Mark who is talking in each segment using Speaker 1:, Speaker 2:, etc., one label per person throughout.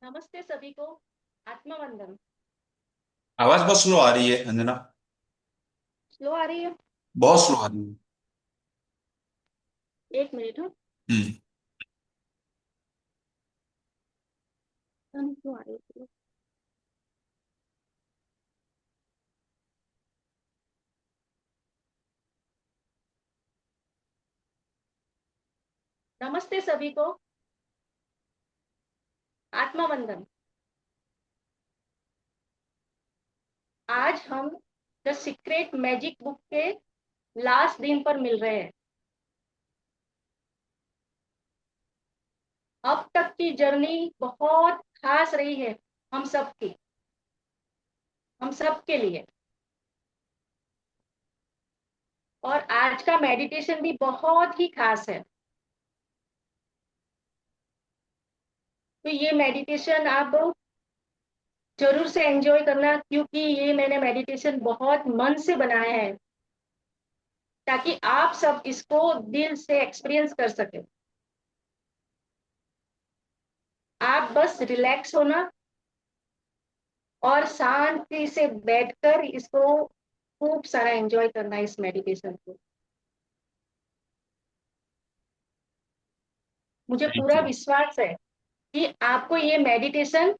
Speaker 1: नमस्ते सभी को। आत्मवंदन।
Speaker 2: आवाज बहुत स्लो आ रही है अंजना।
Speaker 1: स्लो आ रही है।
Speaker 2: बहुत स्लो आ रही है।
Speaker 1: एक मिनट हाँ।
Speaker 2: हम्म।
Speaker 1: स्लो आ रही है। नमस्ते सभी को। आत्मवंदन। आज हम द सीक्रेट मैजिक बुक के लास्ट दिन पर मिल रहे हैं। अब तक की जर्नी बहुत खास रही है। हम सबकी। हम सब के लिए। और आज का मेडिटेशन भी बहुत ही खास है। तो ये मेडिटेशन आप जरूर से एंजॉय करना, क्योंकि ये मैंने मेडिटेशन बहुत मन से बनाया है, ताकि आप सब इसको दिल से एक्सपीरियंस कर सके। आप बस रिलैक्स होना और शांति से बैठकर इसको खूब सारा एंजॉय करना, इस मेडिटेशन को। मुझे
Speaker 2: थैंक
Speaker 1: पूरा
Speaker 2: यू।
Speaker 1: विश्वास है कि आपको ये मेडिटेशन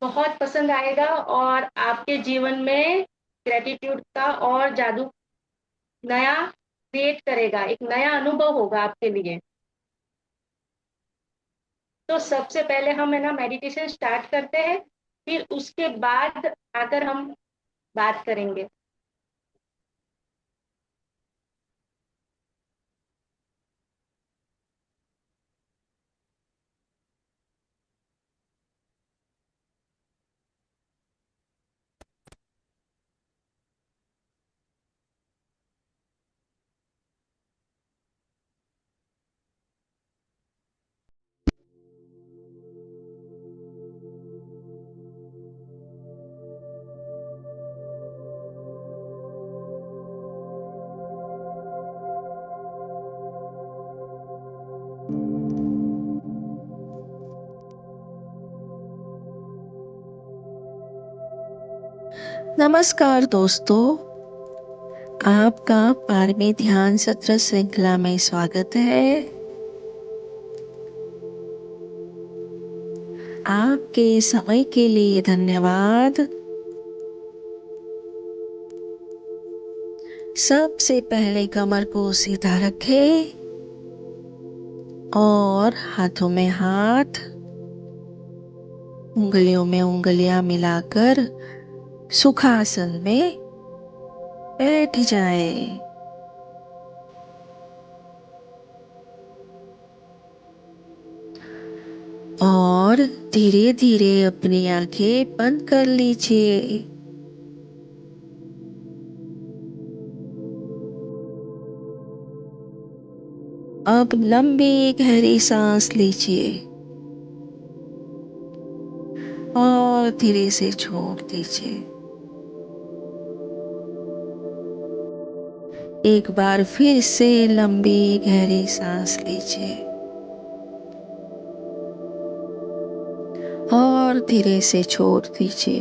Speaker 1: बहुत पसंद आएगा और आपके जीवन में ग्रेटिट्यूड का और जादू नया क्रिएट करेगा, एक नया अनुभव होगा आपके लिए। तो सबसे पहले हम है ना मेडिटेशन स्टार्ट करते हैं, फिर उसके बाद आकर हम बात करेंगे।
Speaker 3: नमस्कार दोस्तों, आपका 12वें ध्यान सत्र श्रृंखला में स्वागत है। आपके समय के लिए धन्यवाद। सबसे पहले कमर को सीधा रखें और हाथों में हाथ, उंगलियों में उंगलियां मिलाकर सुखासन में बैठ जाए। और धीरे धीरे अपनी आंखें बंद कर लीजिए। अब लंबी गहरी सांस लीजिए और धीरे से छोड़ दीजिए। एक बार फिर से लंबी गहरी सांस लीजिए और धीरे से छोड़ दीजिए।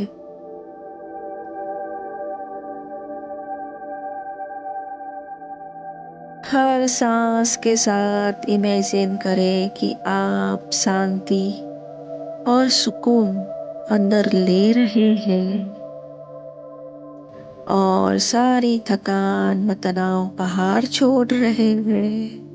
Speaker 3: हर सांस के साथ इमेजिन करें कि आप शांति और सुकून अंदर ले रहे हैं और सारी थकान व तनाव बाहर छोड़ रहे हैं।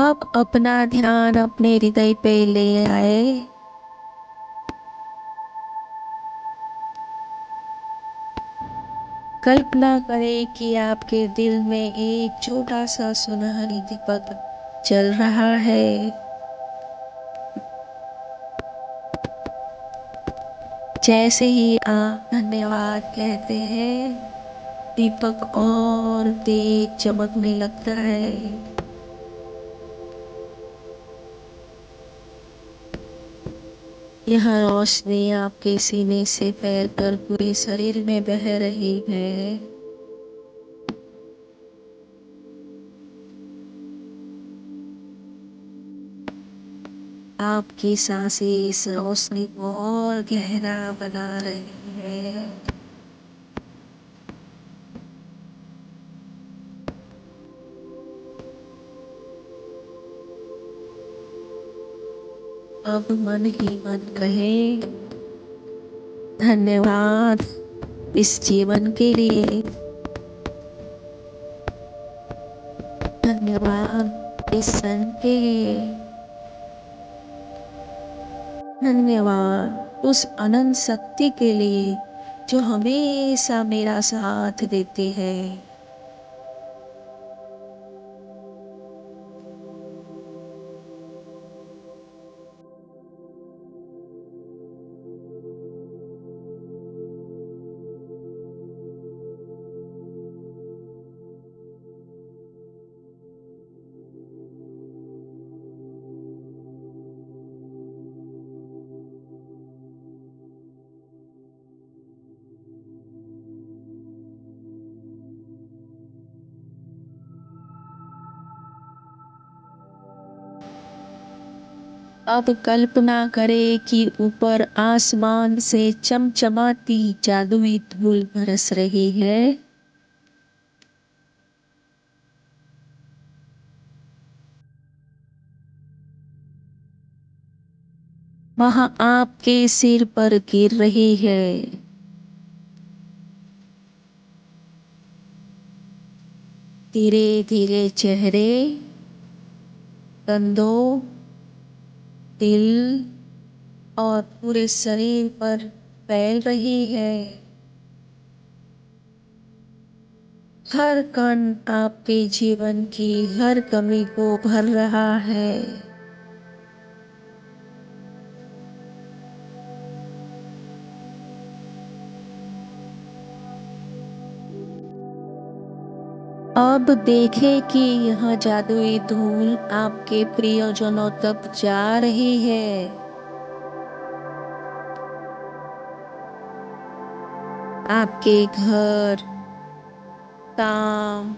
Speaker 3: अब अपना ध्यान अपने हृदय पे ले आए। कल्पना करें कि आपके दिल में एक छोटा सा सुनहरी दीपक जल रहा है। जैसे ही आप धन्यवाद कहते हैं, दीपक और तेज चमकने लगता है। यह रोशनी आपके सीने से फैलकर पूरे शरीर में बह रही है। आपकी सांसें इस रोशनी को और गहरा बना रही है। अब मन ही मन कहे, धन्यवाद इस जीवन के लिए, धन्यवाद इस क्षण के लिए, धन्यवाद उस अनंत शक्ति के लिए जो हमेशा मेरा साथ देती है। अब कल्पना करें कि ऊपर आसमान से चमचमाती जादुई धूल बरस रही है। वहां आपके सिर पर गिर रही है। धीरे धीरे चेहरे, कंधों, दिल और पूरे शरीर पर फैल रही है। हर कण आपके जीवन की हर कमी को भर रहा है। अब देखें कि यह जादुई धूल आपके प्रियजनों तक जा रही है। आपके घर, काम,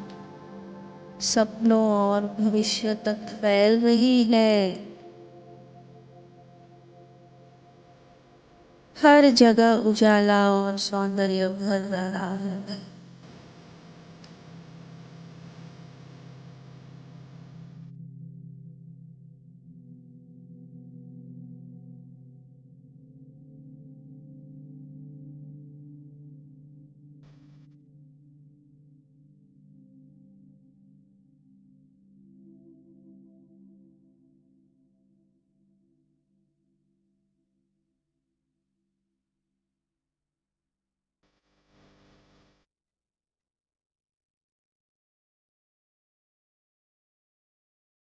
Speaker 3: सपनों और भविष्य तक फैल रही है। हर जगह उजाला और सौंदर्य भर रहा है।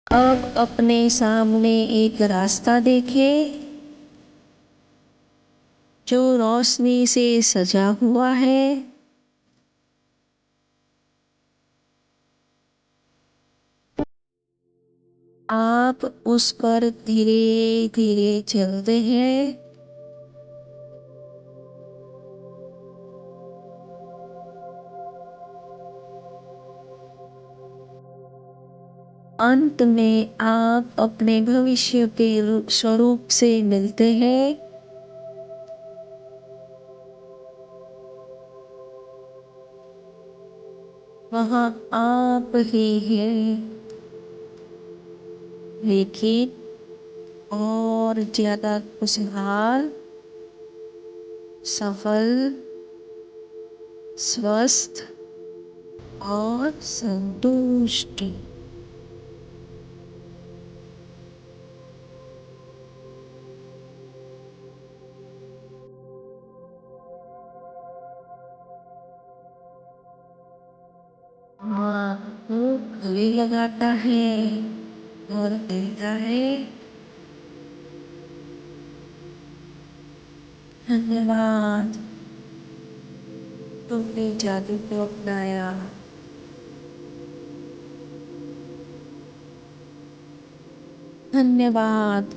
Speaker 3: अब अपने सामने एक रास्ता देखें जो रोशनी से सजा हुआ है। आप उस पर धीरे धीरे चलते हैं। अंत में आप अपने भविष्य के स्वरूप से मिलते हैं। वहाँ आप ही हैं, लेकिन और ज्यादा खुशहाल, सफल, स्वस्थ और संतुष्ट। लगाता है और कहता है धन्यवाद, तुमने जादू को अपनाया। धन्यवाद,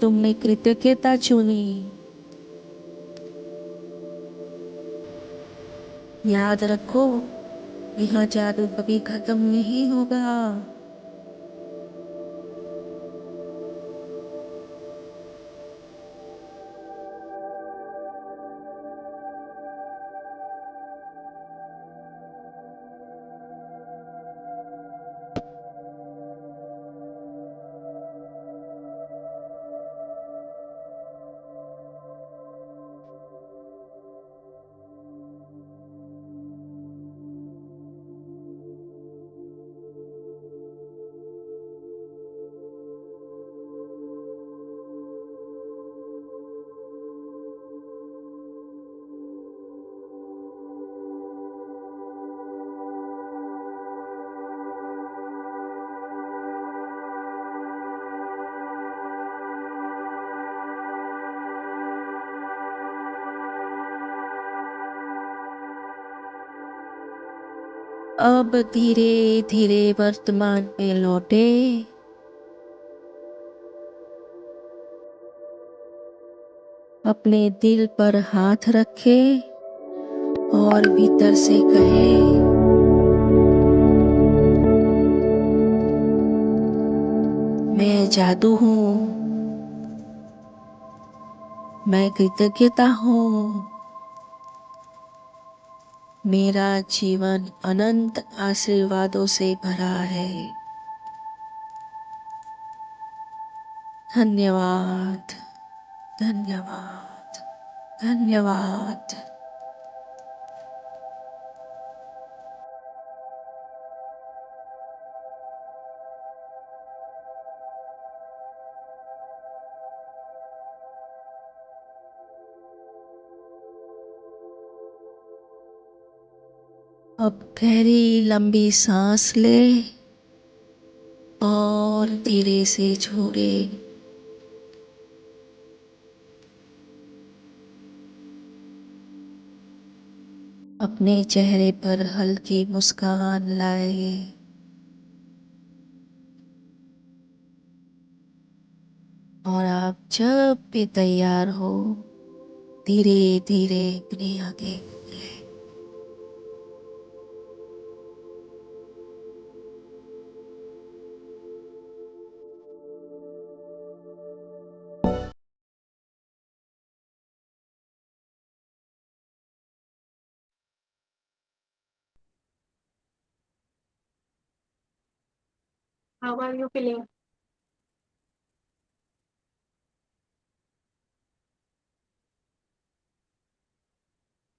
Speaker 3: तुमने कृतज्ञता चुनी। याद रखो, यह जादू कभी खत्म नहीं होगा। अब धीरे धीरे वर्तमान में लौटे। अपने दिल पर हाथ रखे और भीतर से कहे, मैं जादू हूँ, मैं कृतज्ञता हूँ, मेरा जीवन अनंत आशीर्वादों से भरा है। धन्यवाद, धन्यवाद, धन्यवाद। अब गहरी लंबी सांस ले और धीरे से छोड़े। अपने चेहरे पर हल्की मुस्कान लाए। और आप जब भी तैयार हो, धीरे धीरे अपनी आंखें खोलें।
Speaker 1: How are you feeling?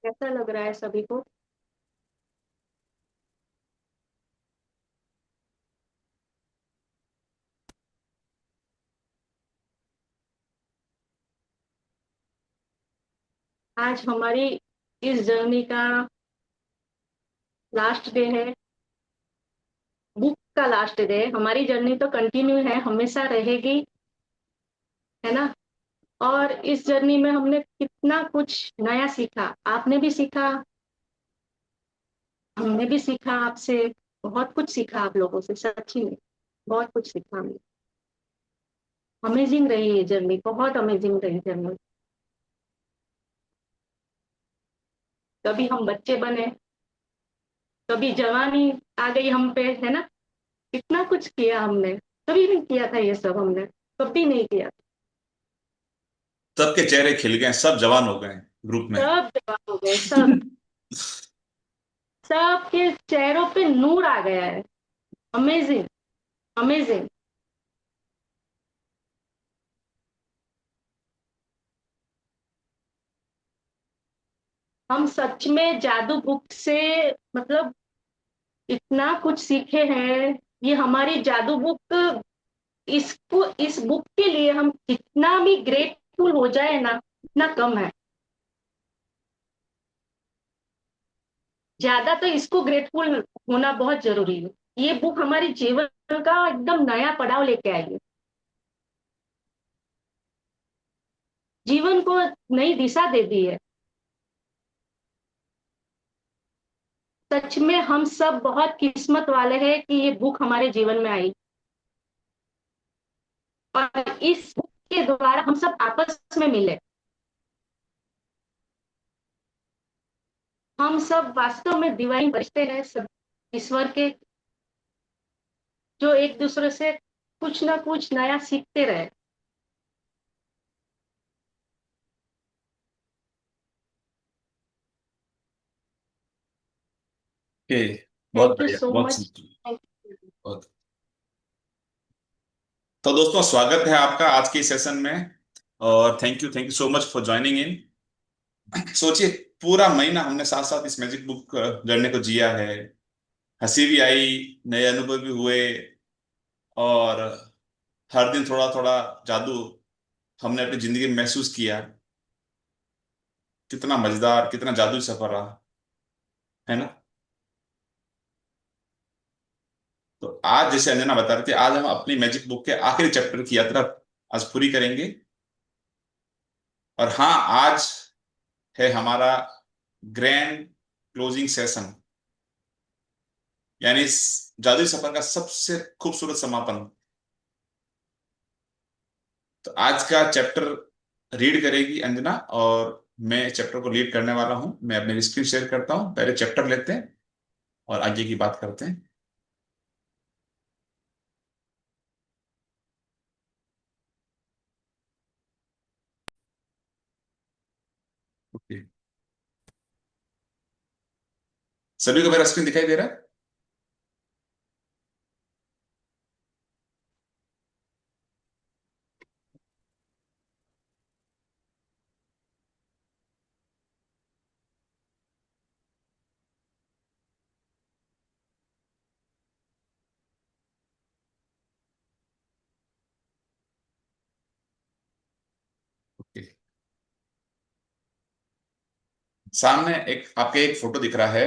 Speaker 1: कैसा लग रहा है सभी को? आज हमारी इस जर्नी का लास्ट डे है, बुक का लास्ट डे। हमारी जर्नी तो कंटिन्यू है, हमेशा रहेगी, है ना? और इस जर्नी में हमने कितना कुछ नया सीखा, आपने भी सीखा, हमने भी सीखा आपसे। बहुत कुछ सीखा आप लोगों से, सच्ची में बहुत कुछ सीखा हमने। अमेजिंग रही ये जर्नी, बहुत अमेजिंग रही जर्नी। कभी हम बच्चे बने, कभी जवानी आ गई हम पे, है ना? कितना कुछ किया हमने, कभी नहीं किया था ये सब हमने, कभी नहीं किया।
Speaker 2: सबके चेहरे खिल गए, सब जवान हो गए ग्रुप में।
Speaker 1: सब जवान हो गए, सब, सबके चेहरों पे नूर आ गया है। Amazing, amazing. हम सच में जादू बुक से, मतलब इतना कुछ सीखे हैं। ये हमारी जादू बुक, इसको, इस बुक के लिए हम कितना भी ग्रेटफुल हो जाए ना, इतना कम है। ज्यादा तो इसको ग्रेटफुल होना बहुत जरूरी है। ये बुक हमारे जीवन का एकदम नया पड़ाव लेके आई है, जीवन को नई दिशा दे दी है। सच में हम सब बहुत किस्मत वाले हैं कि ये बुक हमारे जीवन में आई, और इस बुक के द्वारा हम सब आपस में मिले। हम सब वास्तव में डिवाइन फरिश्ते हैं, सब ईश्वर के, जो एक दूसरे से कुछ ना कुछ नया सीखते रहे।
Speaker 2: ओके, बहुत
Speaker 1: थैंक यू
Speaker 2: बढ़िया,
Speaker 1: सो
Speaker 2: बहुत
Speaker 1: मच।
Speaker 2: सुंदर, बहुत। तो दोस्तों, स्वागत है आपका आज के सेशन में, और thank you so much for joining in. सोचिए, पूरा महीना हमने साथ साथ इस मैजिक बुक जर्नी को जिया है। हंसी भी आई, नए अनुभव भी हुए, और हर दिन थोड़ा थोड़ा जादू हमने अपनी जिंदगी में महसूस किया। कितना मजेदार, कितना जादुई सफर रहा, है ना। तो आज जैसे अंजना बता रही थी, आज हम अपनी मैजिक बुक के आखिरी चैप्टर की यात्रा आज पूरी करेंगे। और हाँ, आज है हमारा ग्रैंड क्लोजिंग सेशन, यानी इस जादुई सफर का सबसे खूबसूरत समापन। तो आज का चैप्टर रीड करेगी अंजना, और मैं चैप्टर को लीड करने वाला हूं। मैं अपनी स्क्रीन शेयर करता हूं, पहले चैप्टर लेते हैं और आगे की बात करते हैं। ओके, सभी को मेरा स्क्रीन दिखाई दे रहा है? ओके, सामने एक आपके एक फोटो दिख रहा है।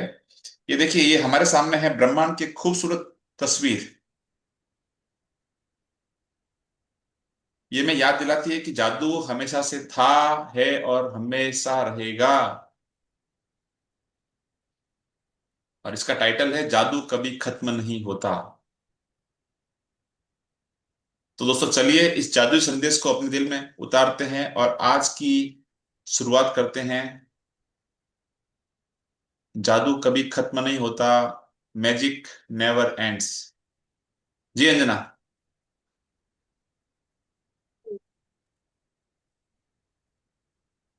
Speaker 2: ये देखिए, ये हमारे सामने है ब्रह्मांड की खूबसूरत तस्वीर। ये मैं याद दिलाती है कि जादू हमेशा से था, है और हमेशा रहेगा। और इसका टाइटल है जादू कभी खत्म नहीं होता। तो दोस्तों, चलिए इस जादुई संदेश को अपने दिल में उतारते हैं और आज की शुरुआत करते हैं। जादू कभी खत्म नहीं होता, मैजिक नेवर एंड्स। जी अंजना।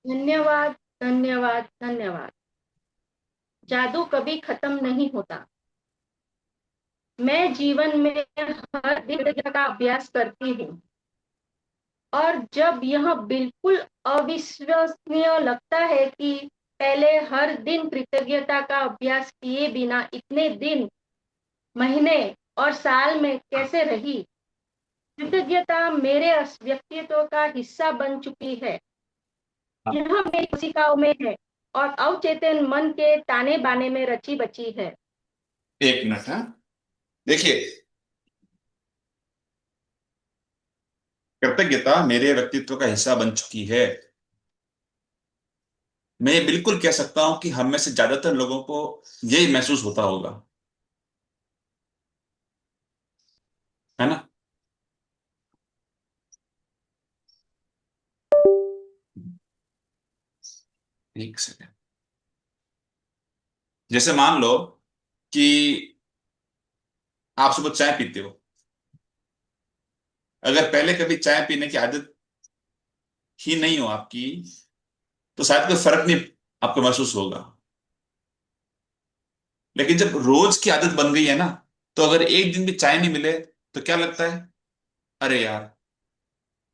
Speaker 1: धन्यवाद, धन्यवाद, धन्यवाद। जादू कभी खत्म नहीं होता। मैं जीवन में हर दिन का अभ्यास करती हूँ, और जब यह बिल्कुल अविश्वसनीय लगता है कि पहले हर दिन कृतज्ञता का अभ्यास किए बिना इतने दिन, महीने और साल में कैसे रही। कृतज्ञता मेरे व्यक्तित्व का हिस्सा बन चुकी है। यह मेरी कोशिकाओं में है और अवचेतन मन के ताने बाने में रची बची है।
Speaker 2: एक मिनट, हाँ। देखिए, कृतज्ञता मेरे व्यक्तित्व का हिस्सा बन चुकी है। मैं ये बिल्कुल कह सकता हूं कि हम में से ज्यादातर लोगों को यही महसूस होता होगा, है ना। एक सेकंड। जैसे मान लो कि आप सुबह चाय पीते हो। अगर पहले कभी चाय पीने की आदत ही नहीं हो आपकी, तो शायद कोई फर्क नहीं आपको महसूस होगा। लेकिन जब रोज की आदत बन गई है ना, तो अगर एक दिन भी चाय नहीं मिले, तो क्या लगता है? अरे यार,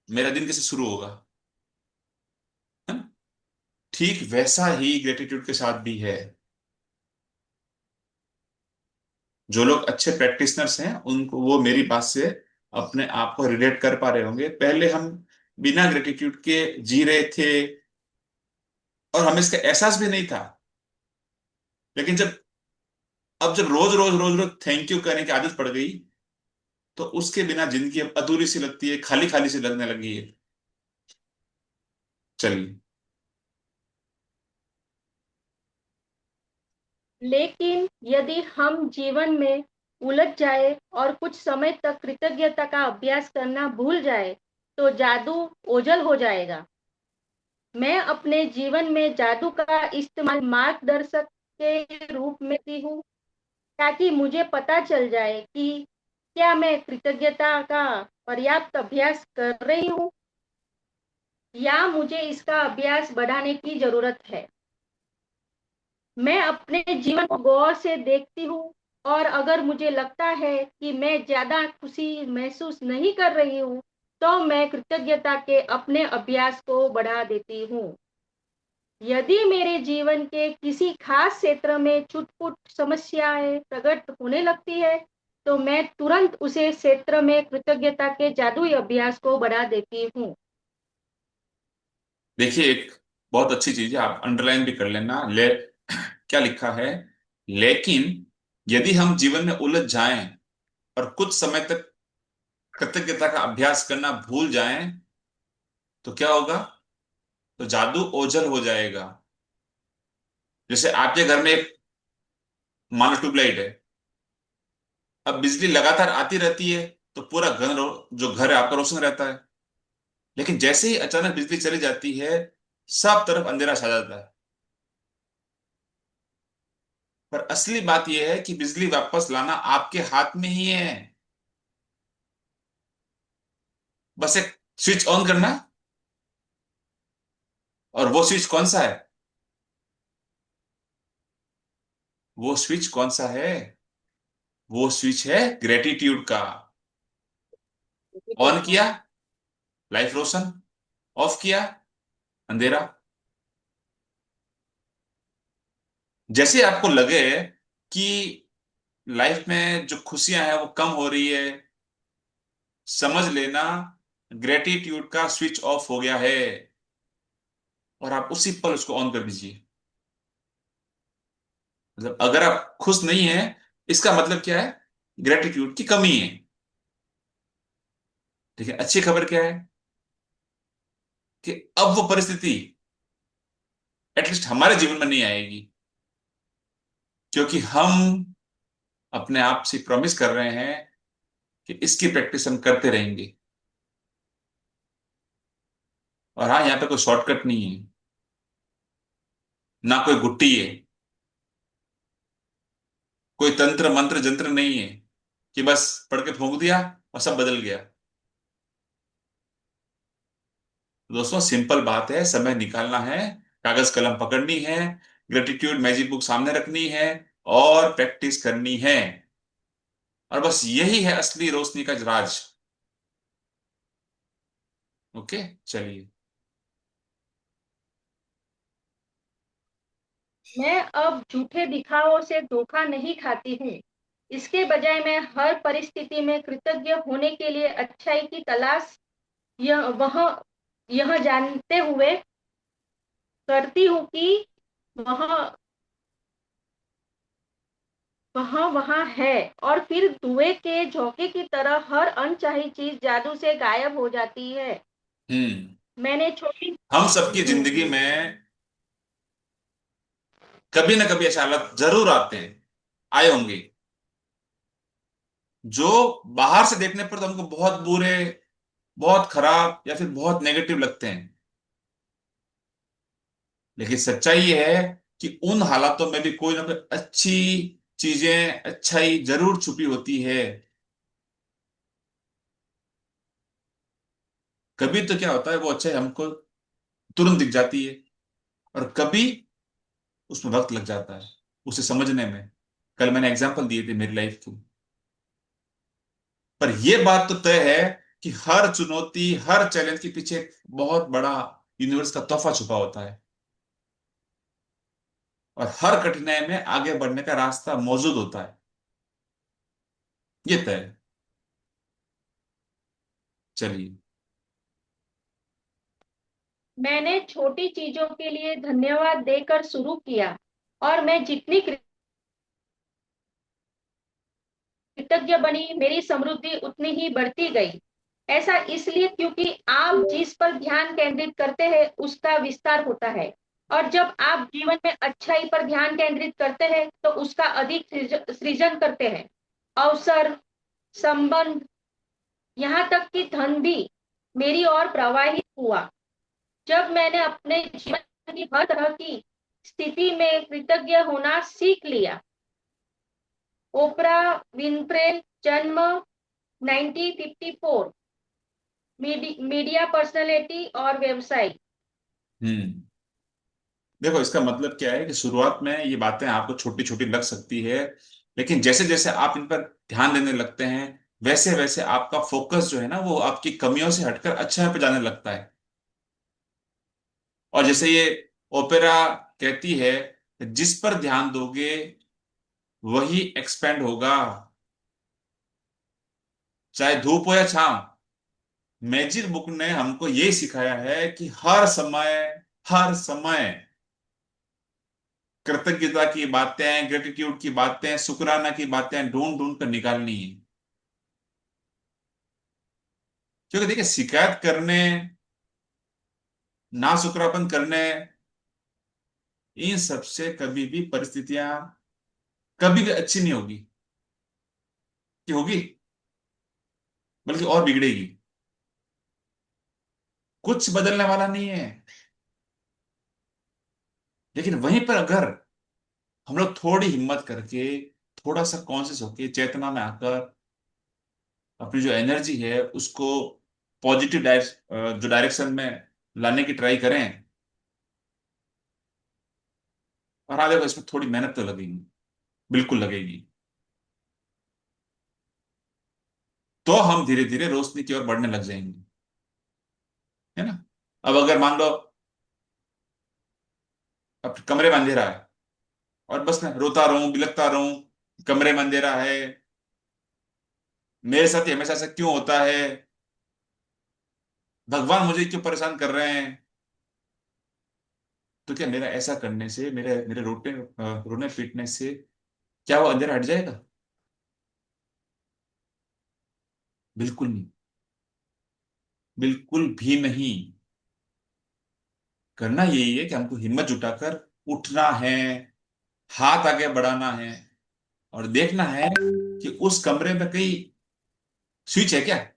Speaker 2: मेरा दिन कैसे शुरू होगा, है ना? ठीक वैसा ही ग्रेटिट्यूड के साथ भी है। जो लोग अच्छे प्रैक्टिशनर्स हैं, उनको वो मेरी बात से अपने आप को रिलेट कर पा रहे होंगे। पहले हम बिना ग्रेटिट्यूड के जी रहे थे, और हमें इसका एहसास भी नहीं था। लेकिन जब अब जब रोज रोज रोज रोज थैंक यू कहने की आदत पड़ गई, तो उसके बिना जिंदगी अब अधूरी सी लगती है, खाली खाली सी लगने लगी है। चलिए।
Speaker 1: लेकिन यदि हम जीवन में उलझ जाए और कुछ समय तक कृतज्ञता का अभ्यास करना भूल जाए, तो जादू ओझल हो जाएगा। मैं अपने जीवन में जादू का इस्तेमाल मार्गदर्शक के रूप में की हूँ, ताकि मुझे पता चल जाए कि क्या मैं कृतज्ञता का पर्याप्त अभ्यास कर रही हूँ, या मुझे इसका अभ्यास बढ़ाने की जरूरत है। मैं अपने जीवन को गौर से देखती हूँ, और अगर मुझे लगता है कि मैं ज्यादा खुशी महसूस नहीं कर रही हूँ, तो मैं कृतज्ञता के अपने अभ्यास को बढ़ा देती हूँ। यदि मेरे जीवन के किसी खास क्षेत्र में छुटपुट समस्याएं प्रकट होने लगती है, तो मैं तुरंत उसे क्षेत्र में कृतज्ञता के जादुई अभ्यास को बढ़ा देती हूँ।
Speaker 2: देखिए, एक बहुत अच्छी चीज है, आप अंडरलाइन भी कर लेना। क्या लिखा है? लेकिन यदि हम जीवन में उलझ जाएं और कुछ समय तक कृतज्ञता का अभ्यास करना भूल जाएं, तो क्या होगा? तो जादू ओझल हो जाएगा। जैसे आपके घर में एक, मान लो, ट्यूबलाइट है। अब बिजली लगातार आती रहती है, तो पूरा जो घर है आपका रोशन रहता है। लेकिन जैसे ही अचानक बिजली चली जाती है, सब तरफ अंधेरा छा जाता है। पर असली बात यह है कि बिजली वापस लाना आपके हाथ में ही है। बस एक स्विच ऑन करना है। और वो स्विच कौन सा है? वो स्विच कौन सा है? वो स्विच है ग्रेटिट्यूड का। ऑन किया, लाइफ रोशन। ऑफ किया, अंधेरा। जैसे आपको लगे कि लाइफ में जो खुशियां हैं वो कम हो रही है, समझ लेना ग्रेटिट्यूड का स्विच ऑफ हो गया है। और आप उसी पल उसको ऑन कर दीजिए। मतलब अगर आप खुश नहीं हैं, इसका मतलब क्या है? ग्रेटिट्यूड की कमी है। लेकिन अच्छी खबर क्या है? कि अब वो परिस्थिति एटलीस्ट हमारे जीवन में नहीं आएगी, क्योंकि हम अपने आप से प्रॉमिस कर रहे हैं कि इसकी प्रैक्टिस हम करते रहेंगे। और हाँ, यहाँ पे कोई शॉर्टकट नहीं है, ना कोई गुट्टी है, कोई तंत्र मंत्र जंत्र नहीं है कि बस पढ़ के फूंक दिया और सब बदल गया। दोस्तों, सिंपल बात है, समय निकालना है, कागज कलम पकड़नी है, ग्रेटिट्यूड मैजिक बुक सामने रखनी है, और प्रैक्टिस करनी है। और बस यही है असली रोशनी का राज। ओके, चलिए।
Speaker 1: मैं अब झूठे दिखावों से धोखा नहीं खाती हूँ। इसके बजाय मैं हर परिस्थिति में कृतज्ञ होने के लिए अच्छाई की तलाश यह वह यह जानते हुए करती हूँ कि वह वह वहाँ है, और फिर धुएं के झोंके की तरह हर अनचाही चीज जादू से गायब हो जाती है।
Speaker 2: हम्म।
Speaker 1: मैंने छोटी
Speaker 2: हम सबकी जिंदगी में कभी ना कभी ऐसे हालात जरूर आते हैं, आए होंगे, जो बाहर से देखने पर तो हमको बहुत बुरे, बहुत खराब या फिर बहुत नेगेटिव लगते हैं। लेकिन सच्चाई ये है कि उन हालातों में भी कोई ना कोई अच्छी चीजें, अच्छाई जरूर छुपी होती है। कभी तो क्या होता है, वो अच्छाई हमको तुरंत दिख जाती है, और कभी उसमें वक्त लग जाता है उसे समझने में। कल मैंने एग्जांपल दिए थे मेरी लाइफ की। पर यह बात तो तय है कि हर चुनौती, हर चैलेंज के पीछे एक बहुत बड़ा यूनिवर्स का तोहफा छुपा होता है। और हर कठिनाई में आगे बढ़ने का रास्ता मौजूद होता है। ये तय है। चलिए।
Speaker 1: मैंने छोटी चीजों के लिए धन्यवाद देकर शुरू किया, और मैं जितनी कृतज्ञ बनी, मेरी समृद्धि उतनी ही बढ़ती गई। ऐसा इसलिए क्योंकि आप जिस पर ध्यान केंद्रित करते हैं उसका विस्तार होता है, और जब आप जीवन में अच्छाई पर ध्यान केंद्रित करते हैं तो उसका अधिक सृजन करते हैं। अवसर, संबंध, यहाँ तक कि धन भी मेरी ओर प्रवाहित हुआ जब मैंने अपने जीवन की हर तरह की स्थिति में कृतज्ञ होना सीख लिया। ओपरा विनफ्रे, जन्म 1954, मीडिया पर्सनालिटी और व्यवसाय।
Speaker 2: हम्म। देखो, इसका मतलब क्या है कि शुरुआत में ये बातें आपको छोटी छोटी लग सकती है, लेकिन जैसे जैसे आप इन पर ध्यान देने लगते हैं, वैसे वैसे आपका फोकस जो है ना, वो आपकी कमियों से हटकर अच्छाई पे जाने लगता है। और जैसे ये ओपेरा कहती है, जिस पर ध्यान दोगे वही एक्सपेंड होगा, चाहे धूप हो या छांव। मैजिक बुक ने हमको ये सिखाया है कि हर समय कृतज्ञता की बातें, ग्रेटिट्यूड की बातें, शुक्राना की बातें ढूंढ ढूंढ कर निकालनी है। क्योंकि देखिए, शिकायत करने, ना शुक्रापन करने, इन सबसे कभी भी परिस्थितियां कभी भी अच्छी नहीं होगी। कि होगी, बल्कि और बिगड़ेगी। कुछ बदलने वाला नहीं है। लेकिन वहीं पर अगर हम लोग थोड़ी हिम्मत करके, थोड़ा सा कॉन्शियस होके, चेतना में आकर अपनी जो एनर्जी है उसको पॉजिटिव जो डायरेक्शन में लाने की ट्राई करें, और हाँ देखो, इसमें थोड़ी मेहनत तो लगेगी, बिल्कुल लगेगी, तो हम धीरे धीरे रोशनी की ओर बढ़ने लग जाएंगे। है ना? अब अगर मान लो अब कमरे में अंधेरा है, और बस मैं रोता रहूं, बिलखता रहूं, कमरे में अंधेरा है, मेरे साथ ये हमेशा से क्यों होता है, भगवान मुझे क्यों परेशान कर रहे हैं, तो क्या मेरा ऐसा करने से, मेरे मेरे रोने पीटने से क्या वो अंधेरा हट जाएगा? बिल्कुल नहीं। बिल्कुल भी नहीं। करना यही है कि हमको हिम्मत जुटाकर उठना है, हाथ आगे बढ़ाना है, और देखना है कि उस कमरे में कहीं स्विच है क्या।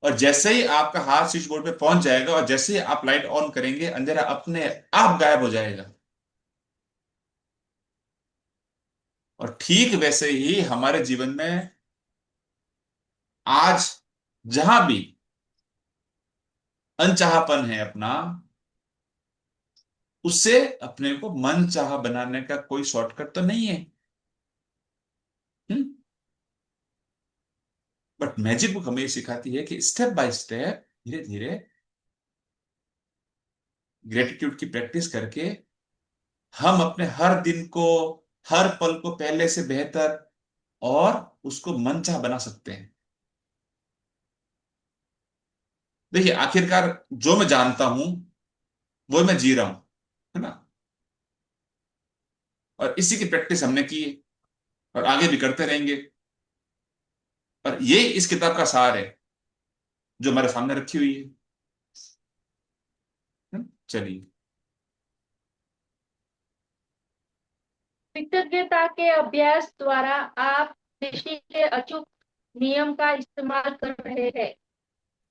Speaker 2: और जैसे ही आपका हाथ स्विच बोर्ड पे पहुंच जाएगा, और जैसे ही आप लाइट ऑन करेंगे, अंधेरा अपने आप गायब हो जाएगा। और ठीक वैसे ही हमारे जीवन में आज जहां भी अनचाहापन है अपना, उससे अपने को मन चाहा बनाने का कोई शॉर्टकट तो नहीं है। बट मैजिक बुक हमें ये सिखाती है कि स्टेप बाय स्टेप, धीरे धीरे ग्रेटिट्यूड की प्रैक्टिस करके हम अपने हर दिन को, हर पल को पहले से बेहतर और उसको मनचाहा बना सकते हैं। देखिए, आखिरकार जो मैं जानता हूं वो मैं जी रहा हूं, है ना? और इसी की प्रैक्टिस हमने की है, और आगे भी करते रहेंगे। और ये इस किताब का सार है जो हमारे सामने रखी हुई है। चलिए।
Speaker 1: कृतज्ञता के अभ्यास द्वारा आप सृष्टि के अचूक नियम का इस्तेमाल कर रहे हैं।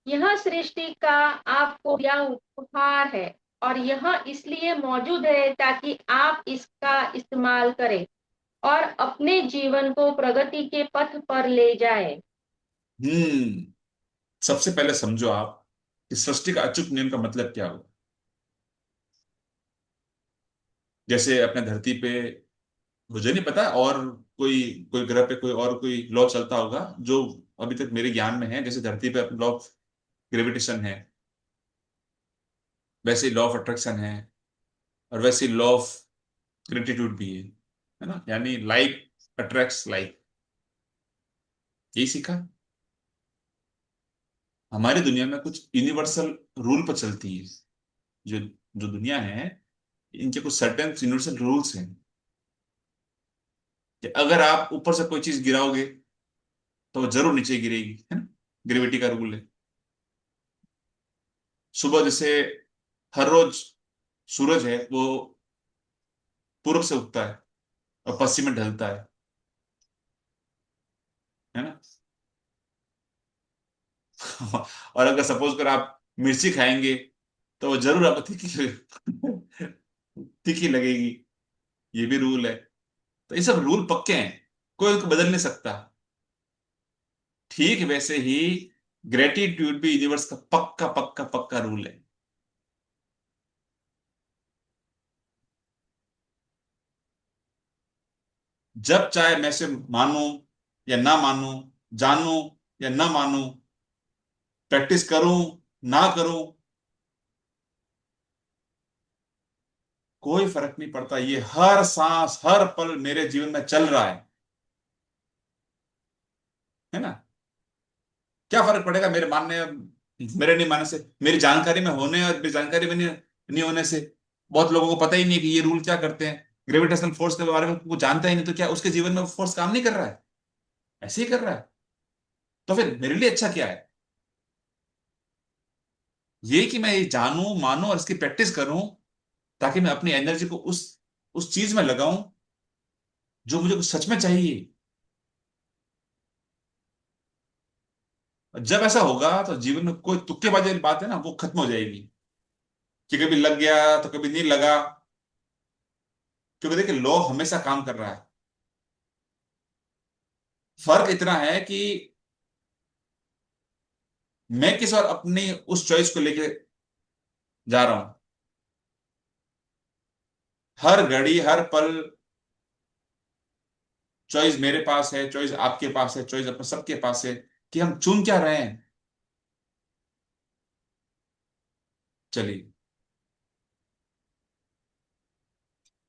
Speaker 1: यह सृष्टि का आपको दिया उपहार है, और यह इसलिए मौजूद है ताकि आप इसका इस्तेमाल करें और अपने जीवन को प्रगति के पथ पर ले जाएं।
Speaker 2: हम्म। सबसे पहले समझो आप कि सृष्टि का अचूक नियम का मतलब क्या हुआ। जैसे अपने धरती पे, मुझे नहीं पता और कोई कोई ग्रह पे कोई और कोई लॉ चलता होगा जो अभी तक मेरे ज्ञान में है। जैसे धरती पे लॉ ऑफ ग्रेविटेशन है, वैसे ही लॉ ऑफ अट्रैक्शन है, और वैसे ही लॉ ऑफ ग्रेटिट्यूड भी है ना? यानी लाइक अट्रैक्ट्स लाइक। यही सीखा। हमारी दुनिया में कुछ यूनिवर्सल रूल पर चलती है। जो जो दुनिया है, इनके कुछ सर्टेन यूनिवर्सल रूल्स हैं। कि अगर आप ऊपर से कोई चीज गिराओगे तो वो जरूर नीचे गिरेगी, है ना। ग्रेविटी का रूल है। सुबह जैसे हर रोज सूरज है वो पूर्व से उगता है और पश्चिम में ढलता है ना। और अगर सपोज कर आप मिर्ची खाएंगे तो वो जरूर आपको तीखी तीखी लगेगी। ये भी रूल है। तो ये सब रूल पक्के हैं, कोई उनको बदल नहीं सकता। ठीक वैसे ही ग्रेटिट्यूड भी यूनिवर्स का पक्का पक्का पक्का रूल है। जब चाहे मैं से मानूं या ना मानूं, जानूं या ना मानूं, प्रैक्टिस करूं ना करूं, कोई फर्क नहीं पड़ता। ये हर सांस हर पल मेरे जीवन में चल रहा है ना। क्या फर्क पड़ेगा मेरे मानने मेरे नहीं मानने से, मेरी जानकारी में होने और मेरी जानकारी में नहीं होने से। बहुत लोगों को पता ही नहीं है कि ये रूल क्या करते हैं। ग्रेविटेशनल फोर्स के बारे में वो जानता ही नहीं, तो क्या उसके जीवन में वो फोर्स काम नहीं कर रहा है? ऐसे ही कर रहा है। तो फिर मेरे लिए अच्छा क्या है? ये कि मैं ये जानूं मानूं और इसकी प्रैक्टिस करूं, ताकि मैं अपनी एनर्जी को उस चीज में लगाऊं जो मुझे सच में चाहिए। और जब ऐसा होगा तो जीवन में कोई तुक्केबाजी वाली बात है ना, वो खत्म हो जाएगी। कि कभी लग गया तो कभी नहीं लगा। क्योंकि देखिए लॉ हमेशा काम कर रहा है। फर्क इतना है कि मैं किस और अपनी उस चॉइस को लेके जा रहा हूं। हर घड़ी हर पल चॉइस मेरे पास है, चॉइस आपके पास है, चॉइस अपने सबके पास है कि हम चुन क्या रहे हैं। चलिए।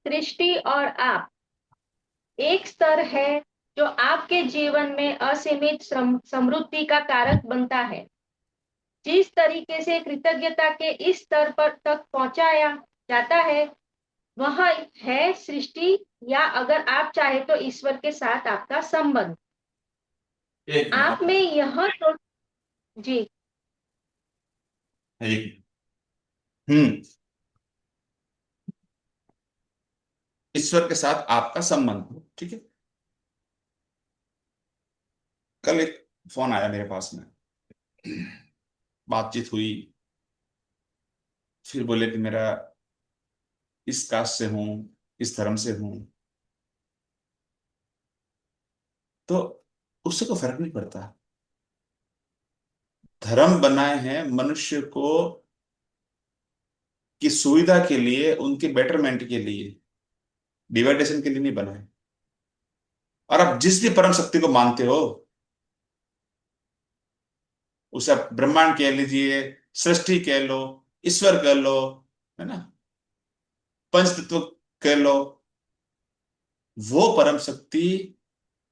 Speaker 1: सृष्टि और आप एक स्तर है जो आपके जीवन में असीमित समृद्धि का कारक बनता है। जिस तरीके से कृतज्ञता के इस स्तर पर तक पहुंचाया जाता है वह है सृष्टि, या अगर आप चाहे तो ईश्वर के साथ आपका संबंध।
Speaker 2: एक
Speaker 1: आप में यह तो जी।
Speaker 2: एक हम्म ईश्वर के साथ आपका संबंध, ठीक है। कल एक फोन आया मेरे पास में, बातचीत हुई। फिर बोले कि मेरा इस कास्ट से हूं, इस धर्म से हूं। तो उससे कोई फर्क नहीं पड़ता। धर्म बनाए हैं मनुष्य को की सुविधा के लिए, उनके बेटरमेंट के लिए, डिवाइडेशन के लिए नहीं बनाए। और आप जिस भी परम शक्ति को मानते हो, उसे आप ब्रह्मांड कह लीजिए, सृष्टि कह लो, ईश्वर कह लो, है ना, पंच तत्व कह लो, वो परम शक्ति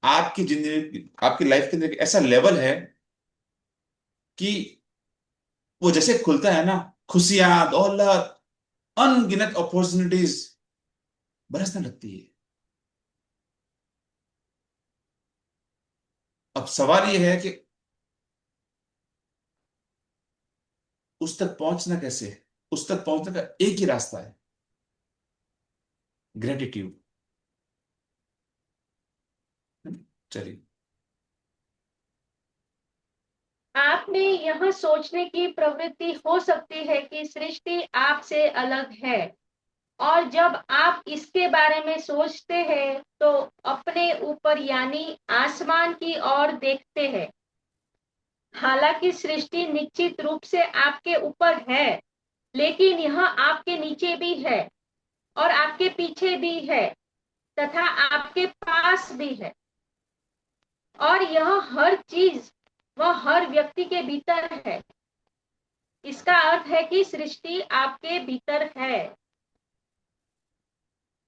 Speaker 2: आपकी जिंदगी आपकी लाइफ के अंदर एक ऐसा लेवल है कि वो जैसे खुलता है ना, खुशियां दौलत अनगिनत अपॉर्चुनिटीज बरसने लगती है। अब सवाल ये है कि उस तक पहुंचना कैसे है? उस तक पहुंचने का एक ही रास्ता है, ग्रेटिट्यूड। चलिए।
Speaker 1: आप में यह सोचने की प्रवृत्ति हो सकती है कि सृष्टि आपसे अलग है, और जब आप इसके बारे में सोचते हैं तो अपने ऊपर यानी आसमान की ओर देखते हैं। हालांकि सृष्टि निश्चित रूप से आपके ऊपर है, लेकिन यह आपके नीचे भी है और आपके पीछे भी है तथा आपके पास भी है। और यह हर चीज व हर व्यक्ति के भीतर है। इसका अर्थ है कि सृष्टि आपके भीतर है।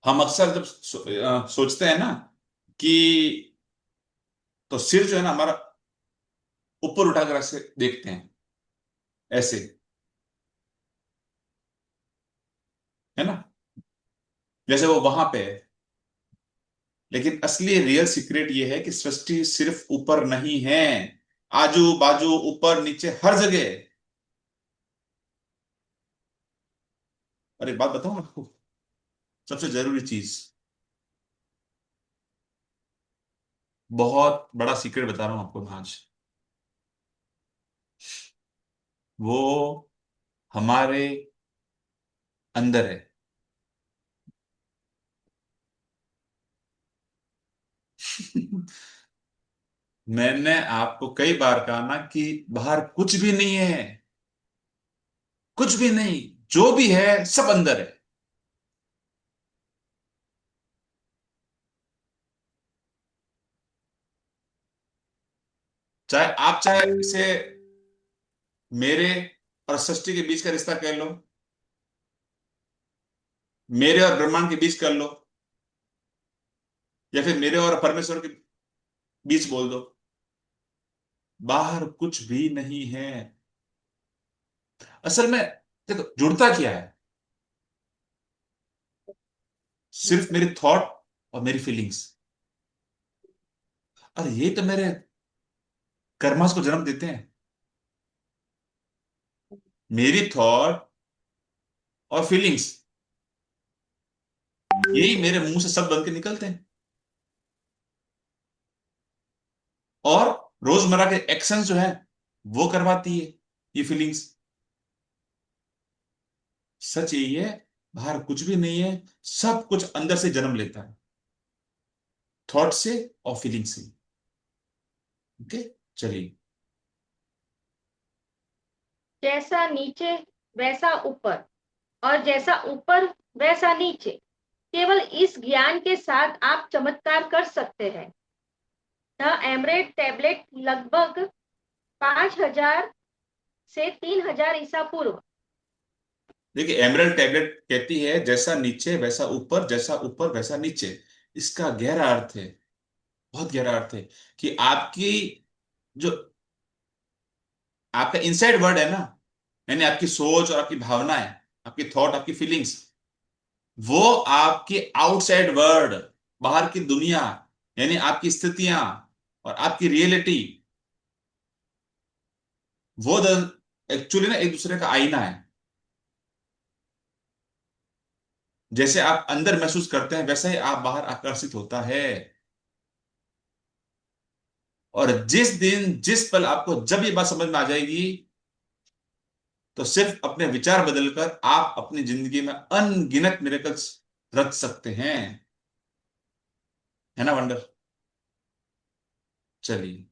Speaker 2: हम अक्सर जब सोचते हैं ना कि, तो सिर जो है ना हमारा ऊपर उठाकर ऐसे देखते हैं, ऐसे, है ना, जैसे वो वहां पे है। लेकिन असली रियल सीक्रेट ये है कि सृष्टि सिर्फ ऊपर नहीं है, आजू बाजू ऊपर नीचे हर जगह। और एक बात बताऊं आपको, सबसे जरूरी चीज, बहुत बड़ा सीक्रेट बता रहा हूं आपको मैं आज। वो हमारे अंदर है। मैंने आपको कई बार कहा ना कि बाहर कुछ भी नहीं है, कुछ भी नहीं, जो भी है सब अंदर है। चाहे इसे मेरे और सृष्टि के बीच का रिश्ता कह लो, मेरे और ब्रह्मांड के बीच कर लो, या फिर मेरे और परमेश्वर के बीच बोल दो, बाहर कुछ भी नहीं है। असल में देखो जुड़ता क्या है, सिर्फ मेरी थॉट और मेरी फीलिंग्स। और ये तो मेरे कर्मास को जन्म देते हैं। मेरी थॉट और फीलिंग्स, यही मेरे मुंह से शब्द बन के निकलते हैं, और रोजमर्रा के एक्शन जो है वो करवाती है ये फीलिंग्स। सच यही है, बाहर कुछ भी नहीं है, सब कुछ अंदर से जन्म लेता है, थॉट से और फीलिंग से। ओके, चलिए।
Speaker 1: जैसा नीचे वैसा ऊपर, और जैसा ऊपर वैसा नीचे। केवल इस ज्ञान के साथ आप चमत्कार कर सकते हैं। द एमरेट टैबलेट लगभग 5000 से 3000 ईसा पूर्व।
Speaker 2: देखिए, एमरल्ड टैबलेट कहती है जैसा नीचे वैसा ऊपर, जैसा ऊपर वैसा नीचे। इसका गहरा अर्थ है, बहुत गहरा अर्थ है, कि आपकी जो आपका इनसाइड वर्ड है ना, यानी आपकी सोच और आपकी भावनाएं, आपकी थॉट, आपकी फीलिंग्स, वो आपकी आउटसाइड वर्ड, बाहर की दुनिया, यानी आपकी स्थितियां और आपकी रियलिटी, वो एक्चुअली ना एक दूसरे का आईना है। जैसे आप अंदर महसूस करते हैं वैसा ही आप बाहर आकर्षित होता है। और जिस दिन जिस पल आपको जब ये बात समझ में आ जाएगी, तो सिर्फ अपने विचार बदलकर आप अपनी जिंदगी में अनगिनत मिरेकल्स रच सकते हैं। है ना वंडर? चलिए।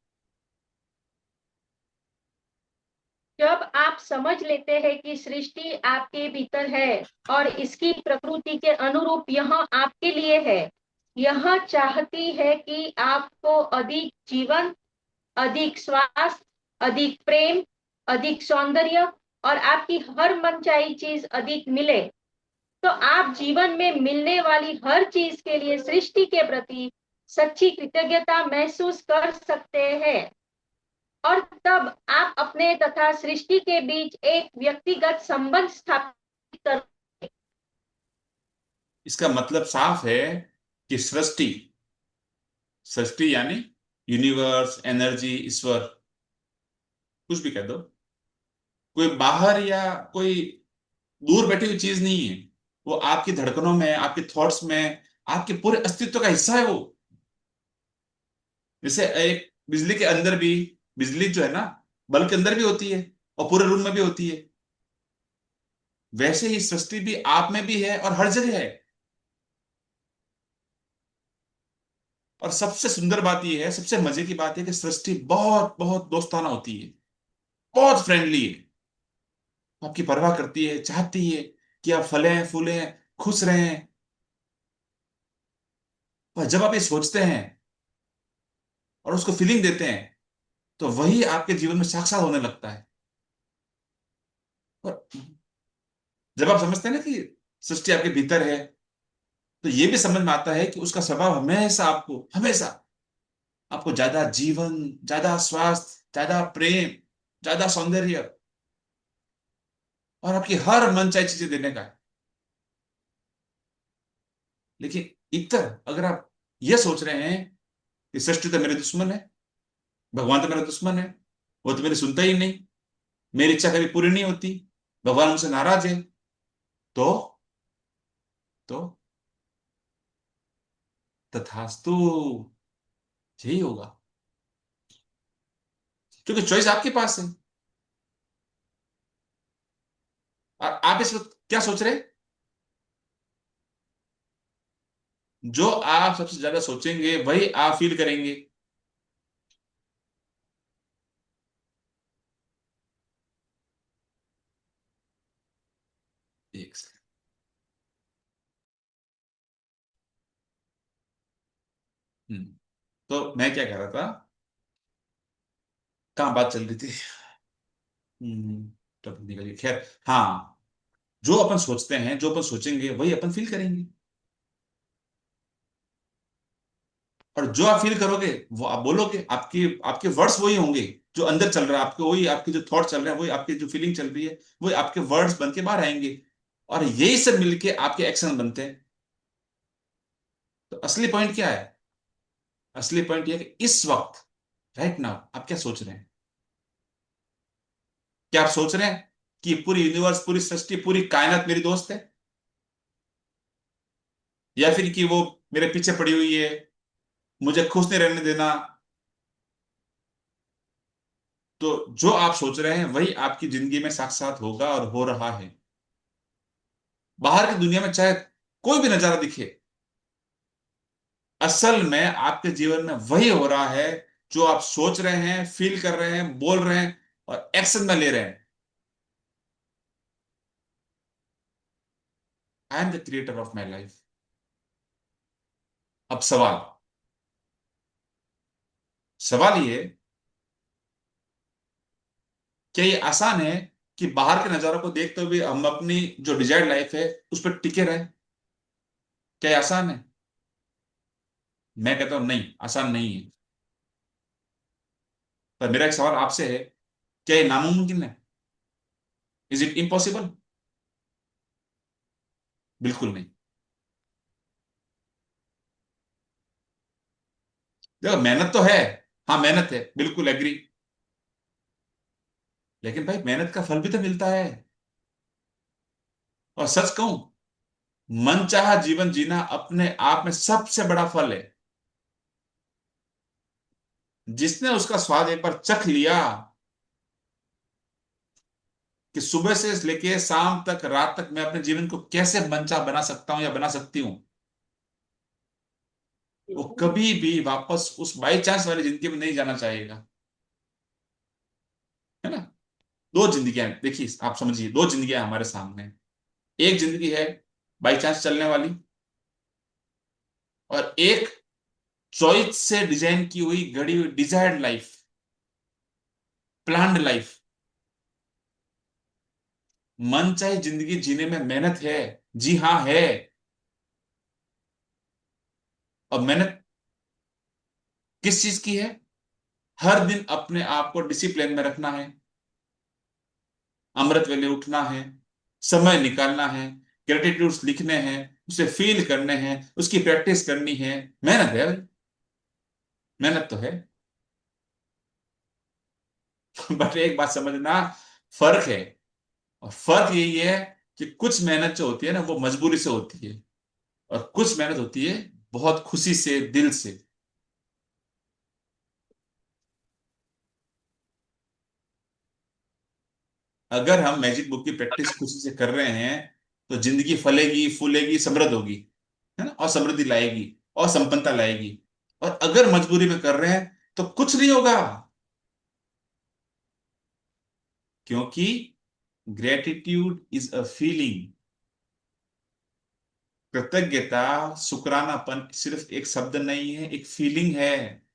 Speaker 1: जब आप समझ लेते हैं कि सृष्टि आपके भीतर है और इसकी प्रकृति के अनुरूप यहाँ आपके लिए है, यह चाहती है कि आपको अधिक जीवन, अधिक स्वास्थ्य, अधिक प्रेम, अधिक सौंदर्य और आपकी हर मनचाही चीज अधिक मिले, तो आप जीवन में मिलने वाली हर चीज के लिए सृष्टि के प्रति सच्ची कृतज्ञता महसूस कर सकते हैं। और तब आप अपने तथा सृष्टि के बीच एक व्यक्तिगत संबंध स्थापित कर।
Speaker 2: इसका मतलब साफ है कि सृष्टि, सृष्टि यानी यूनिवर्स, एनर्जी, ईश्वर, कुछ भी कह दो, कोई बाहर या कोई दूर बैठी हुई चीज नहीं है। वो आपकी धड़कनों में, आपके थॉट्स में, आपके पूरे अस्तित्व का हिस्सा है वो। जैसे एक बिजली के अंदर भी, बिजली जो है ना, बल्ब के अंदर भी होती है और पूरे रूम में भी होती है, वैसे ही सृष्टि भी आप में भी है और हर जगह है। और सबसे सुंदर बात यह है, सबसे मजे की बात है कि सृष्टि बहुत बहुत दोस्ताना होती है, बहुत फ्रेंडली है, आपकी परवाह करती है, चाहती है कि आप फलें फूलें, खुश रहें। पर जब आप ये सोचते हैं और उसको फीलिंग देते हैं, तो वही आपके जीवन में साक्षात होने लगता है। और जब आप समझते हैं ना कि सृष्टि आपके भीतर है, तो ये भी समझ में आता है कि उसका स्वभाव हमेशा आपको, हमेशा आपको ज्यादा जीवन, ज्यादा स्वास्थ्य, ज्यादा प्रेम, ज्यादा सौंदर्य और आपकी हर मनचाही चीजें देने का है। लेकिन इतर, अगर आप ये सोच रहे हैं कि सृष्टि तो मेरे दुश्मन है, भगवान तो मेरा दुश्मन है, वो तो मेरी सुनता ही नहीं, मेरी इच्छा कभी पूरी नहीं होती, भगवान मुझसे नाराज है। तो तो तथास्तु, यही होगा, क्योंकि चॉइस आपके पास है। और आप इस वक्त क्या सोच रहे हैं? जो आप सबसे ज्यादा सोचेंगे वही आप फील करेंगे। एक सेकंड। तो मैं क्या कह रहा था, कहाँ बात चल रही थी? हम्म टॉपिक निकल गई, खैर। हाँ, जो अपन सोचते हैं, जो अपन सोचेंगे वही अपन फील करेंगे। और जो आप फील करोगे वो आप बोलोगे, आपकी आपके वर्ड्स वही होंगे। जो अंदर चल रहा है आपके, वही आपके जो थॉट चल रहे हैं, वही आपकी जो फीलिंग चल रही है, वही आपके वर्ड्स बन के बाहर आएंगे। और यही सब मिलके आपके एक्शन बनते हैं। तो असली पॉइंट क्या है? असली पॉइंट यह है कि इस वक्त, राइट नाउ, आप क्या सोच रहे हैं? क्या आप सोच रहे हैं कि पूरी यूनिवर्स, पूरी सृष्टि, पूरी कायनात मेरी दोस्त है, या फिर कि वो मेरे पीछे पड़ी हुई है, मुझे खुश नहीं रहने देना? तो जो आप सोच रहे हैं वही आपकी जिंदगी में साक्षात होगा और हो रहा है। बाहर की दुनिया में चाहे कोई भी नजारा दिखे, असल में आपके जीवन में वही हो रहा है जो आप सोच रहे हैं, फील कर रहे हैं, बोल रहे हैं और एक्शन में ले रहे हैं। I am the creator of my life. अब सवाल, सवाल ये, क्या ये आसान है कि बाहर के नजारों को देखते हुए हम अपनी जो डिजायर्ड लाइफ है उस पर टिके रहें? क्या ये आसान है? मैं कहता हूं नहीं, आसान नहीं है। पर मेरा एक सवाल आपसे है, क्या ये नामुमकिन है? Is it impossible? बिल्कुल नहीं। देखो, मेहनत तो है, हाँ मेहनत है, बिल्कुल एग्री। लेकिन भाई, मेहनत का फल भी तो मिलता है। और सच कहूं, मनचाहा जीवन जीना अपने आप में सबसे बड़ा फल है। जिसने उसका स्वाद एक बार चख लिया, कि सुबह से लेके शाम तक, रात तक मैं अपने जीवन को कैसे मनचाहा बना सकता हूं या बना सकती हूं, वो कभी भी वापस उस बाई चांस वाली जिंदगी में नहीं जाना चाहेगा। है ना? दो जिंदगियां देखिए, आप समझिए, दो जिंदगियां हमारे सामने हैं। एक जिंदगी है बाई चांस चलने वाली, और एक चॉइस से डिजाइन की हुई, गढ़ी हुई, डिजायर्ड लाइफ, प्लान्ड लाइफ। मन चाहे जिंदगी जीने में मेहनत है, जी हाँ है। और मेहनत किस चीज की है? हर दिन अपने आप को डिसिप्लिन में रखना है, अमृत वेले उठना है, समय निकालना है, ग्रेटिट्यूड्स लिखने हैं, उसे फील करने हैं, उसकी प्रैक्टिस करनी है। मेहनत है भाई, मेहनत तो है। बट एक बात समझना, फर्क है। और फर्क यही है कि कुछ मेहनत जो होती है ना, वो मजबूरी से होती है, और कुछ मेहनत होती है बहुत खुशी से, दिल से। अगर हम मैजिक बुक की प्रैक्टिस खुशी से कर रहे हैं, तो जिंदगी फलेगी, फूलेगी, समृद्ध होगी, है ना, और समृद्धि लाएगी, और संपन्नता लाएगी। और अगर मजबूरी में कर रहे हैं, तो कुछ नहीं होगा। क्योंकि ग्रेटिट्यूड इज अ फीलिंग। कृतज्ञता, शुक्रानापन सिर्फ एक शब्द नहीं है, एक फीलिंग है।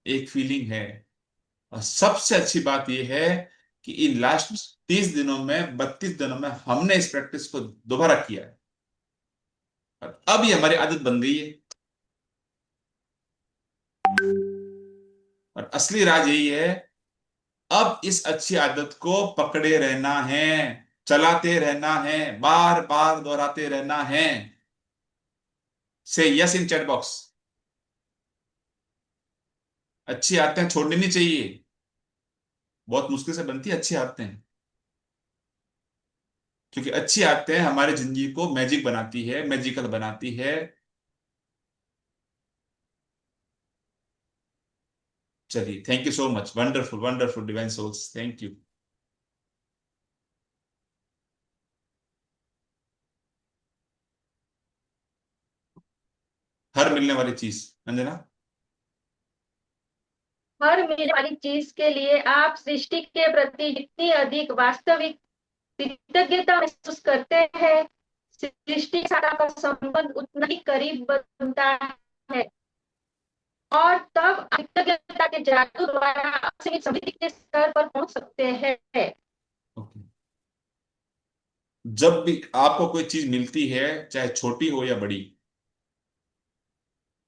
Speaker 2: एक फीलिंग है। और सबसे अच्छी बात यह है कि इन लास्ट 30 दिनों में, 32 दिनों में हमने इस प्रैक्टिस को दोबारा किया है, और अब ये हमारी आदत बन गई है। और असली राज यही है, अब इस अच्छी आदत को पकड़े रहना है, चलाते रहना है, बार बार दोहराते रहना है। से यस इन चैट बॉक्स। अच्छी आदतें छोड़नी नहीं चाहिए, बहुत मुश्किल से बनती है अच्छी आदतें, क्योंकि अच्छी आदतें हमारी जिंदगी को मैजिक बनाती है, मैजिकल बनाती है। चलिए, thank you so much, wonderful wonderful divine souls, thank you. हर मिलने वाली चीज, अंजना।
Speaker 1: हर मिलने वाली चीज के लिए आप सृष्टि के प्रति जितनी अधिक वास्तविक कृतज्ञता महसूस करते हैं, सृष्टि के साथ आपका संबंध उतना ही करीब बनता है। और तब कृतज्ञता के जादू द्वारा असीमित समृद्धि के स्तर पर पहुंच सकते हैं।
Speaker 2: ओके। जब भी आपको कोई चीज मिलती है, चाहे छोटी हो या बड़ी,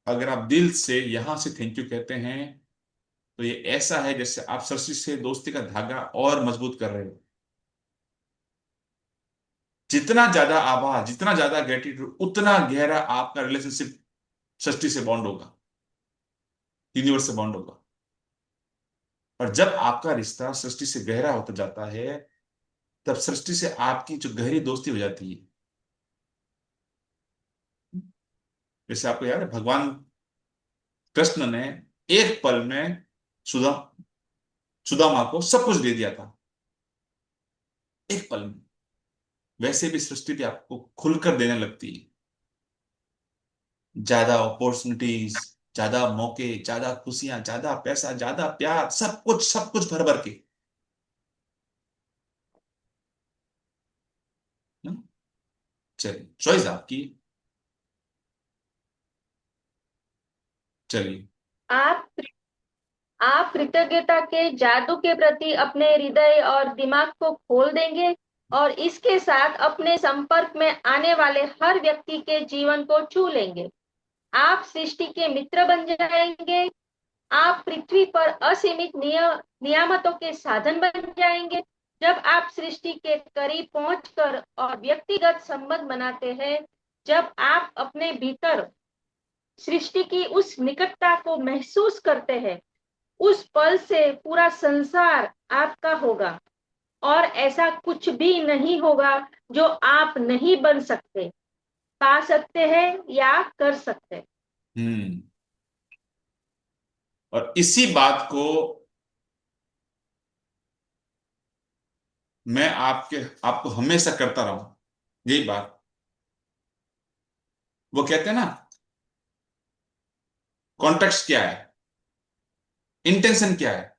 Speaker 2: अगर आप दिल से यहां से थैंक यू कहते हैं, तो ये ऐसा है जैसे आप सृष्टि से दोस्ती का धागा और मजबूत कर रहे हो। जितना ज्यादा आभार, जितना ज्यादा ग्रेटिट्यूड, उतना गहरा आपका रिलेशनशिप सृष्टि से बॉन्ड होगा, यूनिवर्स से बॉन्ड होगा। और जब आपका रिश्ता सृष्टि से गहरा होता जाता है, तब सृष्टि से आपकी जो गहरी दोस्ती हो जाती है। जैसे आपको याद है, भगवान कृष्ण ने एक पल में सुदा सुदामा को सब कुछ दे दिया था, एक पल में। वैसे भी सृष्टि भी आपको खुलकर देने लगती है, ज्यादा अपॉर्चुनिटीज, ज्यादा मौके, ज्यादा खुशियां, ज्यादा पैसा, ज्यादा प्यार, सब कुछ भर भर के। हम्म? चलिए, चॉइस आपकी। चलिए।
Speaker 1: आप आप कृतज्ञता के जादू के प्रति अपने हृदय और दिमाग को खोल देंगे और इसके साथ अपने संपर्क में आने वाले हर व्यक्ति के जीवन को छू लेंगे। आप सृष्टि के मित्र बन जाएंगे। आप पृथ्वी पर असीमित नियामतों के साधन बन जाएंगे। जब आप सृष्टि के करीब पहुंचकर और व्यक्तिगत संबंध बनाते हैं, जब आप अपने भीतर सृष्टि की उस निकटता को महसूस करते हैं, उस पल से पूरा संसार आपका होगा और ऐसा कुछ भी नहीं होगा जो आप नहीं बन सकते, पा सकते हैं या कर सकते हैं।
Speaker 2: हम्म। और इसी बात को मैं आपको हमेशा करता रहा हूं, यही बात। वो कहते हैं ना, कॉन्टेक्स्ट क्या है, इंटेंशन क्या है।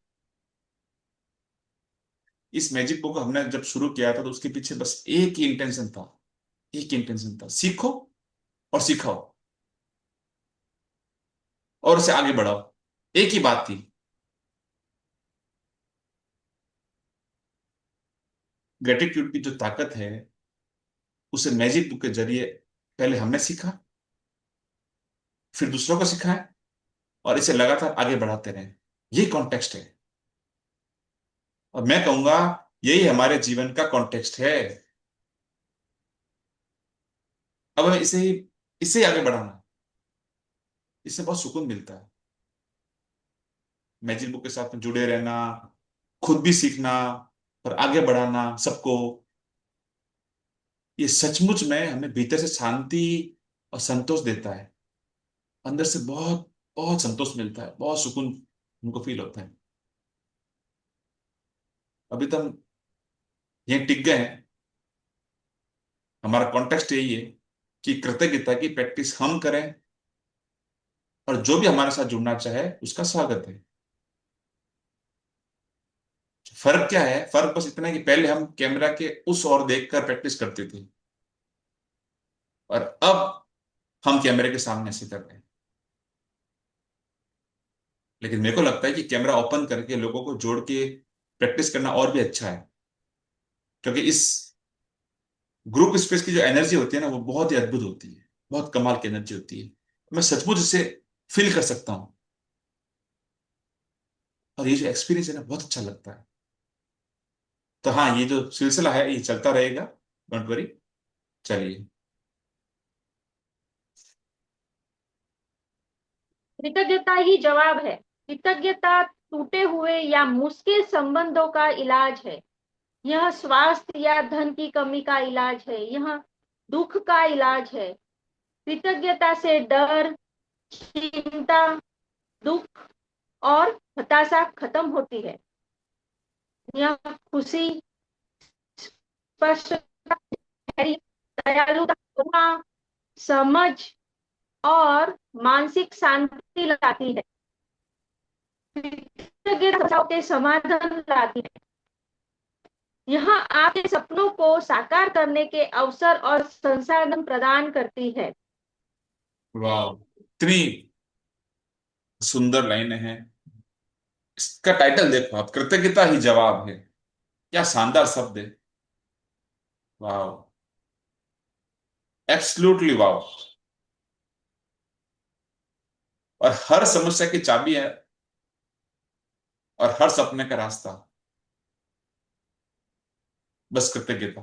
Speaker 2: इस मैजिक बुक को हमने जब शुरू किया था, तो उसके पीछे बस एक ही इंटेंशन था, एक इंटेंशन था, सीखो और सिखाओ और उसे आगे बढ़ाओ। एक ही बात थी। ग्रेटिट्यूड की जो ताकत है, उसे मैजिक बुक के जरिए पहले हमने सीखा, फिर दूसरों को सिखाया, और इसे लगातार आगे बढ़ाते रहे। यही कॉन्टेक्स्ट है। और मैं कहूंगा, यही हमारे जीवन का कॉन्टेक्स्ट है। अब हमें इसे ही आगे बढ़ाना है। इससे बहुत सुकून मिलता है। मैजिक बुक के साथ में जुड़े रहना, खुद भी सीखना और आगे बढ़ाना सबको, ये सचमुच में हमें भीतर से शांति और संतोष देता है। अंदर से बहुत बहुत संतोष मिलता है, बहुत सुकून हमको फील होता है। अभी तो हम यहीं टिक गए हैं। हमारा कॉन्टेक्स्ट यही है कि कृतज्ञता की प्रैक्टिस हम करें, और जो भी हमारे साथ जुड़ना चाहे उसका स्वागत है। फर्क क्या है? फर्क बस इतना है कि पहले हम कैमरा के उस ओर देखकर प्रैक्टिस करते थे, और अब हम कैमरे के सामने से कर रहे हैं। लेकिन मेरे को लगता है कि कैमरा ओपन करके लोगों को जोड़ के प्रैक्टिस करना और भी अच्छा है, क्योंकि इस ग्रुप स्पेस की जो एनर्जी होती है ना, वो बहुत ही अद्भुत होती है, बहुत कमाल की एनर्जी होती है। मैं सचमुच इसे फील कर सकता हूँ, और ये जो एक्सपीरियंस है ना, बहुत अच्छा लगता है। तो हाँ, ये जो सिलसिला है ये चलता रहेगा, डोंट वरी। चलिए।
Speaker 1: कृतज्ञता ही जवाब है। कृतज्ञता टूटे हुए या मुश्किल संबंधों का इलाज है। यह स्वास्थ्य या धन की कमी का इलाज है। यह दुख का इलाज है। कृतज्ञता से डर, चिंता, दुख और हताशा खत्म होती है। यह खुशी, स्पष्टता, दयालुता, करुणा, समझ और मानसिक शांति लाती है। कृतज्ञता के समाधान लाती है। यह आपके सपनों को साकार करने के अवसर और संसाधन प्रदान करती है।
Speaker 2: वाह, इतनी सुंदर लाइनें हैं। इसका टाइटल देखो आप, कृतज्ञता ही जवाब है। क्या शानदार शब्द है। वाह, एब्सोल्युटली वाह। और हर समस्या की चाबी है, और हर सपने का रास्ता बस कृतज्ञता।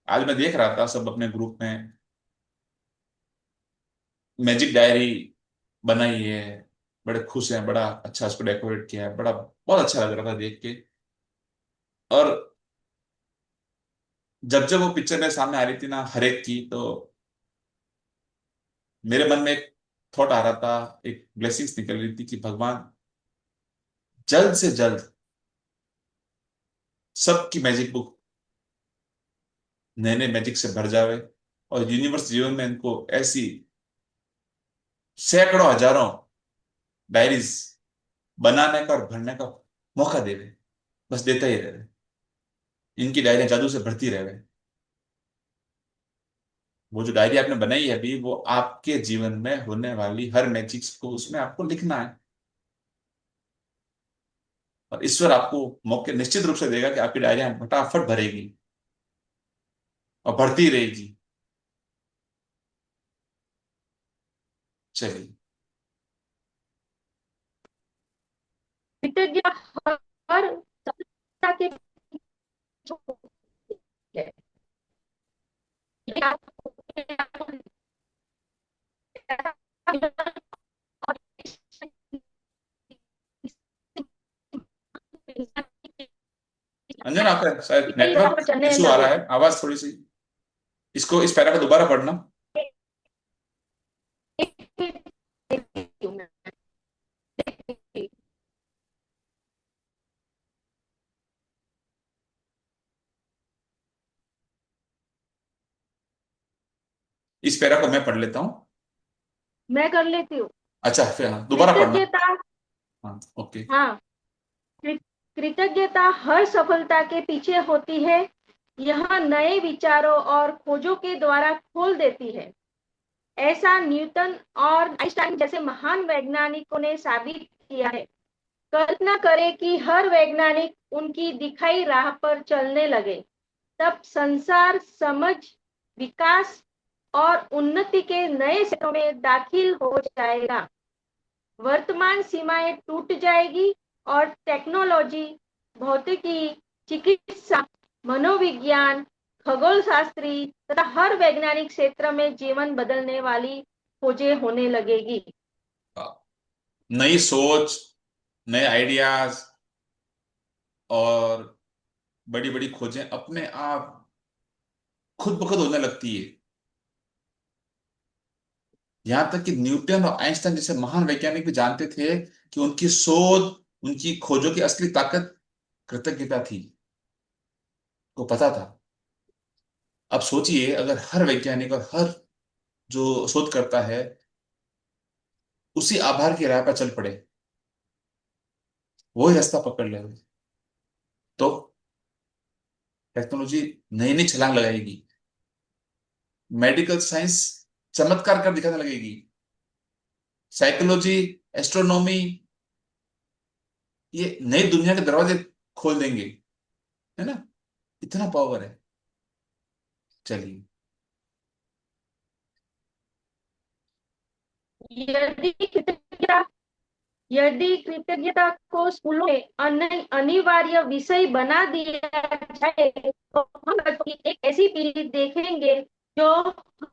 Speaker 2: आज मैं देख रहा था सब अपने ग्रुप में मैजिक डायरी बनाई है, बड़े खुश हैं, बड़ा अच्छा उसको डेकोरेट किया है, बड़ा बहुत अच्छा लग रहा था देख के। और जब जब वो पिक्चर मेरे सामने आ रही थी ना, हर एक की, तो मेरे मन में एक थॉट आ रहा था, एक ब्लेसिंग्स निकल रही थी कि भगवान जल्द से जल्द सबकी मैजिक बुक नए नए मैजिक से भर जावे, और यूनिवर्स जीवन में इनको ऐसी सैकड़ों हजारों डायरीज बनाने का और भरने का मौका देवे। बस देता ही रहे, इनकी डायरियां जादू से भरती रहे। वो जो डायरी आपने बनाई है अभी, वो आपके जीवन में होने वाली हर मैजिक को उसमें आपको लिखना है, और ईश्वर आपको मौके निश्चित रूप से देगा कि आपकी डायरियां फटाफट भरेगी और बढ़ती रहेगी। चलिए।
Speaker 1: कृतज्ञ हर सफलता के पीछे है। ये आपको
Speaker 2: अंजना, आपका शायद
Speaker 1: कई राह पर
Speaker 2: नेटवर्क
Speaker 1: चलने
Speaker 2: इशू आ रहा
Speaker 1: लगे।
Speaker 2: है, आवाज थोड़ी सी, इसको इस पैरा को दोबारा पढ़ना। इस पैरा को मैं पढ़ लेता हूँ।
Speaker 1: मैं कर लेती हूँ।
Speaker 2: अच्छा, फिर हाँ, दोबारा पढ़ना।
Speaker 1: कृतज्ञता,
Speaker 2: हाँ, ओके।
Speaker 1: हाँ, कृतज्ञता हर सफलता के पीछे होती है। यह नए विचारों और खोजों के द्वारा खोल देती है। ऐसा न्यूटन और आइंस्टाइन जैसे महान वैज्ञानिकों ने साबित किया है। कल्पना करें कि हर वैज्ञानिक उनकी दिखाई राह पर चलने लगे, तब संसार समझ, विकास और उन्नति के नए क्षेत्रों में दाखिल हो जाएगा। वर्तमान सीमाएं टूट जाएगी और टेक्नोलॉजी, भौतिकी, चिकित्सा, मनोविज्ञान, खगोल शास्त्री तथा हर वैज्ञानिक क्षेत्र में जीवन बदलने वाली खोजें होने लगेगी।
Speaker 2: नई सोच, नए आइडियाज और बड़ी बड़ी खोजें अपने आप खुद ब खुद होने लगती है। यहां तक कि न्यूटन और आइंस्टाइन जैसे महान वैज्ञानिक भी जानते थे कि उनकी शोध, उनकी खोजों की असली ताकत कृतज्ञता थी, को पता था। अब सोचिए, अगर हर वैज्ञानिक और हर जो शोध करता है उसी आभार की राह पर चल पड़े, वही रास्ता पकड़ ले, तो टेक्नोलॉजी नई नई छलांग लगाएगी, मेडिकल साइंस चमत्कार कर दिखाने लगेगी, साइकोलॉजी, एस्ट्रोनॉमी, ये नई दुनिया के दरवाजे खोल देंगे, है ना। इतना पावर है। चलिए।
Speaker 1: यदि कृतज्ञता यदि कृतज्ञता को स्कूलों में अनिवार्य विषय बना दिया जाए, तो हम बच्चों की एक ऐसी पीढ़ी देखेंगे जो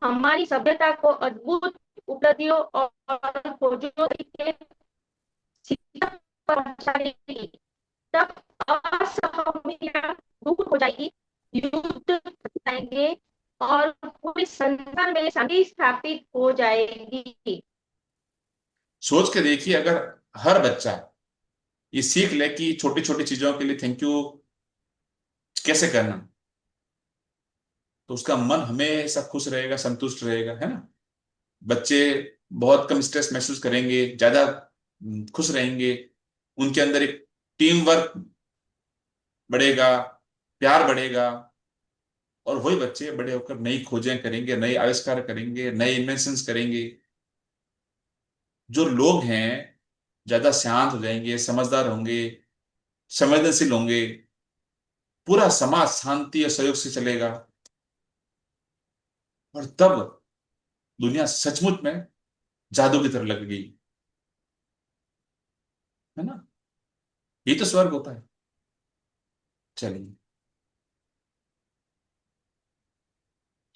Speaker 1: हमारी सभ्यता को अद्भुत उपलब्धियों और खोजों के शिखर पर पहुंचाएगी। तब असहमतियां दूर हो जाएगी, युद्ध जाएंगे और पूरे संसार में शांति स्थापित हो जाएगी।
Speaker 2: सोच के देखिए, अगर हर बच्चा ये सीख ले कि छोटी छोटी चीजों के लिए थैंक यू कैसे करना, तो उसका मन हमेशा खुश रहेगा, संतुष्ट रहेगा, है ना। बच्चे बहुत कम स्ट्रेस महसूस करेंगे, ज्यादा खुश रहेंगे। उनके अंदर एक टीम वर्क बढ़ेगा, प्यार बढ़ेगा। और वही बच्चे बड़े होकर नई खोजें करेंगे, नए आविष्कार करेंगे, नए इन्वेंशंस करेंगे। जो लोग हैं ज्यादा शांत हो जाएंगे, समझदार होंगे, संवेदनशील होंगे। पूरा समाज शांति और सहयोग से चलेगा। और तब दुनिया सचमुच में जादू की तरह लगेगी, है ना। ये तो स्वर्ग होता है। चलिए।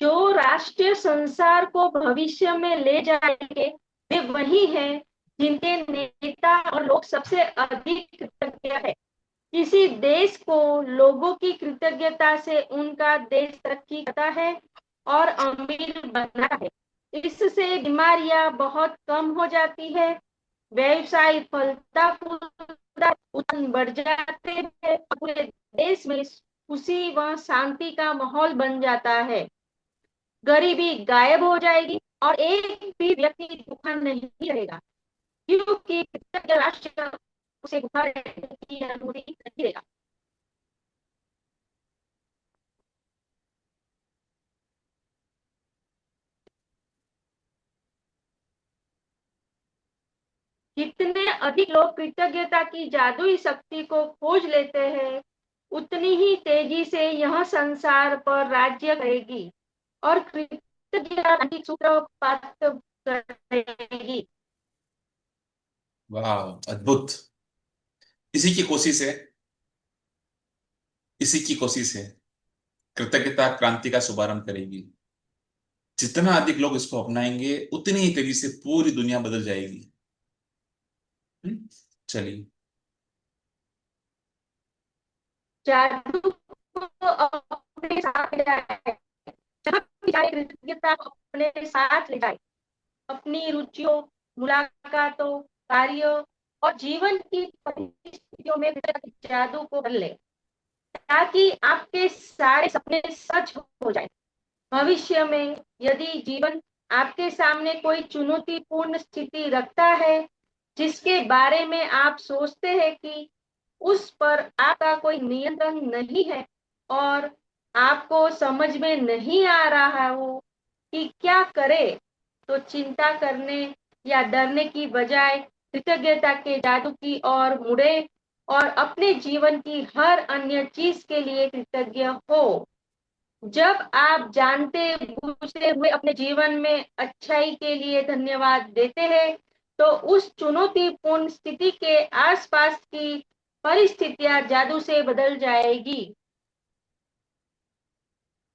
Speaker 1: जो राष्ट्र संसार को भविष्य में ले जाएंगे वे वही हैं जिनके नेता और लोग सबसे अधिक कृतज्ञ है। किसी देश को लोगों की कृतज्ञता से उनका देश तरक्की करता है और अमीर बनता है। इससे बीमारियां बहुत कम हो जाती है, व्यवसाय फलता फूलता, उत्पन्न बढ़ जाते हैं, पूरे देश में खुशी व शांति का माहौल बन जाता है। गरीबी गायब हो जाएगी और एक भी व्यक्ति भूखा नहीं रहेगा, क्योंकि कृतज्ञ राष्ट्र उसे भूखा रहने की अनुमति नहीं देगा। जितने अधिक लोग कृतज्ञता की जादुई शक्ति को खोज लेते हैं, उतनी ही तेजी से यह संसार पर राज्य करेगी और कृतज्ञता अधिक सूत्रपात करेगी।
Speaker 2: वाह, अद्भुत। इसी की कोशिश है, इसी की कोशिश है। कृतज्ञता क्रांति का शुभारंभ करेगी। जितना अधिक लोग इसको अपनाएंगे उतनी ही तेजी से पूरी दुनिया बदल जाएगी। हम्म, चलिए।
Speaker 1: जादू को अपने साथ ले जाए, जहाँ भी जाए कृतज्ञता को अपने साथ ले जाए। अपनी रुचियों, मुलाकातों, कार्यों और जीवन की परिस्थितियों में जादू को बदले, ताकि आपके सारे सपने सच हो जाए। भविष्य में यदि जीवन आपके सामने कोई चुनौतीपूर्ण स्थिति रखता है, जिसके बारे में आप सोचते हैं कि उस पर आपका कोई नियंत्रण नहीं है और आपको समझ में नहीं आ रहा हो कि क्या करे, तो चिंता करने या डरने की बजाय कृतज्ञता के जादू की ओर मुड़े और अपने जीवन की हर अन्य चीज के लिए कृतज्ञ हो। जब आप जानते बूझते हुए अपने जीवन में अच्छाई के लिए धन्यवाद देते हैं, तो उस चुनौतीपूर्ण स्थिति के आसपास की परिस्थितियां जादू से बदल जाएगी।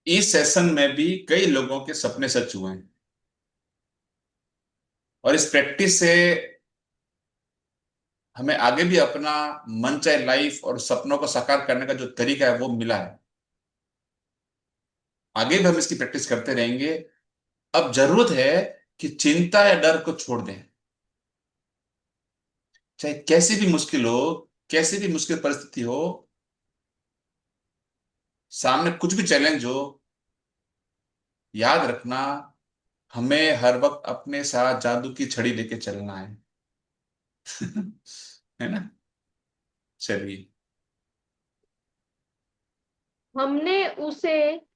Speaker 2: इस सेशन में भी कई लोगों के सपने सच हुए हैं। और इस प्रैक्टिस से हमें आगे भी अपना मनचाहे लाइफ और सपनों को साकार करने का जो तरीका है वो मिला है। आगे भी हम इसकी प्रैक्टिस करते रहेंगे। अब जरूरत है कि चिंता या डर को छोड़ दें। चाहे कैसी भी मुश्किल हो, कैसी भी मुश्किल परिस्थिति हो, सामने कुछ भी चैलेंज हो, याद रखना हमें हर वक्त अपने साथ जादू की छड़ी लेके चलना है। है ना। चलिए।
Speaker 1: हमने उसे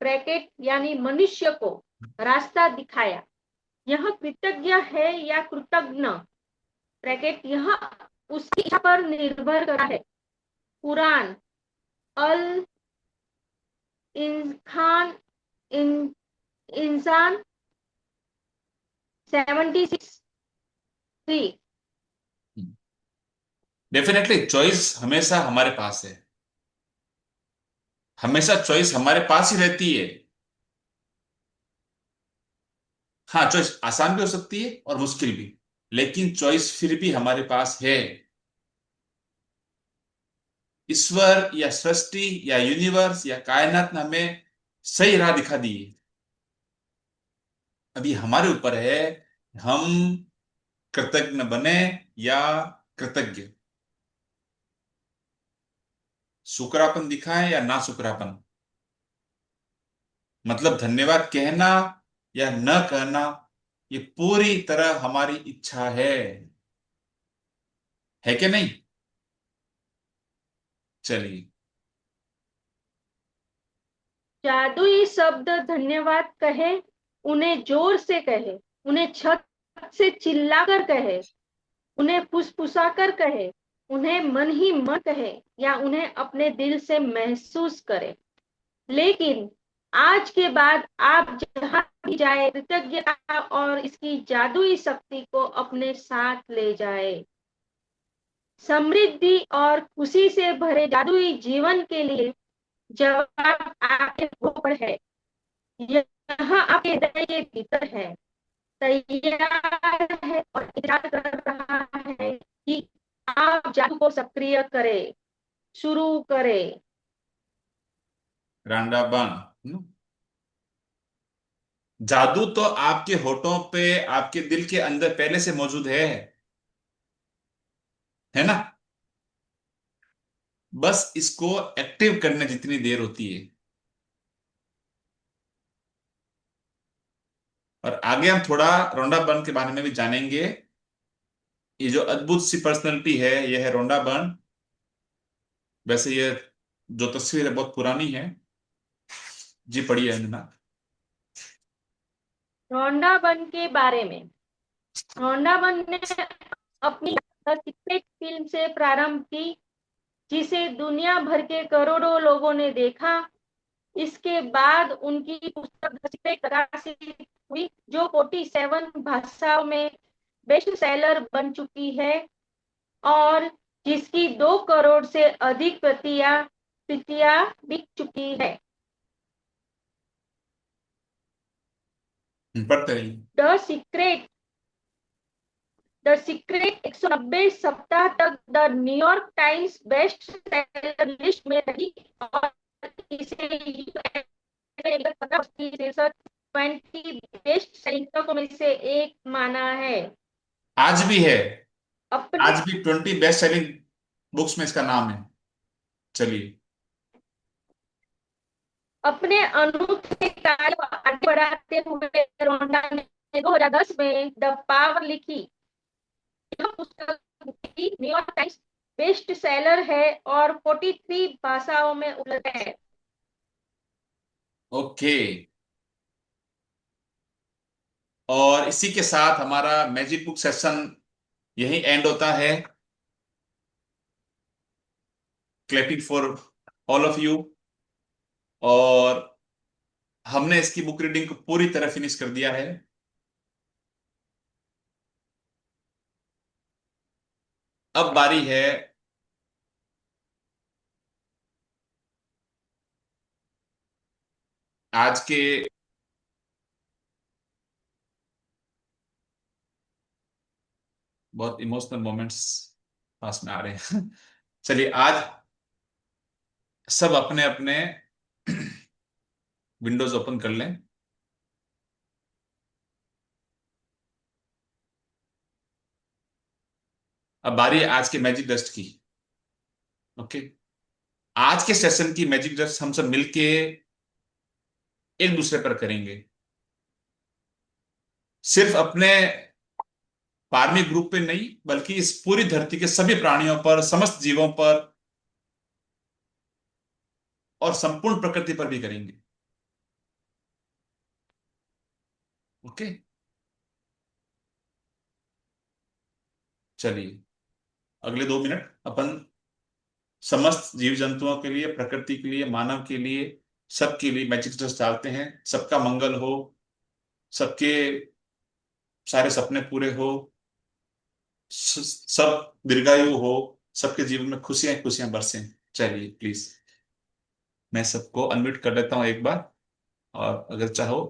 Speaker 1: ब्रैकेट यानी मनुष्य को रास्ता दिखाया। यह कृतज्ञ है या कृतज्ञ, ब्रैकेट यह उसकी इच्छा पर निर्भर करता है। कुरान अल इंसान इन, इंसान 76:3।
Speaker 2: डेफिनेटली चॉइस हमेशा हमारे पास है। हमेशा चॉइस हमारे पास ही रहती है। हाँ, चॉइस आसान भी हो सकती है और मुश्किल भी, लेकिन चॉइस फिर भी हमारे पास है। ईश्वर या सृष्टि या यूनिवर्स या कायनात ने हमें सही राह दिखा दी है। अभी हमारे ऊपर है, हम कृतज्ञ बने या कृतज्ञ, शुक्रापन दिखाएं या ना शुक्रापन, मतलब धन्यवाद कहना या न कहना, ये पूरी तरह हमारी इच्छा है कि नहीं? चलिए।
Speaker 1: जादुई शब्द धन्यवाद कहे, उन्हें जोर से कहे, उन्हें छत से चिल्लाकर कहे, उन्हें फुसफुसाकर कहे, उन्हें मन ही मन कहे, या उन्हें अपने दिल से महसूस करे। लेकिन आज के बाद आप जहां भी जाए, कृतज्ञता और इसकी जादुई शक्ति को अपने साथ ले जाए। समृद्धि और खुशी से भरे जादुई जीवन के लिए जवाब आपके ऊपर है, यहाँ आपके हृदय के भीतर है, तैयार है और इंतजार कर रहा है कि आप जादू को सक्रिय करें, शुरू करें।
Speaker 2: रांडाबान। जादू तो आपके होठों पे, आपके दिल के अंदर पहले से मौजूद है ना? बस इसको एक्टिव करने जितनी देर होती है। और आगे हम थोड़ा रोंडा बर्न के बारे में भी जानेंगे। ये जो अद्भुत सी पर्सनैलिटी है, यह है रोंडा बर्न। वैसे ये जो तस्वीर है बहुत पुरानी है। जी पढ़िए अंजना।
Speaker 1: रोंडाबन के बारे में। रोंडाबन ने अपनी द सीक्रेट फिल्म से प्रारंभ की, जिसे दुनिया भर के करोड़ों लोगों ने देखा। इसके बाद उनकी पुस्तक द सीक्रेट प्रकाशित हुई, जो 47 भाषाओं में बेस्ट सेलर बन चुकी है और जिसकी 2 करोड़ से अधिक प्रतियां बिक चुकी है।
Speaker 2: पढ़ते रहिए।
Speaker 1: द सीक्रेट द सीक्रेट 190 सप्ताह तक the New York times best seller list में रही और इसे शीर्षक 20 बेस्ट सेलिंग पुस्तकों में से एक माना है।
Speaker 2: आज भी है।
Speaker 1: अपने
Speaker 2: आज भी 20 बेस्ट सेलिंग बुक्स में इसका नाम है। चलिए।
Speaker 1: अपने अनूठे कार्य को आगे बढ़ाते हुए रोंडा ने 2010 में द पावर लिखी। यह पुस्तक न्यूयॉर्क टाइम्स बेस्ट सेलर है और 43 भाषाओं में उपलब्ध है।
Speaker 2: ओके। और इसी के साथ हमारा मैजिक बुक सेशन यही एंड होता है। Clapping for all of you. और हमने इसकी बुक रीडिंग को पूरी तरह फिनिश कर दिया है। अब बारी है आज के बहुत इमोशनल मोमेंट्स पास में आ रहे हैं। चलिए, आज सब अपने अपने विंडोज ओपन कर लें। अब बारी है आज के मैजिक डस्ट की। ओके। आज के सेशन की मैजिक डस्ट हम सब मिलके एक दूसरे पर करेंगे। सिर्फ अपने फार्मिंग ग्रुप पे नहीं, बल्कि इस पूरी धरती के सभी प्राणियों पर, समस्त जीवों पर और संपूर्ण प्रकृति पर भी करेंगे। ओके। चलिए, अगले 2 मिनट अपन समस्त जीव जंतुओं के लिए, प्रकृति के लिए, मानव के लिए, सबके लिए मैजिक डस्ट डालते हैं। सबका मंगल हो, सबके सारे सपने पूरे हो, सब दीर्घायु हो, सबके जीवन में खुशियां खुशियां बरसें। चलिए प्लीज, मैं सबको अनम्यूट कर लेता हूं एक बार। और अगर चाहो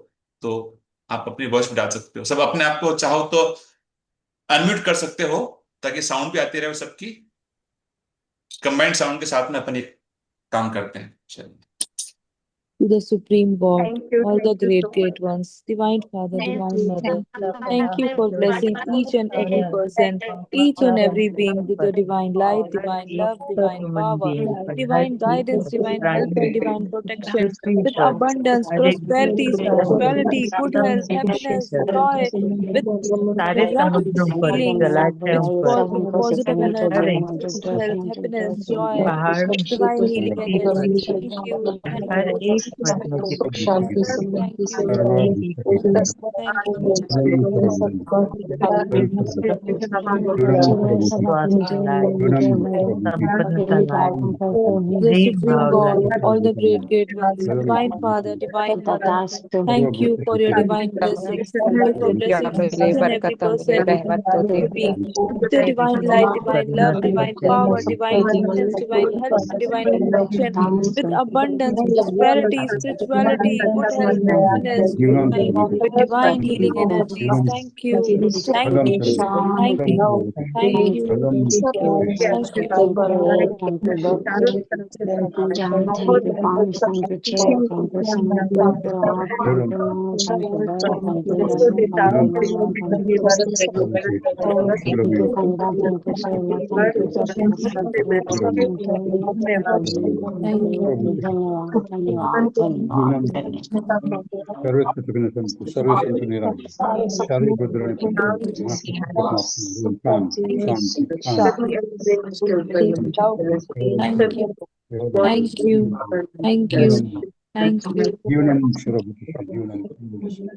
Speaker 2: तो आप अपनी वॉइस भी डाल सकते हो, सब अपने आप को चाहो तो अनम्यूट कर सकते हो, ताकि साउंड भी आती रहे सबकी। कंबाइंड साउंड के साथ में अपन एक काम करते हैं, चलिए।
Speaker 4: To the Supreme God,
Speaker 1: thank you,
Speaker 4: all the
Speaker 1: thank you
Speaker 4: great,
Speaker 1: so
Speaker 4: great
Speaker 1: much.
Speaker 4: ones, Divine Father,
Speaker 1: thank
Speaker 4: Divine
Speaker 1: you,
Speaker 4: Mother,
Speaker 1: thank you so
Speaker 4: thank you for blessing each and every person,
Speaker 1: much.
Speaker 4: each and every being with your divine light, divine love, divine power, divine guidance, divine help, and divine protection, with abundance, prosperity, spirituality, good health, happiness, joy, with love, healing, with positive energy, good health, happiness, joy, divine healing energy. Thank you, thank you,
Speaker 3: सुख शांति
Speaker 4: thank
Speaker 3: Samriddhi
Speaker 4: you,
Speaker 3: से रहे,
Speaker 4: thank you.
Speaker 3: सबका कल्याण सुरक्षित रहे, जीवन सदा अपने जीवन में
Speaker 4: The Supreme God, all the great, great ones, Divine Father, Divine Mother,
Speaker 3: तथास्तु
Speaker 4: thank you for your divine blessings. Thank you for blessing each and every person, each and every being with your divine light, divine love, divine power, divine guidance, divine help, and divine protection, with abundance, prosperity, spirituality, good health, happiness, joy, with divine healing energies. Thank you, thank you, thank you, thank you, thank you, thank you.
Speaker 3: Thank you, Lord. Thank you, Lord. John, thank you, Palms, thank you, Chair, thank you, Simon, thank you, Lord, thank you, Lord, thank you, Lord, thank you, Lord, thank you, Lord, thank you, Lord, thank you, Kanda, thank you, Sola, thank you, Krishna, thank you, thank you,
Speaker 4: Thank you.
Speaker 3: धन्यवाद, धन्यवाद, धन्यवाद, धन्यवाद।
Speaker 5: सर्वे कृतज्ञ संतु सर्वे संतु निरामय शारी भद्राणि पश्यन्ति शांति शांति शांति
Speaker 4: Thank you. Thank you. Thank you. Thank you.
Speaker 5: जीवनं शरभूषितं जीवनं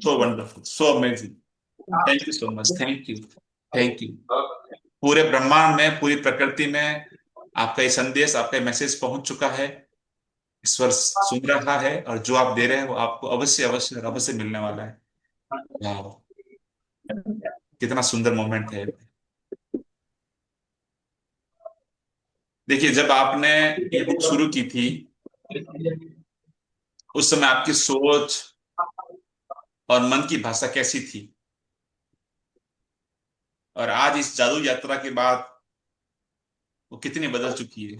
Speaker 2: so wonderful, so amazing. Thank you so much, thank you, thank you. पूरे ब्रह्मांड में, पूरी प्रकृति में आपका ये संदेश, आपका ये मैसेज पहुंच चुका है। ईश्वर सुन रहा है, और जो आप दे रहे हैं वो आपको अवश्य अवश्य अवश्य मिलने वाला है। वाह, कितना सुंदर मोमेंट है। देखिए, जब आपने ये बुक शुरू की थी, उस समय आपकी सोच और मन की भाषा कैसी थी, और आज इस जादू यात्रा के बाद वो कितनी बदल चुकी है।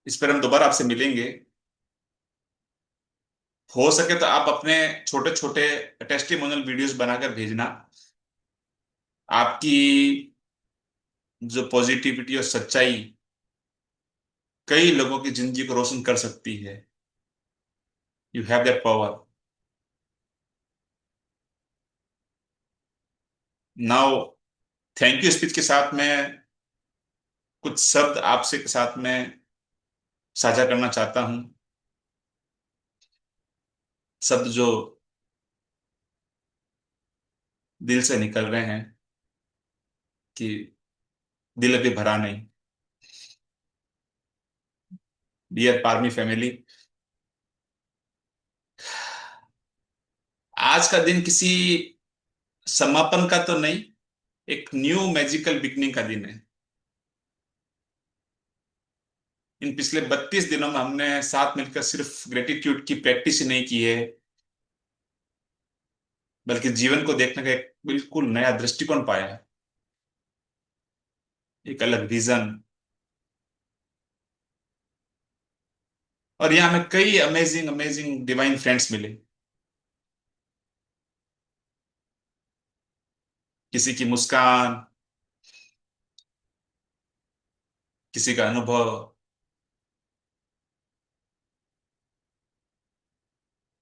Speaker 2: इस पर हम दोबारा आपसे मिलेंगे। हो सके तो आप अपने छोटे छोटे टेस्टिमोनियल वीडियोस बनाकर भेजना। आपकी जो पॉजिटिविटी और सच्चाई कई लोगों की जिंदगी को रोशन कर सकती है। You have that power. Now, thank you speech के साथ में कुछ शब्द आपसे के साथ में साझा करना चाहता हूं। शब्द जो दिल से निकल रहे हैं, कि दिल अभी भरा नहीं। डियर पारमी फैमिली, आज का दिन किसी समापन का तो नहीं, एक न्यू मैजिकल बिगनिंग का दिन है। इन पिछले 32 दिनों में हमने साथ मिलकर सिर्फ ग्रेटिट्यूड की प्रैक्टिस ही नहीं की है, बल्कि जीवन को देखने का एक बिल्कुल नया दृष्टिकोण पाया है, एक अलग विजन। और यहाँ हमें कई अमेजिंग अमेजिंग डिवाइन फ्रेंड्स मिले। किसी की मुस्कान, किसी का अनुभव,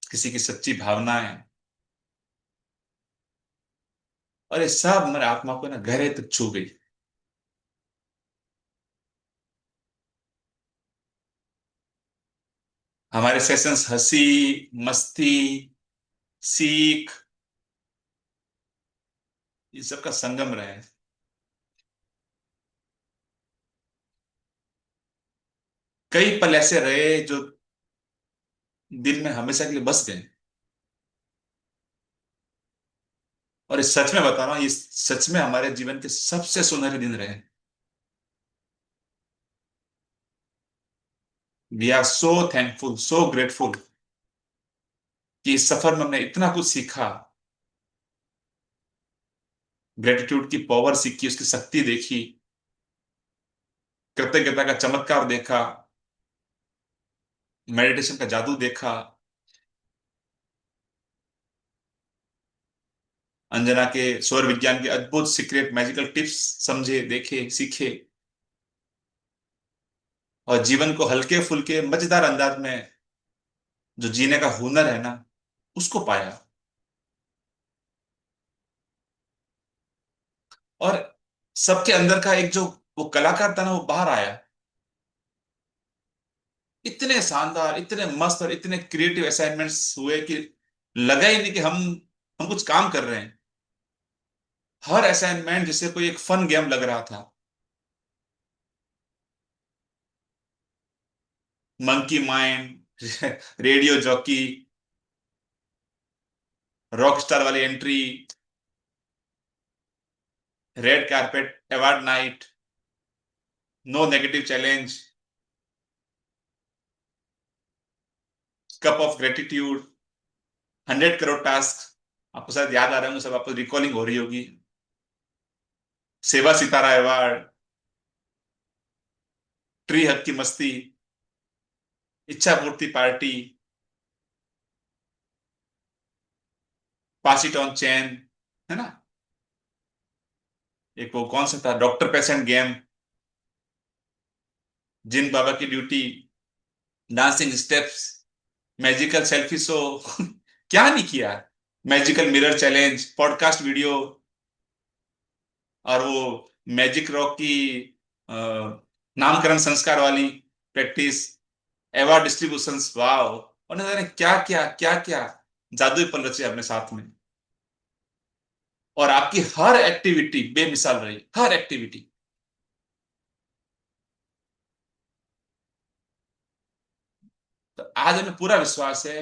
Speaker 2: किसी की सच्ची भावनाएं, और ये सब मेरे आत्मा को ना गहरे तक छू गई। हमारे सेशंस हंसी, मस्ती, सीख, ये सब का संगम रहे। कई पल ऐसे रहे जो दिल में हमेशा के लिए बस गए। और इस सच में बता रहा हूं, ये सच में हमारे जीवन के सबसे सुनहरे दिन रहे। We are so thankful, so grateful कि इस सफर में हमने इतना कुछ सीखा, ग्रेटिट्यूड की पावर सीखी, उसकी शक्ति देखी, कृतज्ञता का चमत्कार देखा, मेडिटेशन का जादू देखा, अंजना के सौर विज्ञान के अद्भुत सीक्रेट मैजिकल टिप्स समझे, देखे, सीखे, और जीवन को हल्के फुल्के मजेदार अंदाज में जो जीने का हुनर है ना, उसको पाया। और सबके अंदर का एक जो वो कलाकार था ना, वो बाहर आया। इतने शानदार, इतने मस्त और इतने क्रिएटिव असाइनमेंट्स हुए कि लगा ही नहीं कि हम कुछ काम कर रहे हैं। हर असाइनमेंट जैसे कोई एक फन गेम लग रहा था। Monkey mind, radio jockey, rock star वाली entry, red carpet award night, no negative challenge, cup of gratitude, 100 crore task, आपको शायद याद आ रहे होंगे, सब आपको रिकॉलिंग हो रही होगी, सेवा सितारा अवार्ड, ट्री हक की मस्ती, इच्छा पूर्ति पार्टी, पास इट ऑन चैन, है ना, एक वो कौन सा था, डॉक्टर पेशेंट गेम, जिन बाबा की duty, dancing steps, magical selfie show, क्या नहीं किया, magical mirror challenge, podcast video, और वो मैजिक रॉक की अ, नामकरण संस्कार वाली प्रैक्टिस, अवार्ड डिस्ट्रीब्यूशंस, वाह। और न जाने क्या क्या क्या क्या जादुई पल रचे अपने साथ में। और आपकी हर एक्टिविटी बेमिसाल रही, हर एक्टिविटी। तो आज हमें पूरा विश्वास है,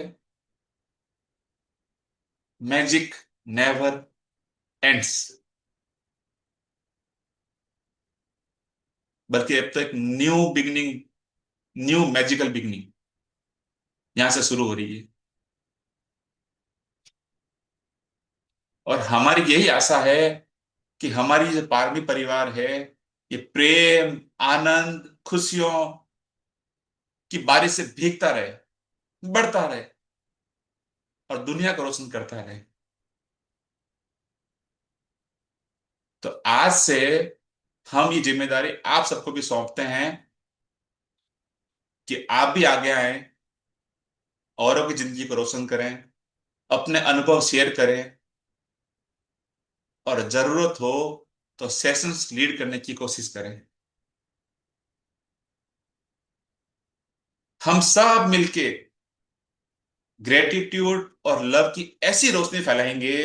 Speaker 2: मैजिक नेवर एंड्स, बल्कि अब तो एक new beginning, new magical beginning यहां से शुरू हो रही है। और हमारी यही आशा है कि हमारी जो पारमी परिवार है, ये प्रेम, आनंद, खुशियों की बारिश से भीगता रहे, बढ़ता रहे, और दुनिया को रोशन करता रहे। तो आज से हम ये जिम्मेदारी आप सबको भी सौंपते हैं कि आप भी आगे आए, औरों की जिंदगी को रोशन करें, अपने अनुभव शेयर करें, और जरूरत हो तो सेशंस लीड करने की कोशिश करें। हम सब मिलके ग्रेटिट्यूड और लव की ऐसी रोशनी फैलाएंगे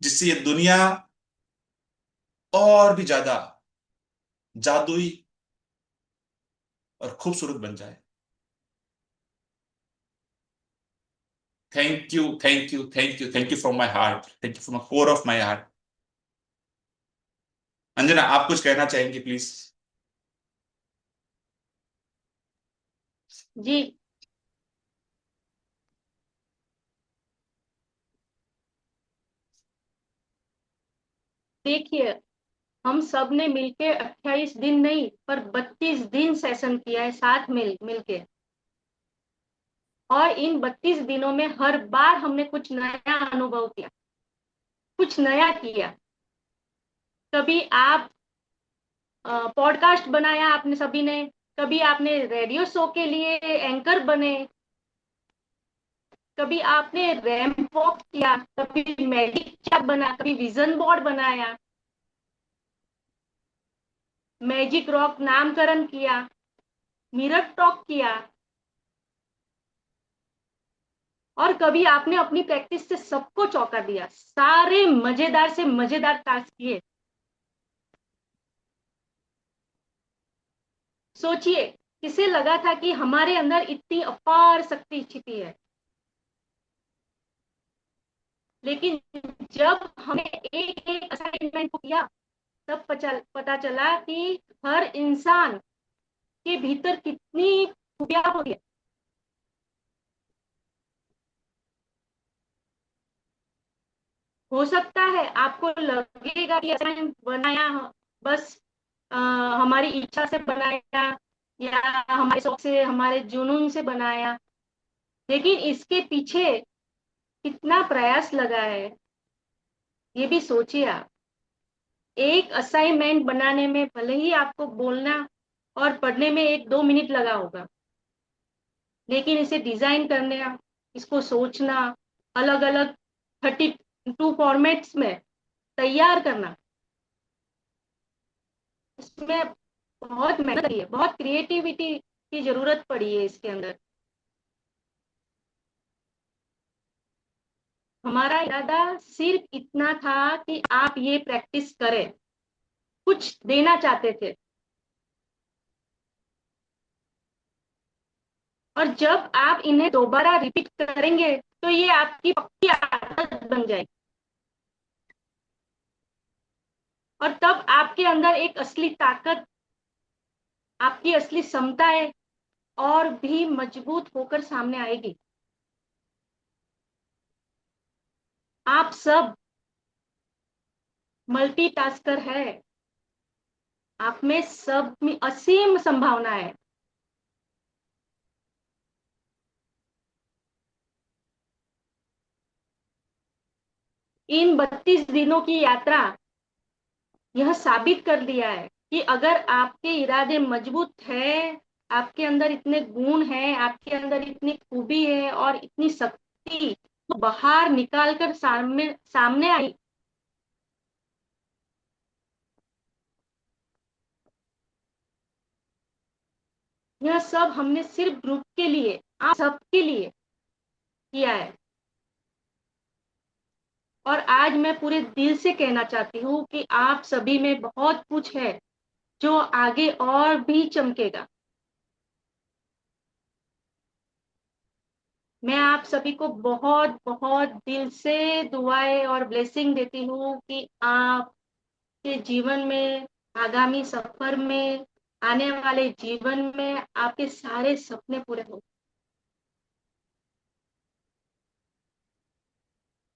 Speaker 2: जिससे ये दुनिया और भी ज्यादा जादुई और खूबसूरत बन जाए। Thank you, thank you, thank you, thank you from my heart, thank you from core of my heart. Anjana, आप कुछ कहना चाहेंगे प्लीज?
Speaker 1: जी, देखिए, हम सब ने मिलके 28 दिन नहीं पर 32 दिन सेशन किया है साथ मिलके। और इन 32 दिनों में हर बार हमने कुछ नया अनुभव किया, कुछ नया किया। कभी आप पॉडकास्ट बनाया आपने सभी ने, कभी आपने रेडियो शो के लिए एंकर बने, कभी आपने रैंप वॉक किया, कभी मैजिक चार्ट बना, कभी विजन बोर्ड बनाया, मैजिक रॉक नामकरण किया, मिरर टॉक किया, और कभी आपने अपनी प्रैक्टिस से सबको चौंका दिया। सारे मजेदार से मजेदार टास्क किए। सोचिए किसे लगा था कि हमारे अंदर इतनी अपार शक्ति छिपी है, लेकिन जब हमने एक एक असाइनमेंट को किया तब पता चला कि हर इंसान के भीतर कितनी खूबियां होती है। हो सकता है आपको लगेगा कि असाइनमेंट बनाया बस हमारी इच्छा से बनाया या हमारे शौक से, हमारे जुनून से बनाया, लेकिन इसके पीछे कितना प्रयास लगा है ये भी सोचिए आप। एक असाइनमेंट बनाने में भले ही आपको बोलना और पढ़ने में 1-2 मिनट लगा होगा, लेकिन इसे डिजाइन करने, इसको सोचना, अलग अलग 32 फॉर्मेट्स में तैयार करना, इसमें बहुत मेहनत लगी है, बहुत क्रिएटिविटी की जरूरत पड़ी है इसके अंदर। हमारा इरादा सिर्फ इतना था कि आप ये प्रैक्टिस करें, कुछ देना चाहते थे, और जब आप इन्हें दोबारा रिपीट करेंगे तो ये आपकी पक्की आदत बन जाएगी, और तब आपके अंदर एक असली ताकत, आपकी असली क्षमताएं और भी मजबूत होकर सामने आएगी। आप सब मल्टीटास्कर है, आप में सब में असीम संभावना है। इन 32 दिनों की यात्रा यह साबित कर दिया है कि अगर आपके इरादे मजबूत है, आपके अंदर इतने गुण हैं, आपके अंदर इतनी खूबी है और इतनी शक्ति तो बाहर निकाल कर सामने सामने आई। यह सब हमने सिर्फ ग्रुप के लिए, आप सबके लिए किया है, और आज मैं पूरे दिल से कहना चाहती हूँ कि आप सभी में बहुत कुछ है जो आगे और भी चमकेगा। मैं आप सभी को बहुत बहुत दिल से दुआएं और ब्लेसिंग देती हूँ कि आपके जीवन में, आगामी सफर में, आने वाले जीवन में आपके सारे सपने पूरे हो।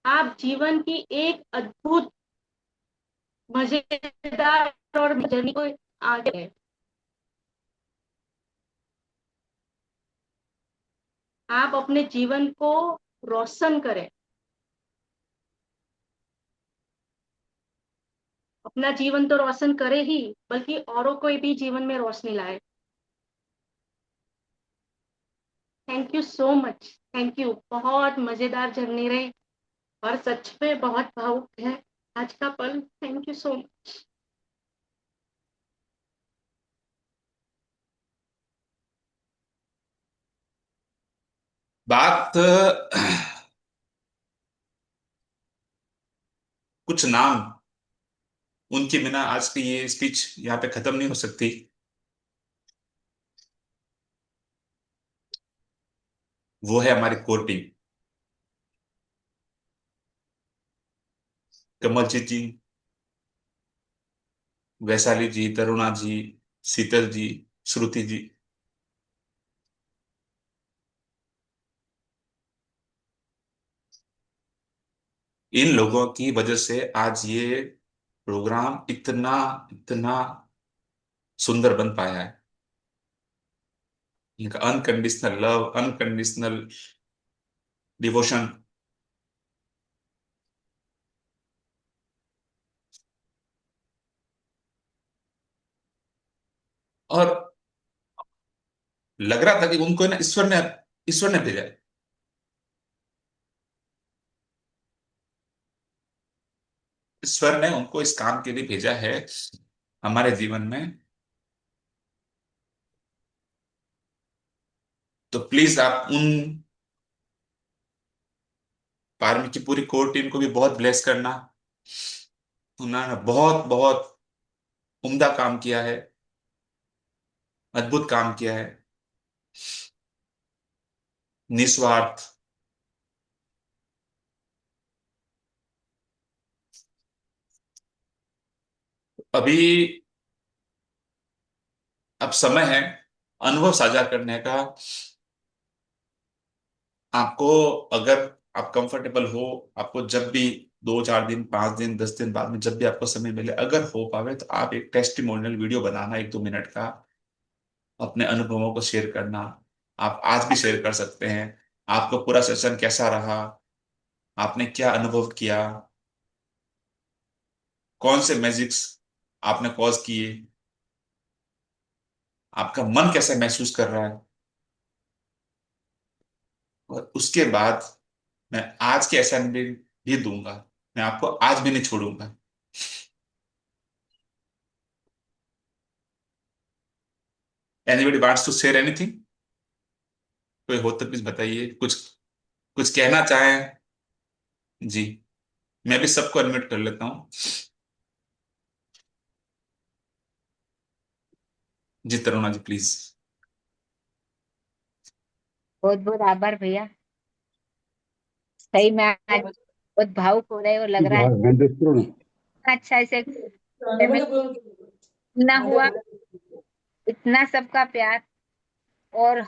Speaker 1: आप जीवन की एक अद्भुत, मजेदार और जर्नी को आगे है। आप अपने जीवन को रोशन करें, अपना जीवन तो रोशन करे ही, बल्कि औरों को भी जीवन में रोशनी लाए। Thank you so much, thank you. बहुत मजेदार जर्नी रही और सच में बहुत भावुक है आज का पल। Thank you so much.
Speaker 2: बात कुछ नाम, उनके बिना आज की ये स्पीच यहाँ पे खत्म नहीं हो सकती। वो है हमारी कोर टीम। कमलजीत जी, वैशाली जी, तरुणा जी, शीतल जी, श्रुति जी। इन लोगों की वजह से आज ये प्रोग्राम इतना इतना सुंदर बन पाया है। इनका अनकंडीशनल लव, अनकंडीशनल डिवोशन, और लग रहा था कि उनको ना ईश्वर ने भेजा है। ईश्वर ने उनको इस काम के लिए भेजा है हमारे जीवन में। तो प्लीज आप उन आर्मी की पूरी कोर टीम को भी बहुत ब्लेस करना। उन्होंने बहुत बहुत उम्दा काम किया है, अद्भुत काम किया है। निस्वार्थ। अभी अब समय है अनुभव साझा करने का। आपको अगर आप कंफर्टेबल हो, आपको जब भी 2-4 दिन, 5 दिन, 10 दिन बाद में जब भी आपको समय मिले, अगर हो पावे तो आप एक टेस्टिमोनियल वीडियो बनाना 1-2 मिनट का, अपने अनुभवों को शेयर करना। आप आज भी शेयर कर सकते हैं। आपको पूरा सेशन कैसा रहा, आपने क्या अनुभव किया, कौन से मैजिक्स आपने कॉज किए, आपका मन कैसे महसूस कर रहा है। और उसके बाद मैं आज के असाइनमेंट भी दूंगा, मैं आपको आज भी नहीं छोड़ूंगा। Anybody wants to share anything? कोई हो तो प्लीज बताइए, कुछ कुछ कहना चाहें। जी, मैं भी सबको अनम्यूट कर लेता हूँ। जी तरुणा जी प्लीज।
Speaker 3: बहुत बहुत आभार भैया। सही में आज बहुत भावुक हो रहे हो लग रहा है।
Speaker 5: हैंड रेस करो ना।
Speaker 3: अच्छा ऐसे ना हुआ, इतना सबका प्यार। और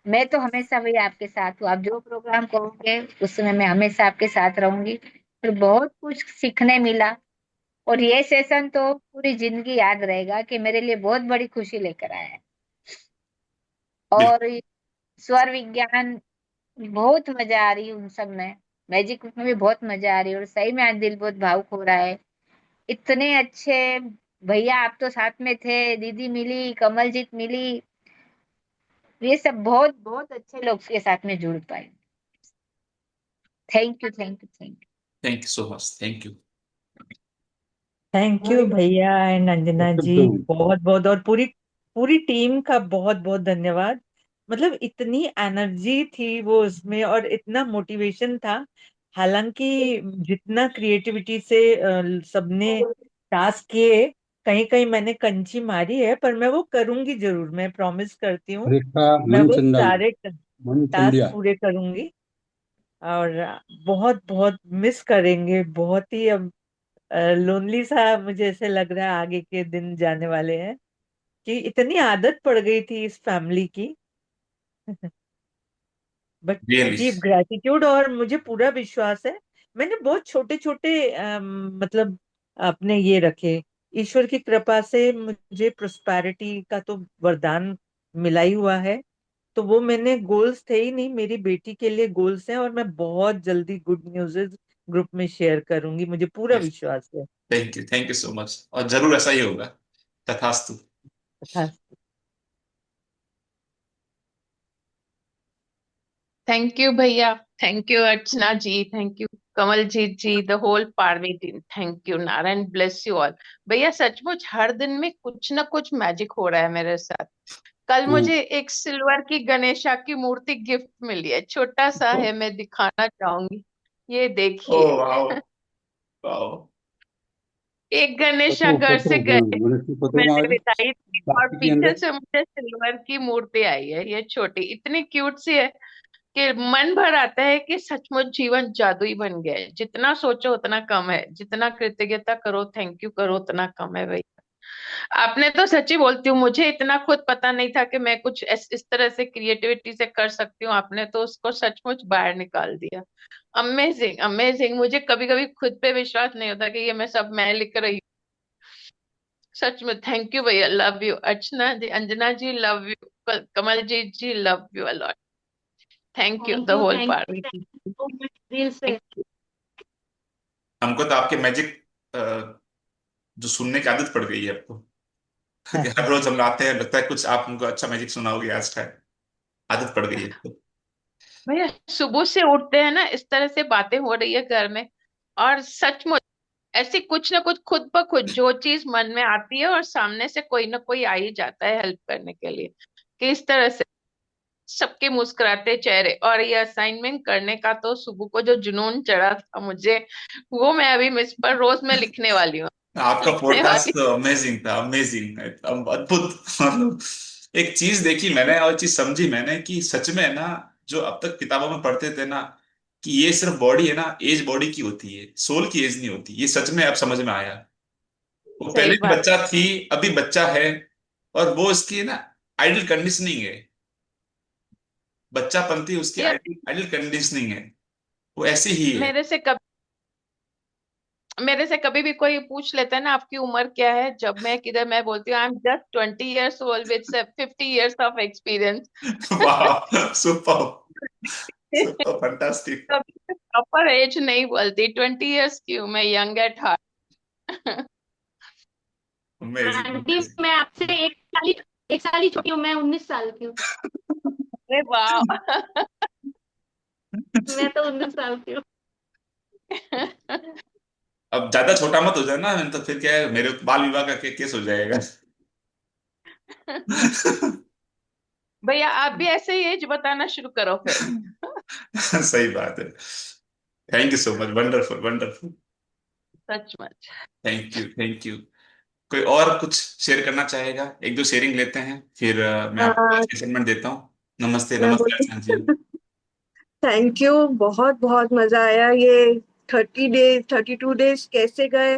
Speaker 3: मैं तो हमेशा भैया आपके साथ हूँ, आप जो प्रोग्राम करोगे उसमें मैं हमेशा आपके साथ रहूंगी। फिर बहुत कुछ सीखने मिला। और ये सेशन तो पूरी जिंदगी याद रहेगा कि मेरे लिए बहुत बड़ी खुशी लेकर आया है।
Speaker 2: बिल्कुल।
Speaker 3: और स्वर विज्ञान बहुत मजा आ रही है उन सब में। मैजिक में भी बहुत मजा आ रही है। और सही में आज दिल बहुत भावुक हो रहा है। इतने अच्छे भैया आप तो साथ में थे, दीदी मिली, कमलजीत मिली। ये सब बहुत बहुत अच्छे लोग के साथ में जुड़ पाए। Thank you, thank you, thank you.
Speaker 2: Thank you so much, thank you.
Speaker 4: Thank you भैया एंड अंजना जी, बहुत बहुत, और पूरी पूरी टीम का बहुत बहुत धन्यवाद। मतलब इतनी एनर्जी थी वो उसमें और इतना मोटिवेशन था। हालांकि जितना क्रिएटिविटी से सबने टास्क किए, कहीं कहीं मैंने कंची मारी है, पर मैं वो करूंगी जरूर, मैं प्रॉमिस करती हूँ।
Speaker 5: रेखा
Speaker 4: मैं वो
Speaker 5: मनुचंदन,
Speaker 4: सारे टास्क
Speaker 5: मनुचंदिया।
Speaker 4: पूरे करूंगी। और बहुत बहुत मिस करेंगे, बहुत ही अब लोनली सा मुझे ऐसे लग रहा है आगे के दिन जाने वाले हैं, कि इतनी आदत पड़ गई थी इस फैमिली की। But
Speaker 2: really.
Speaker 4: डीप ग्रेटिट्यूड, और मुझे पूरा विश्वास है। मैंने बहुत छोटे छोटे मतलब अपने ये रखे। ईश्वर की कृपा से मुझे प्रोस्पैरिटी का तो वरदान मिला ही हुआ है। तो वो मैंने गोल्स थे ही नहीं, मेरी बेटी के लिए गोल्स हैं, और मैं बहुत जल्दी गुड न्यूज़ ग्रुप में शेयर करूंगी, मुझे पूरा विश्वास है।
Speaker 2: थैंक यू सो मच, और जरूर ऐसा ही होगा। तथास्तु।
Speaker 4: हाँ।
Speaker 6: थैंक यू भैया, thank you Archana ji, thank you Kamaljeet ji, the whole Parvi team, thank you. Narayan bless you all. भैया सचमुच हर दिन में कुछ ना कुछ मैजिक हो रहा है मेरे साथ। कल मुझे एक सिल्वर की गणेशा की मूर्ति गिफ्ट मिली है, छोटा सा है, मैं दिखाना चाहूंगी। ये
Speaker 2: ओ
Speaker 6: देखिए।
Speaker 2: Wow, wow.
Speaker 6: एक गणेशा
Speaker 5: पत्रो
Speaker 6: घर
Speaker 5: पत्रो
Speaker 6: से गए,
Speaker 5: गणेश की पत्रो
Speaker 6: मैंने
Speaker 5: मारे
Speaker 6: बिताई थी, और
Speaker 5: प्लास्टिक के
Speaker 6: पीछे
Speaker 5: अंदर।
Speaker 6: से मुझे सिल्वर की मूर्ति आई है, ये छोटी, इतनी क्यूट सी है कि मन भर आता है कि सचमुच जीवन जादुई बन गया है। जितना सोचो उतना कम है, जितना कृतज्ञता करो, थैंक यू करो, उतना कम है भाई। आपने तो सच्ची बोलती हूँ, मुझे इतना खुद पता नहीं था कि मैं कुछ इस तरह से क्रिएटिविटी से कर सकती हूँ। आपने तो उसको सचमुच बाहर निकाल दिया। Amazing, amazing. मुझे कभी कभी खुद पे विश्वास नहीं होता कि ये मैं सब मैं लिख रही हूँ। सच में थैंक यू भैया, love you Archana ji, Anjana ji love you, Kamal ji love you a lot. Thank you the whole
Speaker 1: thank
Speaker 6: party.
Speaker 1: You so much दिल से।
Speaker 2: हमको तो आपके मैजिक जो सुनने की आदत पड़ गई है आपको। कि हर रोज हम आते हैं, लगता है कुछ आप हमको अच्छा मैजिक सुनाओगे आज टाइम। आदत पड़ गई है तो।
Speaker 6: भैया सुबह से उठते हैं ना, इस तरह से बातें हो रही है घर में, और सचमुच ऐसे कुछ ना कुछ खुद ब खुद जो चीज मन में आती है, और सामने से कोई ना कोई आ ही जाता है हेल्प करने के लिए, कि इस तरह से सबके मुस्कुराते चेहरे। और ये असाइनमेंट करने का तो सुबह को जो जुनून चढ़ा था मुझे, वो मैं अभी मिस पर रोज मैं लिखने वाली हूँ,
Speaker 2: आपका
Speaker 6: लिखने
Speaker 2: पॉडकास्ट
Speaker 6: वाली।
Speaker 2: तो अमेजिंग था, अमेजिंग, एकदम अद्भुत। मतलब एक चीज देखी मैंने और चीज समझी मैंने कि सच में है ना, जो अब तक किताबों में पढ़ते थे ना कि ये सिर्फ बॉडी है ना, एज बॉडी की होती है, सोल की एज नहीं होती, ये सच में अब समझ में आया। वो
Speaker 6: सही
Speaker 2: पहले भी
Speaker 6: बात
Speaker 2: बच्चा थी, अभी बच्चा है, और वो इसकी ना आइडल कंडीशनिंग है। बच्चापंती उसकी
Speaker 6: यार।
Speaker 2: आइडल आइडल कंडीशनिंग है, वो ऐसी ही है।
Speaker 6: मेरे से कभी मेरे से कभी भी कोई पूछ लेता है ना आपकी उम्र क्या है, जब मैं किधर मैं बोलती हूँ I am just 20 years old with 50 years of experience.
Speaker 2: वाह, सुपर, सुपर फंटास्टिक।
Speaker 6: कभी प्रॉपर एज नहीं बोलती, 20 years क्यों, मैं young at heart.
Speaker 2: Amazing,
Speaker 1: aunty
Speaker 2: amazing.
Speaker 1: मैं आपसे एक साल ही छोटी हूँ, मैं 19 साल की हूँ।
Speaker 6: अरे वाह।
Speaker 1: मैं तो 19 साल की हूँ।
Speaker 2: अब ज्यादा छोटा मत हो जाना, तो फिर क्या है, मेरे बाल विवाह का केस हो जाएगा।
Speaker 6: भैया आप भी ऐसे ही एज बताना शुरू करो फिर।
Speaker 2: सही बात है। Thank you so much, wonderful wonderful.
Speaker 6: सच में।
Speaker 2: Thank you, thank you. कोई और कुछ शेयर करना चाहेगा? एक दो शेयरिंग लेते हैं, फिर मैं आपको
Speaker 7: आ,
Speaker 2: असाइनमेंट देता हूँ। नमस्ते,
Speaker 7: मैं
Speaker 2: नमस्ते
Speaker 7: बोलती
Speaker 2: अर्चना जी।
Speaker 7: थैंक यू, बहुत बहुत मजा आया। ये 30 डेज 32 डेज कैसे गए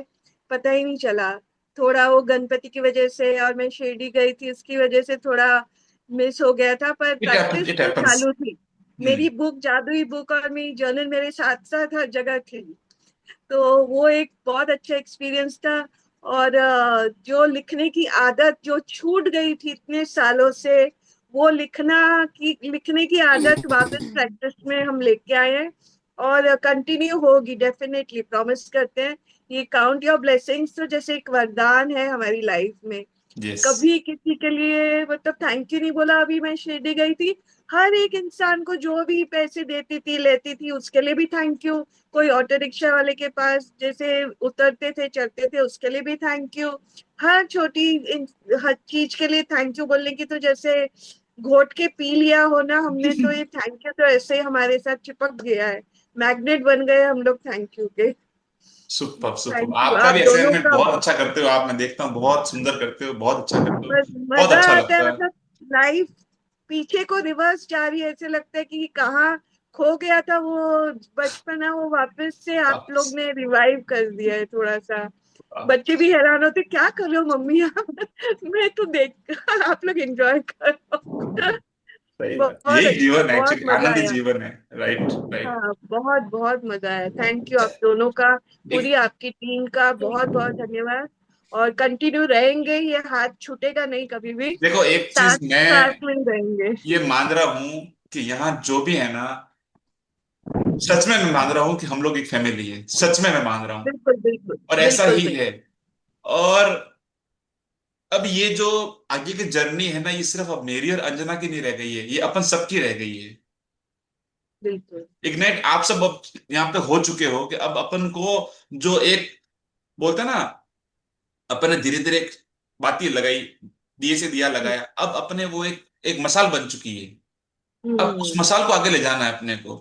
Speaker 7: पता ही नहीं चला। थोड़ा वो गणपति की वजह से और मैं शिरडी गई थी उसकी वजह से थोड़ा मिस हो गया था, पर
Speaker 2: इट हैपेंस,
Speaker 7: प्रैक्टिस
Speaker 2: इट
Speaker 7: तो
Speaker 2: हैपेंस।
Speaker 7: चालू थी। मेरी बुक, जादुई बुक और मेरी जर्नल मेरे साथ साथ हर जगह थी। तो वो एक बहुत अच्छा एक्सपीरियंस था। और जो लिखने की आदत जो छूट गई थी इतने सालों से, वो लिखने की आदत वापस प्रैक्टिस में हम लेके आए हैं। और कंटिन्यू होगी, डेफिनेटली प्रॉमिस करते हैं। ये काउंट योर ब्लेसिंग्स तो जैसे एक वरदान है हमारी लाइफ में।
Speaker 2: यस।
Speaker 7: कभी किसी के लिए मतलब थैंक यू नहीं बोला। अभी मैं शिरडी गई थी, हर एक इंसान को जो भी पैसे देती थी लेती थी उसके लिए भी थैंक यू। कोई ऑटो रिक्शा वाले के पास जैसे उतरते थे चढ़ते थे उसके लिए भी थैंक यू। हर हर चीज के लिए थैंक यू बोलने की तो जैसे घोट के पी लिया हो ना हमने, तो ये थैंक यू तो ऐसे ही हमारे साथ चिपक गया है। मैग्नेट बन गए हम लोग थैंक यू के।
Speaker 2: Super, super.
Speaker 7: थैंक यू
Speaker 2: आपका
Speaker 7: आप
Speaker 2: भी
Speaker 7: दोनों
Speaker 2: असाइनमेंट
Speaker 7: का।
Speaker 2: बहुत अच्छा करते हो आप, मैं देखता हूँ बहुत सुंदर करते हो, बहुत अच्छा करते हो। बहुत
Speaker 7: मजा
Speaker 2: अच्छा
Speaker 7: आता है,
Speaker 2: लगता है।
Speaker 7: मतलब लाइफ पीछे को रिवर्स जा रही है। ऐसे लगता है कि कहाँ खो गया था वो बचपना, वो वापस से आप लोग ने रिवाइव कर दिया है थोड़ा सा। बच्चे भी हैरान होते क्या कर रहे हो मम्मी आप। मैं तो देख आप लोग एंजॉय करो।
Speaker 2: सही बात,
Speaker 7: बहुत
Speaker 2: यही
Speaker 7: अच्छा,
Speaker 2: जीवन है,
Speaker 7: बहुत
Speaker 2: एक्चुअली
Speaker 7: मजा
Speaker 2: आनंदी
Speaker 7: आया।
Speaker 2: जीवन है। Right, right.
Speaker 7: हाँ बहुत बहुत मजा आया। थैंक यू आप दोनों का, पूरी आपकी टीम का बहुत बहुत धन्यवाद। और कंटिन्यू रहेंगे, ये हाथ छूटेगा नहीं कभी भी।
Speaker 2: देखो एक
Speaker 7: साथ
Speaker 2: चीज मैं
Speaker 7: साथ में ही रहेंगे।
Speaker 2: ये मान रहा हूं कि यहाँ जो भी है ना, सच में मैं मान रहा हूँ कि हम लोग एक फैमिली है, सच में मैं मान रहा हूँ।
Speaker 7: बिल्कुल बिल्कुल
Speaker 2: और ऐसा
Speaker 7: बिल्कुल
Speaker 2: ही है।
Speaker 7: बिल्कुल
Speaker 2: और अब ये जो आगे की जर्नी है ना, ये सिर्फ अब मेरी और अंजना की नहीं रह गई है, ये अपन सबकी रह गई है।
Speaker 7: बिल्कुल
Speaker 2: इग्नाइट आप सब अब यहाँ पे हो चुके हो कि अब अपन को जो एक बोलते हैं ना, अपन ने धीरे धीरे एक बाती लगाई, दिए से दिया लगाया, अब अपने वो एक एक मसाल बन चुकी है। अब उस
Speaker 7: हम्म,
Speaker 2: मसाल को आगे ले जाना है अपने को।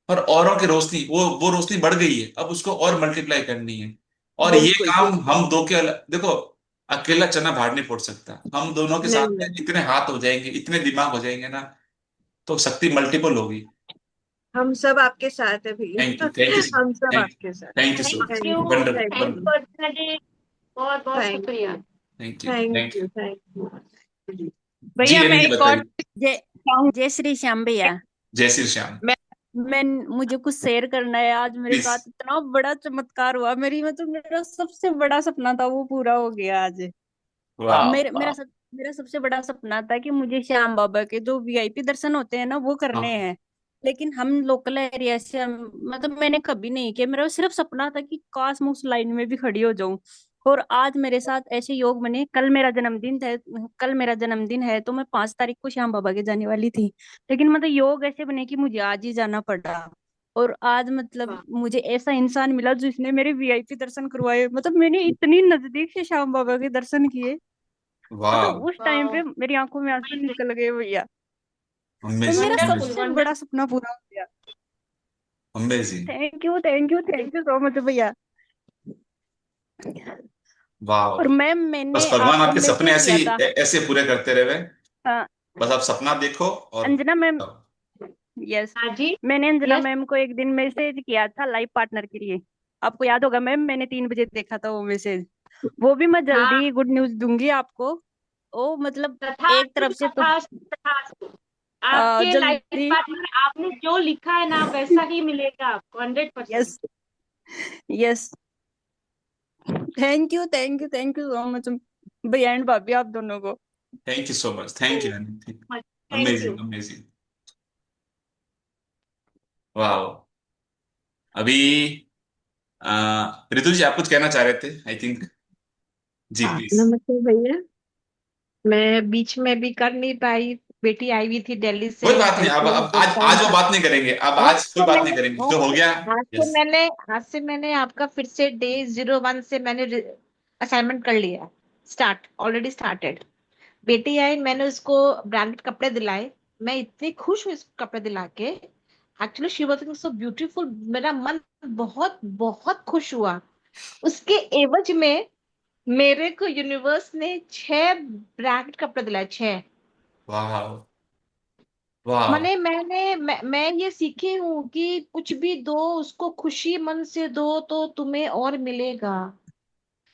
Speaker 2: और औरों की रोशनी, वो रोशनी बढ़ गई है, अब उसको और मल्टीप्लाई करनी है। और ये
Speaker 7: बिल्कुल
Speaker 2: काम
Speaker 7: बिल्कुल।
Speaker 2: हम दो के देखो, अकेला चना भाड़ नहीं फोड़ सकता, हम दोनों के
Speaker 7: नहीं
Speaker 2: साथ में
Speaker 7: नहीं,
Speaker 2: इतने हाथ हो जाएंगे, इतने दिमाग हो जाएंगे ना, तो शक्ति मल्टीपल होगी।
Speaker 7: हम सब आपके साथ है
Speaker 2: थैंक यू,
Speaker 7: भैया।
Speaker 2: थैंक यू,
Speaker 7: हम सब
Speaker 2: थैंक
Speaker 7: आपके साथ।
Speaker 2: Thank you so
Speaker 1: thank
Speaker 2: much.
Speaker 1: You,
Speaker 7: thank you
Speaker 2: wonderful,
Speaker 7: thank
Speaker 1: thank
Speaker 7: you
Speaker 2: wonderful.
Speaker 1: You Archana ji, बहुत बहुत
Speaker 7: थैंक
Speaker 1: शुक्रिया।
Speaker 2: Thank you,
Speaker 7: thank
Speaker 2: thank
Speaker 7: you
Speaker 2: you.
Speaker 7: Thank you.
Speaker 2: जी
Speaker 6: भैया मैं
Speaker 2: रेनी जी
Speaker 6: एक और
Speaker 2: बताइए।
Speaker 3: जय जय श्री श्याम भैया।
Speaker 2: जय श्री श्याम।
Speaker 6: मैं
Speaker 3: मैं मुझे कुछ शेयर करना है। आज मेरे
Speaker 2: प्लीज।
Speaker 3: साथ इतना बड़ा चमत्कार हुआ। मेरा सबसे बड़ा सपना था वो पूरा हो गया आज।
Speaker 2: वाह, वाह।
Speaker 3: मेरा सबसे बड़ा सपना था कि मुझे श्याम बाबा के जो वीआईपी दर्शन होते हैं ना वो करने
Speaker 2: हाँ।
Speaker 3: हैं। लेकिन हम लोकल एरिया से मतलब मैंने कभी नहीं किया। मेरा सिर्फ सपना था कि काश मैं उस लाइन में भी खड़ी हो जाऊं। और आज मेरे साथ ऐसे योग बने। कल मेरा जन्मदिन है तो मैं 5 तारीख को श्याम बाबा के जाने वाली थी। लेकिन मतलब योग ऐसे बने कि मुझे आज ही जाना पड़ा। और आज मतलब
Speaker 1: वाह
Speaker 3: मुझे ऐसा इंसान मिला जिसने मेरे वीआईपी दर्शन करवाए। मतलब मैंने इतनी नजदीक से श्याम बाबा के दर्शन किए। मतलब
Speaker 2: वाह।
Speaker 3: उस टाइम
Speaker 1: वाह,
Speaker 3: पे मेरी आंखों में आंसू निकल गए भैया। और
Speaker 2: अमेजिंग,
Speaker 3: मेरा
Speaker 1: वंडरफुल
Speaker 2: अमेजिंग,
Speaker 3: सबसे
Speaker 1: वंडर
Speaker 3: बड़ा सपना पूरा हो गया।
Speaker 2: Amazing.
Speaker 3: Thank you thank you thank you so much भैया।
Speaker 2: वाह।
Speaker 3: और मैम
Speaker 2: बस
Speaker 3: मैंने
Speaker 2: भगवान
Speaker 3: आपको
Speaker 2: आपके सपने
Speaker 3: मैसेज
Speaker 2: ऐसे
Speaker 3: किया
Speaker 2: ही
Speaker 3: था।
Speaker 2: ऐसे पूरे करते रहे।
Speaker 8: अ,
Speaker 2: बस आप सपना देखो और
Speaker 8: अंजना मैम, यस,
Speaker 1: हाँ जी।
Speaker 8: मैंने अंजना
Speaker 1: यस।
Speaker 8: मैम को एक दिन मैसेज किया था लाइफ पार्टनर के लिए। आपको याद होगा मैम, मैंने 3 बजे देखा था वो मैसेज। वो भी मैं
Speaker 1: हाँ।
Speaker 8: जल्दी गुड न्यूज दूंगी आपको। ओ मतलब एक
Speaker 1: तथास्तु
Speaker 8: तरफ से तो
Speaker 1: तथास्तु तथास्तु। आपके लाइफ
Speaker 8: जल्दी।
Speaker 1: पार्टनर आपने जो लिखा है ना वैसा ही मिलेगा आपको 100%।
Speaker 8: Yes, yes, thank you so much भैया एंड भाभी, आप दोनों को।
Speaker 2: Thank you so much, thank you.
Speaker 1: Thank you.
Speaker 2: Amazing amazing. वाह। अभी ऋतु जी आप कुछ कहना चाह रहे थे, आई थिंक। जी
Speaker 9: हाँ,
Speaker 2: प्लीज।
Speaker 9: नमस्ते भैया। मैं बीच में भी कर नहीं पाई, बेटी आई हुई थी दिल्ली से,
Speaker 2: कोई बात नहीं, अब
Speaker 9: ऐसे ही
Speaker 2: आज आज वो बात नहीं करेंगे, अब
Speaker 9: आज
Speaker 2: आज कोई
Speaker 9: से
Speaker 2: बात नहीं
Speaker 9: मैंने
Speaker 2: करेंगे,
Speaker 9: आज
Speaker 2: जो हो गया।
Speaker 9: आज से
Speaker 2: यस।
Speaker 9: मैंने आज से मैंने आपका फिर से डे 01 से मैंने असाइनमेंट कर लिया। Start already started. बेटी आई, मैंने उसको ब्रांडेड कपड़े दिलाए। मैं इतनी खुश हुई उसको कपड़े दिला के। Actually she was looking so beautiful. मेरा मन बहुत बहुत खुश हुआ। उसके एवज में मेरे को यूनिवर्स ने 6 ब्रांड कपड़े दिलाए, 6।
Speaker 2: वाह। वाह।
Speaker 9: मैं ये सीखी हूँ कि कुछ भी दो, उसको खुशी मन से दो तो तुम्हें और मिलेगा।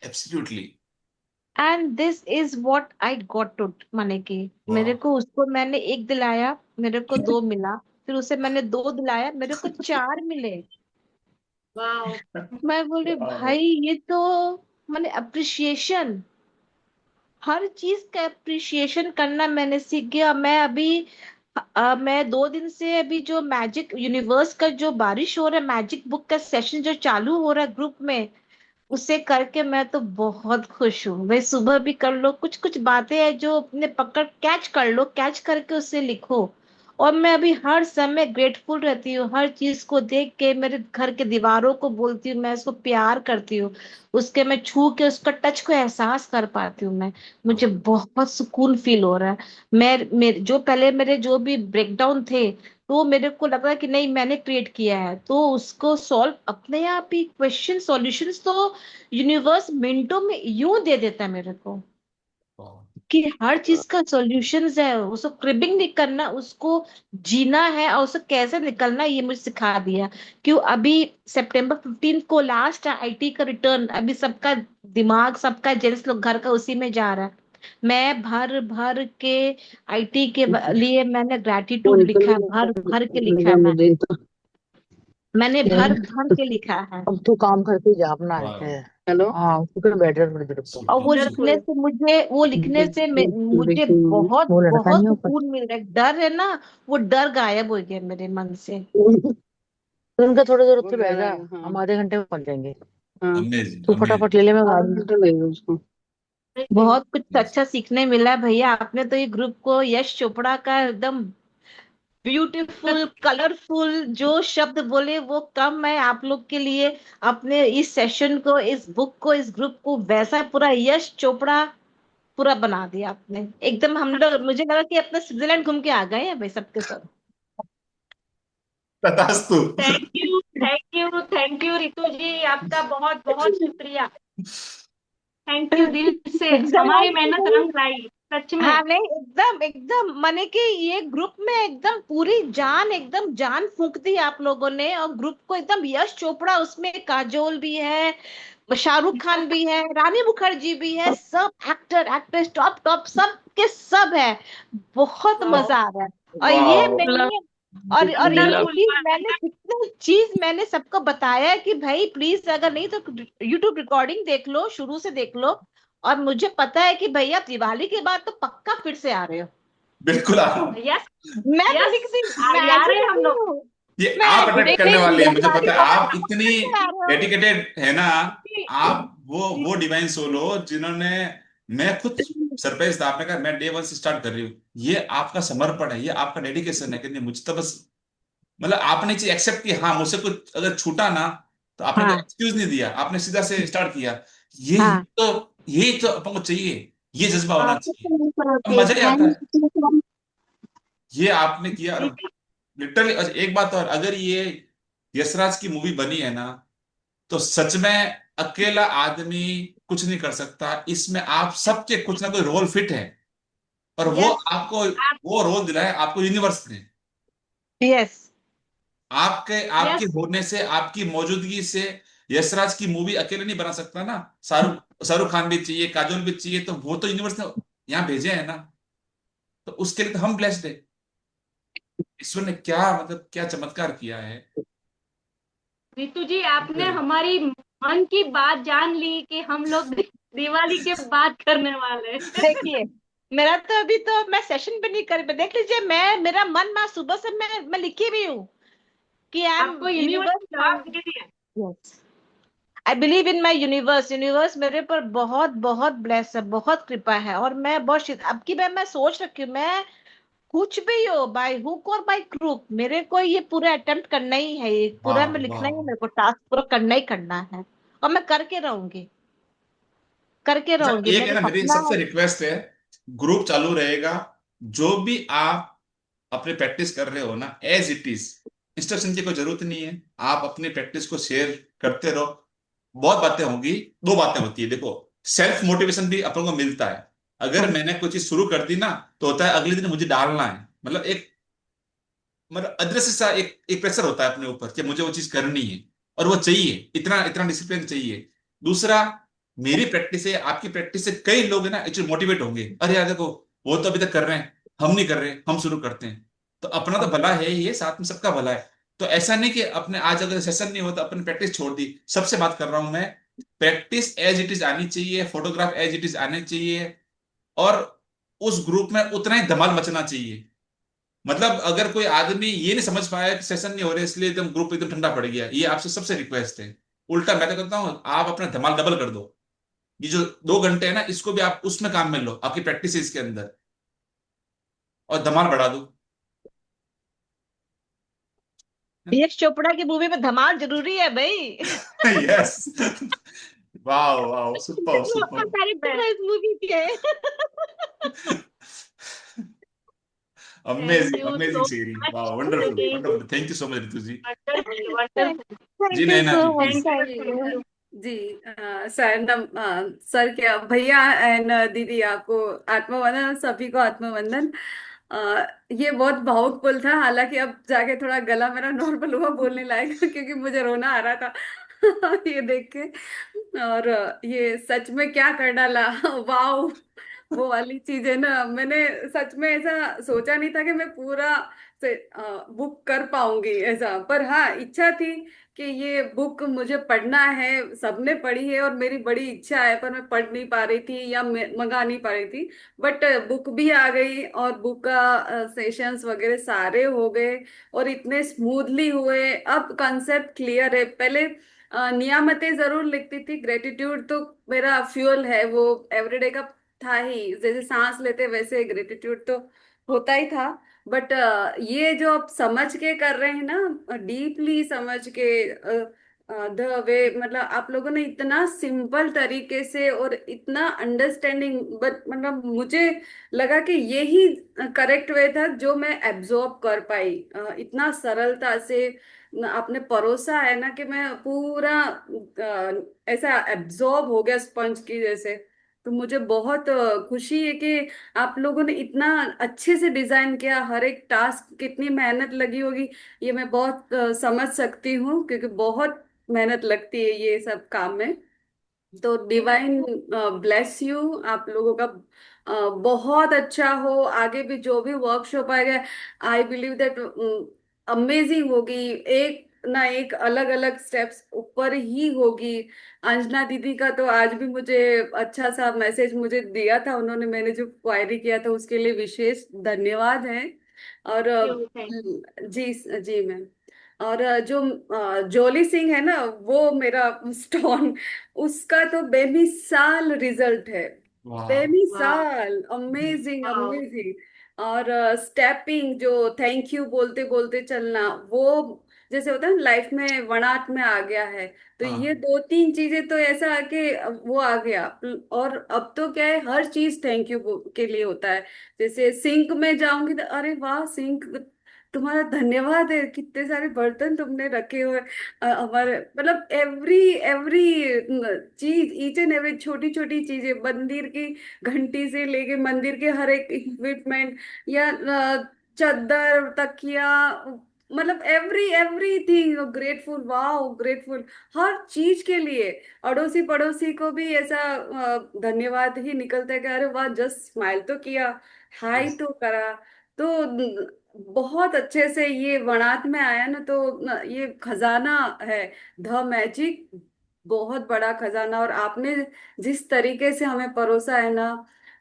Speaker 2: Absolutely.
Speaker 9: And this is what I got to. माने कि मेरे
Speaker 2: वाह।
Speaker 9: को उसको मैंने एक दिलाया, मेरे को 2 मिला। फिर उसे मैंने 2 दिलाया, मेरे को 4 मिले।
Speaker 1: वाह।
Speaker 9: मैं बोली
Speaker 2: वाह।
Speaker 9: भाई ये तो माने अप्रिशिएशन, हर चीज का अप्रिशिएशन करना मैंने सीख गया। मैं अभी मैं 2 दिन से अभी जो मैजिक यूनिवर्स का जो बारिश हो रहा है, मैजिक बुक का सेशन जो चालू हो रहा है ग्रुप में, उसे करके मैं तो बहुत खुश हूँ। भाई सुबह भी कर लो, कुछ कुछ बातें हैं जो अपने पकड़ कैच कर लो, कैच करके उसे लिखो। और मैं अभी हर समय ग्रेटफुल रहती हूँ, हर चीज को देख के मेरे घर के दीवारों को बोलती हूँ मैं उसको प्यार करती हूँ। उसके मैं छू के उसका टच को एहसास कर पाती हूँ मैं। मुझे बहुत सुकून फील हो रहा है। मेरे जो पहले मेरे जो भी ब्रेकडाउन थे, तो मेरे को लगा कि नहीं मैंने क्रिएट किया है, तो उसको सॉल्व अपने आप ही, क्वेश्चन सॉल्यूशंस तो यूनिवर्स मिनटों में यूं दे देता है मेरे को
Speaker 2: वाह।
Speaker 9: कि हर चीज का सॉल्यूशंस है। उसको क्रिबिंग नहीं करना, उसको जीना है, और उसको कैसे निकलना है, ये मुझे सिखा दिया। क्यों अभी September 15 को लास्ट आईटी का रिटर्न, अभी सबका दिमाग, सबका जेंट्स लोग घर का उसी में जा रहा है। मैं भर भर के आईटी के लिए मैंने
Speaker 3: वो
Speaker 9: ग्रैटिट्यूड
Speaker 3: निकल
Speaker 9: लिखा है, भर भर के लिखा
Speaker 3: गया
Speaker 9: है
Speaker 3: मुझे तो।
Speaker 9: मैंने भर भर के लिखा है।
Speaker 3: अब तू काम करके जा अपना
Speaker 2: वाह।
Speaker 3: है। हेलो, हाँ तू कर बैठ जा थोड़ी देर को।
Speaker 9: और वो लिखने
Speaker 1: वंडरफुल।
Speaker 9: से मुझे वो लिखने से मुझे बहुत
Speaker 3: वो लड़का
Speaker 9: बहुत
Speaker 3: नहीं हो
Speaker 9: सुकून मिल रहा है। डर है ना, वो डर गायब हो गया मेरे मन से।
Speaker 3: तो उनका थोड़ी देर उत्ते बैठ जा, हम आधे घंटे में पहुंच जाएंगे। हाँ,
Speaker 2: अमेजिंग
Speaker 3: तू
Speaker 2: अमेजिंग।
Speaker 3: फटाफट ले ले, मैं गाड़ी तो ले लूँ उसको।
Speaker 9: बहुत कुछ अच्छा सीखने मिला है भैया। आपने तो ये ग्रुप को यश चोपड़ा का एकदम ब्यूटीफुल कलरफुल जो शब्द बोले वो कम है आप लोग के लिए। अपने इस सेशन को, इस बुक को, इस ग्रुप को वैसा पूरा यश चोपड़ा पूरा बना दिया आपने एकदम। हम लोग, मुझे लगा कि अपना स्विट्जरलैंड घूम के आ गए हैं भाई सबके सब।
Speaker 2: तथास्तु।
Speaker 1: Thank you thank you thank you Ritu ji, आपका बहुत बहुत शुक्रिया। थैंक यू दिल से। हमारी
Speaker 9: स्विट्जरलैंड से
Speaker 1: मेहनत
Speaker 9: नहीं।
Speaker 1: रंग लाई सच में।
Speaker 9: हाँ नहीं, एकदम एकदम माने कि ये ग्रुप में एकदम पूरी जान, एकदम जान फूंक दी आप लोगों ने। और ग्रुप को एकदम यश चोपड़ा, उसमें काजोल भी है, शाहरुख खान भी है, रानी मुखर्जी भी है, सब एक्टर एक्ट्रेस टॉप टॉप सब के सब है। बहुत
Speaker 1: वाह।
Speaker 9: मजा आ रहा है। और ये
Speaker 2: वाह।
Speaker 9: मैंने, और ये
Speaker 1: वंडरफुल।
Speaker 9: चीज मैंने, कितनी चीज मैंने सबको बताया है कि भाई प्लीज अगर नहीं तो यूट्यूब रिकॉर्डिंग देख लो, शुरू से देख लो। और मुझे पता है कि भैया दिवाली के बाद तो पक्का फिर से आ रहे हो।
Speaker 2: बिल्कुल आप।
Speaker 1: यस।
Speaker 9: मैं तो
Speaker 1: यस।
Speaker 9: लिखती,
Speaker 1: आ रहे
Speaker 9: इमेजिन
Speaker 1: हैं हम
Speaker 9: नहीं
Speaker 1: लोग।
Speaker 9: हूँ।
Speaker 2: ये
Speaker 9: मैं
Speaker 2: आप अटेंड करने
Speaker 9: नहीं,
Speaker 2: वाले हैं, मुझे
Speaker 9: दिवाली
Speaker 2: पता है,
Speaker 9: के बाद
Speaker 2: आप
Speaker 9: तो
Speaker 2: इतनी
Speaker 9: पक्का से आ रहे हो।
Speaker 2: डेडिकेटेड है ना। आप वो डिवाइन सोल हो जिन्होंने, मैं खुद सरप्राइज था, आपने कहा मैं डे 1 से स्टार्ट कर रही हूँ। ये आपका समर्पण है, ये आपका डेडिकेशन है कि नहीं, मुझे तो बस मतलब आपने चीज एक्सेप्ट की, हाँ मुझसे कुछ अगर छूटा ना, तो आपने कोई
Speaker 9: हाँ
Speaker 2: एक्सक्यूज नहीं दिया, आपने सीधा से स्टार्ट किया। ये
Speaker 9: हाँ।
Speaker 2: तो यही तो अपन को चाहिए, ये जज्बा होना
Speaker 9: आपको
Speaker 2: चाहिए।
Speaker 9: तो नहीं
Speaker 2: अब
Speaker 9: पड़ोगे,
Speaker 2: मजा ही आता
Speaker 9: थैंक
Speaker 2: है।
Speaker 9: यू।
Speaker 2: ये आपने किया। और लिटरली, और एक बात और, अगर ये यशराज की मूवी बनी है ना, तो सच में अकेला आदमी कुछ नहीं कर सकता, इसमें आप सबके कुछ ना कोई रोल फिट है। और वो
Speaker 1: यस
Speaker 2: आपको
Speaker 1: आप
Speaker 2: वो रोल दिलाया आपको यूनिवर्स ने।
Speaker 9: यस
Speaker 2: आपके आपके
Speaker 1: यस
Speaker 2: होने से, आपकी मौजूदगी से यशराज की मूवी अकेले नहीं बना सकता ना। शाहरुख खान भी चाहिए, काजोल भी चाहिए, तो वो तो यूनिवर्स ने यहाँ भेजे हैं ना। तो उसके लिए तो हम ब्लेस्ड है। ईश्वर ने क्या मतलब क्या चमत्कार किया है।
Speaker 1: रितु जी, आपने हमारी मन की बात जान ली कि हम लोग दिवाली के बात करने वाले हैं।
Speaker 9: देखिए, मेरा तो अभी तो मैं सेशन पे नहीं कर, देख लीजिए, मैं मेरा मन, मैं सुबह से मैं लिखी भी हूँ कि आई एम
Speaker 1: आपको यूनिवर्स ने जवाब
Speaker 9: यूनिवर्स।
Speaker 1: दे दिया।
Speaker 9: Yes, I believe in my universe. Universe मेरे पर बहुत बहुत ब्लेस है, बहुत कृपा है। और मैं बहुत अब की बार मैं सोच रखी हूँ, मैं कुछ भी हो, बाय हुक और बाय क्रूक, मेरे को ये पूरा अटेम्प्ट करना ही है, ये पूरा
Speaker 2: वाह
Speaker 9: में लिखना
Speaker 2: वाह।
Speaker 9: ही है, मेरे को टास्क पूरा करना ही करना है। और मैं करके रहूंगी, करके
Speaker 2: अच्छा
Speaker 9: रहूंगी,
Speaker 2: एक है
Speaker 9: मेरा
Speaker 2: ना, मेरी
Speaker 9: सपना
Speaker 2: सबसे
Speaker 9: है।
Speaker 2: रिक्वेस्ट है, ग्रुप चालू रहेगा। जो भी आप अपनी प्रैक्टिस कर रहे हो ना, एज इट इज, इंस्ट्रक्शन की कोई जरूरत नहीं है। आप अपनी प्रैक्टिस को शेयर करते रहो। बहुत बातें होंगी। दो बातें होती है देखो, सेल्फ मोटिवेशन भी अपन को मिलता है। अगर
Speaker 9: हाँ,
Speaker 2: मैंने कोई चीज शुरू कर दी ना, तो होता है अगले दिन मुझे डालना है, मतलब एक, मतलब अदृश्य सा एक प्रेशर होता है अपने ऊपर कि मुझे वो चीज करनी है। और वो चाहिए, इतना इतना डिसिप्लिन चाहिए। दूसरा, मेरी प्रैक्टिस से, आपकी प्रैक्टिस से कई लोग है ना एक्चुअली मोटिवेट होंगे। अरे यार देखो, वो तो अभी तक कर रहे हैं, हम नहीं कर रहे, हम शुरू करते हैं। तो अपना तो भला है ही है, साथ में सबका भला है। तो ऐसा नहीं कि अपने आज अगर सेशन नहीं होता अपने प्रैक्टिस छोड़ दी। सबसे बात कर रहा हूं मैं। प्रैक्टिस एज इट इज आनी चाहिए, फोटोग्राफ एज इट इज आने चाहिए। और उस ग्रुप में उतना ही धमाल मचना चाहिए। मतलब अगर कोई आदमी ये नहीं समझ पाया कि सेशन नहीं हो रहे इसलिए एकदम ग्रुप एकदम ठंडा पड़ गया, ये आपसे सबसे रिक्वेस्ट है। उल्टा मैं तो कहता हूँ आप अपना धमाल डबल कर दो। ये जो 2 घंटे है ना, इसको भी आप उसमें काम में लो, आपकी प्रैक्टिस है इसके अंदर, और धमाल बढ़ा दो।
Speaker 9: यश चोपड़ा की मूवी में धमाल जरूरी है भाई।
Speaker 2: यस। वाह वाह, सुपर
Speaker 9: आपका
Speaker 2: सुपर।
Speaker 9: कैरेक्टर है इस मूवी के।
Speaker 1: Thank
Speaker 2: amazing
Speaker 1: you
Speaker 2: amazing
Speaker 1: so
Speaker 2: sharing, वाह,
Speaker 1: much
Speaker 2: wonderful
Speaker 1: Ritu ji.
Speaker 2: Wonderful, thank you so much Ritu ji.
Speaker 1: Wonderful
Speaker 8: thank
Speaker 1: wonderful.
Speaker 2: जी
Speaker 8: थैंक यू
Speaker 2: नैना
Speaker 8: सो
Speaker 2: जी
Speaker 8: मच।
Speaker 2: प्लीज।
Speaker 1: थैंक
Speaker 8: जी
Speaker 1: यू।
Speaker 8: जी, सर सर क्या भैया एंड दीदी, आपको आत्मवंदन, सभी को आत्मवंदन। ये बहुत भावुक पल था, हालांकि अब जाके थोड़ा गला मेरा नॉर्मल हुआ बोलने लायक, क्योंकि मुझे रोना आ रहा था ये देख के। और ये सच में क्या कर डाला वाओ, वो वाली चीज है ना। मैंने सच में ऐसा सोचा नहीं था कि मैं पूरा से बुक कर पाऊंगी ऐसा, पर हाँ इच्छा थी कि ये बुक मुझे पढ़ना है। सबने पढ़ी है और मेरी बड़ी इच्छा है, पर मैं पढ़ नहीं पा रही थी या मंगा नहीं पा रही थी। बट बुक भी आ गई और बुक का सेशंस वगैरह सारे हो गए और इतने स्मूथली हुए। अब कंसेप्ट क्लियर है। पहले नियामतें जरूर लिखती थी, ग्रेटिट्यूड तो मेरा फ्यूल है, वो एवरीडे का था ही, जैसे सांस लेते वैसे ग्रेटिट्यूड तो होता ही था। बट ये जो आप समझ के कर रहे हैं ना, डीपली समझ के, द वे, मतलब आप लोगों ने इतना सिंपल तरीके से और इतना अंडरस्टैंडिंग, बट मतलब मुझे लगा कि यही करेक्ट वे था जो मैं एब्जॉर्ब कर पाई। इतना सरलता से आपने परोसा है ना कि मैं पूरा ऐसा एब्जॉर्ब हो गया स्पंज की जैसे। तो मुझे बहुत खुशी है कि आप लोगों ने इतना अच्छे से डिजाइन किया। हर एक टास्क कितनी मेहनत लगी होगी ये मैं बहुत समझ सकती हूँ, क्योंकि बहुत मेहनत लगती है ये सब काम में। तो डिवाइन ब्लेस यू आप लोगों का। बहुत अच्छा हो आगे भी जो भी वर्कशॉप आएगा। आई बिलीव दैट अमेजिंग होगी, एक ना एक अलग अलग स्टेप्स ऊपर ही होगी। अंजना दीदी का तो आज भी मुझे अच्छा सा मैसेज मुझे दिया था उन्होंने, मैंने जो क्वायरी किया था उसके लिए विशेष धन्यवाद है। और
Speaker 1: थैंक
Speaker 8: जी जी मैम। और जो जोली सिंह है ना, वो मेरा स्टोन, उसका तो बेमिसाल रिजल्ट है,
Speaker 2: वाह
Speaker 1: वाह
Speaker 8: बेमिसाल, अमेजिंग
Speaker 1: वाह।
Speaker 8: अमेजिंग। और स्टेपिंग जो थैंक यू बोलते बोलते चलना, वो जैसे होता है ना लाइफ में वणाट में आ गया है। तो ये
Speaker 2: हाँ।
Speaker 8: 2-3 चीजें तो ऐसा आके वो आ गया। और अब तो क्या है, हर चीज थैंक यू के लिए होता है। जैसे सिंक में जाऊंगी तो अरे वाह सिंक तुम्हारा धन्यवाद है, कितने सारे बर्तन तुमने रखे हुए हमारे, मतलब एवरी एवरी चीज, ईच एंड एवरी छोटी छोटी चीजें, मंदिर की घंटी से लेके मंदिर के हर एक इक्विपमेंट, या चादर, तकिया, मतलब every everything grateful, wow grateful, हर चीज के लिए। अड़ोसी पड़ोसी को भी ऐसा धन्यवाद ही निकलता है कि अरे वाह, जस्ट स्माइल तो किया, हाय तो करा। तो बहुत अच्छे से ये वणात में आया ना, तो ये खजाना है, द मैजिक, बहुत बड़ा खजाना। और आपने जिस तरीके से हमें परोसा है ना,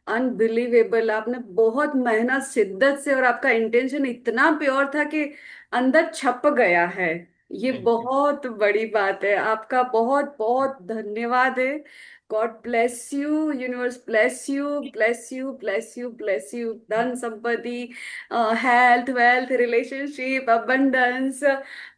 Speaker 8: अनबिलीवेबल। आपने बहुत मेहनत, शिद्दत से, और आपका इंटेंशन इतना प्योर था कि अंदर छप गया है। ये
Speaker 2: थैंक यू।
Speaker 8: बहुत बड़ी बात है, आपका बहुत बहुत धन्यवाद है। God bless you, universe bless you, bless you, bless you, bless you, धन संपत्ति, health, wealth, relationship, abundance,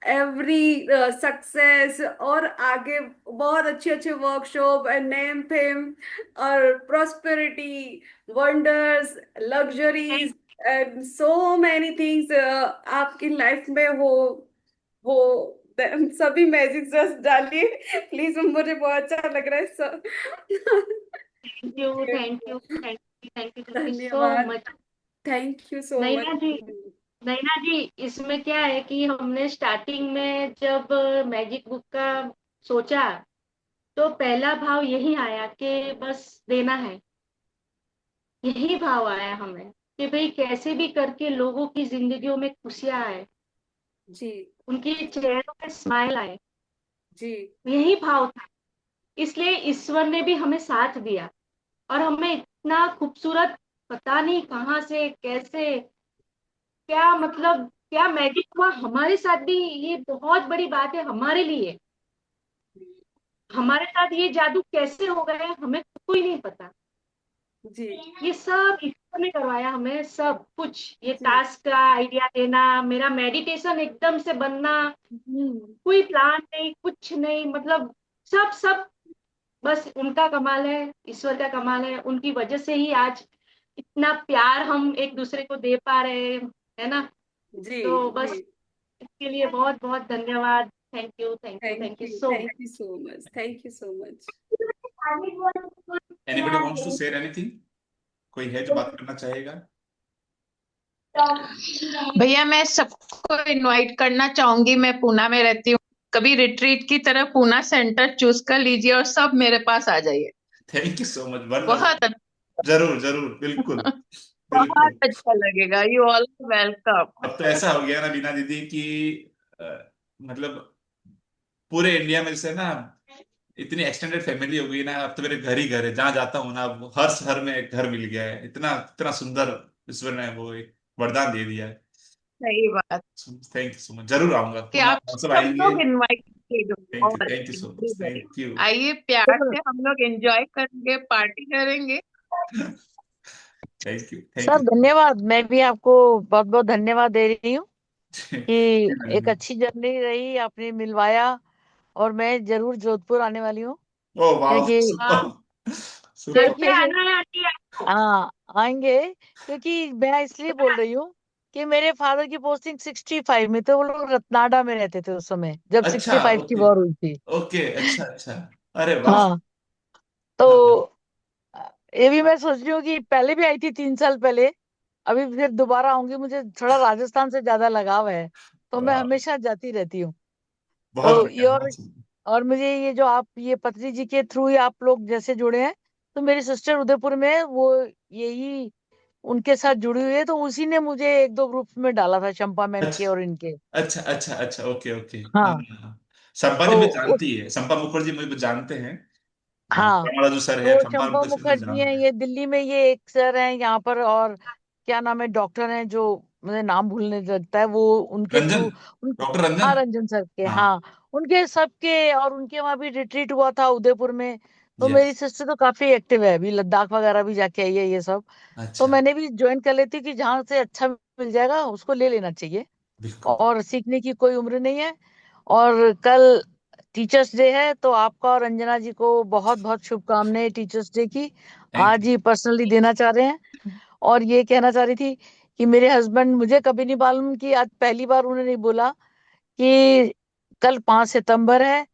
Speaker 8: every success, और आगे बहुत अच्छे अच्छे वर्कशॉप एंड नेम फेम और prosperity, wonders, luxuries and so many things आपकी लाइफ में हो। सभी मैजिक जस्ट डालिए प्लीज, मुझे बहुत अच्छा लग रहा है सब।
Speaker 1: Thank you, thank you, thank you, thank you so
Speaker 8: धन्यवाद,
Speaker 1: much.
Speaker 8: Thank you so
Speaker 1: Naina ji,
Speaker 8: much.
Speaker 1: Naina ji, इसमें क्या है कि हमने स्टार्टिंग में जब मैजिक बुक का सोचा, तो पहला भाव यही आया कि बस देना है। यही भाव आया हमें कि भाई कैसे भी करके लोगों की जिंदगियों में खुशियां आए,
Speaker 8: जी
Speaker 1: उनके चेहरों पे स्माइल आए।
Speaker 8: जी
Speaker 1: यही भाव था। इसलिए ईश्वर ने भी हमें साथ दिया, और हमें इतना खूबसूरत, पता नहीं कहाँ से कैसे, क्या मतलब, क्या मैजिक हुआ हमारे साथ भी। ये बहुत बड़ी बात है हमारे लिए। हमारे साथ ये जादू कैसे हो गया हमें कोई नहीं पता।
Speaker 8: जी
Speaker 1: ये सब ईश्वर ने करवाया हमें, सब कुछ। ये
Speaker 8: जी।
Speaker 1: टास्क का आइडिया देना, मेरा मेडिटेशन एकदम से बनना,
Speaker 8: हम्म।
Speaker 1: कोई प्लान नहीं, कुछ नहीं, मतलब सब सब बस उनका कमाल है, ईश्वर का कमाल है। उनकी वजह से ही आज इतना प्यार हम एक दूसरे को दे पा रहे हैं, है ना।
Speaker 8: जी
Speaker 1: तो
Speaker 8: जी।
Speaker 1: बस इसके लिए बहुत बहुत धन्यवाद। Thank you, thank you, thank you so
Speaker 8: thank you so much, thank you so much.
Speaker 2: Anybody wants to share anything? कोई है जो बात करना चाहेगा?
Speaker 6: भैया मैं सबको इनवाइट करना चाहूंगी, मैं पूना में रहती हूँ, कभी रिट्रीट की तरह पूना सेंटर चूज कर लीजिए और सब मेरे पास आ जाइए।
Speaker 2: Thank you so much, wonderful.
Speaker 6: बहुत अच्छा।
Speaker 2: जरूर जरूर, बिल्कुल
Speaker 6: बहुत
Speaker 2: बिल्कुल।
Speaker 6: अच्छा लगेगा, यू ऑल वेलकम।
Speaker 2: अब तो ऐसा हो गया ना बीना दीदी कि मतलब पूरे इंडिया में जैसे ना इतनी एक्सटेंडेड फैमिली हो गई ना, अब तो मेरे घर ही घर है, जहां जाता हूँ ना अब हर शहर में एक घर मिल गया है। इतना इतना सुंदर ईश्वर ने वो एक वरदान दे दिया है।
Speaker 6: सही बात
Speaker 2: थैंक यू सो मच, जरूर आऊंगा
Speaker 6: कि
Speaker 2: पुनः,
Speaker 6: आप
Speaker 2: हम सब
Speaker 6: सब
Speaker 2: आएंगे।
Speaker 6: लोग इनवाइट किए गए, और
Speaker 2: thank you so much, thank you.
Speaker 6: आइए, प्यार से हम लोग एंजॉय करेंगे, पार्टी करेंगे।
Speaker 2: Thank you, thank
Speaker 3: sir
Speaker 2: you.
Speaker 3: धन्यवाद, मैं भी आपको बहुत बहुत धन्यवाद दे रही हूँ कि एक
Speaker 2: दीदी।
Speaker 3: अच्छी जर्नी रही, आपने मिलवाया। और मैं जरूर जोधपुर आने वाली हूँ,
Speaker 2: ओ वाह,
Speaker 3: क्योंकि
Speaker 1: हाँ,
Speaker 2: सुपर
Speaker 1: घर
Speaker 2: सुपर।
Speaker 1: पे
Speaker 3: क्योंकि
Speaker 1: आना है आंटी आपको।
Speaker 3: हाँ आएंगे। क्योंकि मैं इसलिए बोल रही हूँ कि मेरे फादर की पोस्टिंग 65 में, तो वो लोग रत्नाडा में रहते थे उस समय जब
Speaker 2: अच्छा,
Speaker 3: 65 की
Speaker 2: ओके
Speaker 3: वॉर हुई थी।
Speaker 2: ओके, अच्छा अच्छा। अरे वाह।
Speaker 3: हाँ,
Speaker 2: हाँ हाँ।
Speaker 3: तो ये भी मैं सोच रही हूँ कि पहले भी आई थी 3 साल पहले, अभी फिर दोबारा आऊंगी। मुझे थोड़ा राजस्थान से ज्यादा लगाव है, तो मैं
Speaker 2: वाह,
Speaker 3: हमेशा जाती रहती हूँ।
Speaker 2: बहुत
Speaker 3: तो ये
Speaker 2: बढ़िया, बहुत सुंदर।
Speaker 3: और मुझे ये जो आप ये पत्री जी के थ्रू ही आप लोग जैसे जुड़े हैं, तो मेरी सिस्टर उदयपुर में है, वो यही उनके साथ जुड़ी हुई है, तो उसी ने मुझे एक दो ग्रुप्स में डाला था, चंपा मैन के
Speaker 2: अच्छा
Speaker 3: और इनके।
Speaker 2: अच्छा अच्छा अच्छा, ओके ओके। हाँ
Speaker 3: हाँ,
Speaker 2: हाँ हाँ। संपा जी
Speaker 3: तो
Speaker 2: मुझे
Speaker 3: उस
Speaker 2: जानती है, संपा मुखर्जी मुझे जानते हैं। हाँ,
Speaker 3: हाँ,
Speaker 2: हमारा जो सर है
Speaker 3: तो
Speaker 2: संपा
Speaker 3: चंपा
Speaker 2: मुखर्जी मुझे
Speaker 3: मुखर्जी हैं,
Speaker 2: जानते हैं।
Speaker 3: ये दिल्ली में ये एक सर हैं यहाँ पर, और क्या नाम है, डॉक्टर हैं जो मुझे नाम भूलने लगता है, वो उनके
Speaker 2: रंजन,
Speaker 3: थ्रू उन
Speaker 2: डॉक्टर
Speaker 3: हाँ,
Speaker 2: रंजन।
Speaker 3: रंजन सर के,
Speaker 2: हाँ,
Speaker 3: हाँ, उनके सबके। और उनके वहां भी रिट्रीट हुआ था उदयपुर में। तो
Speaker 2: यस।
Speaker 3: मेरी सिस्टर तो काफी एक्टिव है, अभी लद्दाख वगैरह भी जाके आई है ये सब। तो
Speaker 2: अच्छा,
Speaker 3: मैंने भी ज्वाइन कर लेती कि जहाँ से अच्छा मिल जाएगा उसको ले लेना चाहिए,
Speaker 2: बिल्कुल।
Speaker 3: और सीखने की कोई उम्र नहीं है। और कल टीचर्स डे है, तो आपका और अंजना जी को बहुत बहुत शुभकामनाएं टीचर्स डे की।
Speaker 2: थैंक
Speaker 3: आज ही पर्सनली देना चाह रहे हैं। और ये कहना चाह रही थी
Speaker 10: कि मेरे हस्बैंड, मुझे कभी नहीं मालूम कि आज पहली बार उन्होंने बोला कि कल 5 सितंबर है,